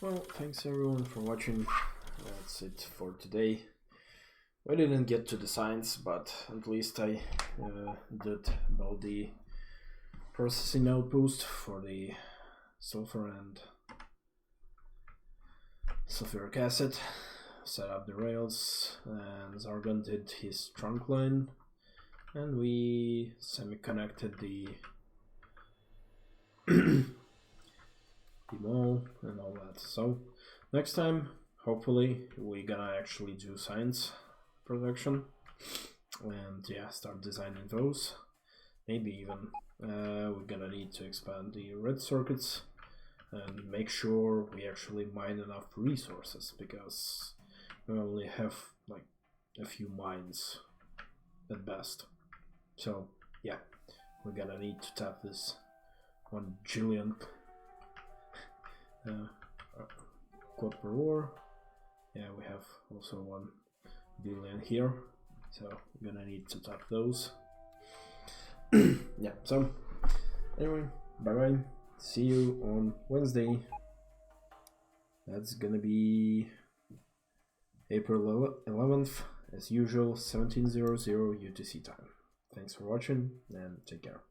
Well, thanks everyone for watching. That's it for today. We didn't get to the science, but at least I did about the processing outpost for the sulfur and sulfuric acid. set up the rails, and Zargon did his trunk line, and we semi-connected the the mall and all that. So next time, hopefully, we're gonna actually do science production, and yeah, start designing those. Maybe even we're gonna need to expand the red circuits and make sure we actually mine enough resources, because we only have like a few mines at best. So yeah, we're gonna need to tap this 1 jillion copper ore. Yeah, we have also 1 billion here, so we're gonna need to tap those. Yeah, so anyway, bye bye. See you on Wednesday. That's gonna be April 11th, as usual, 1700 UTC time. Thanks for watching and take care.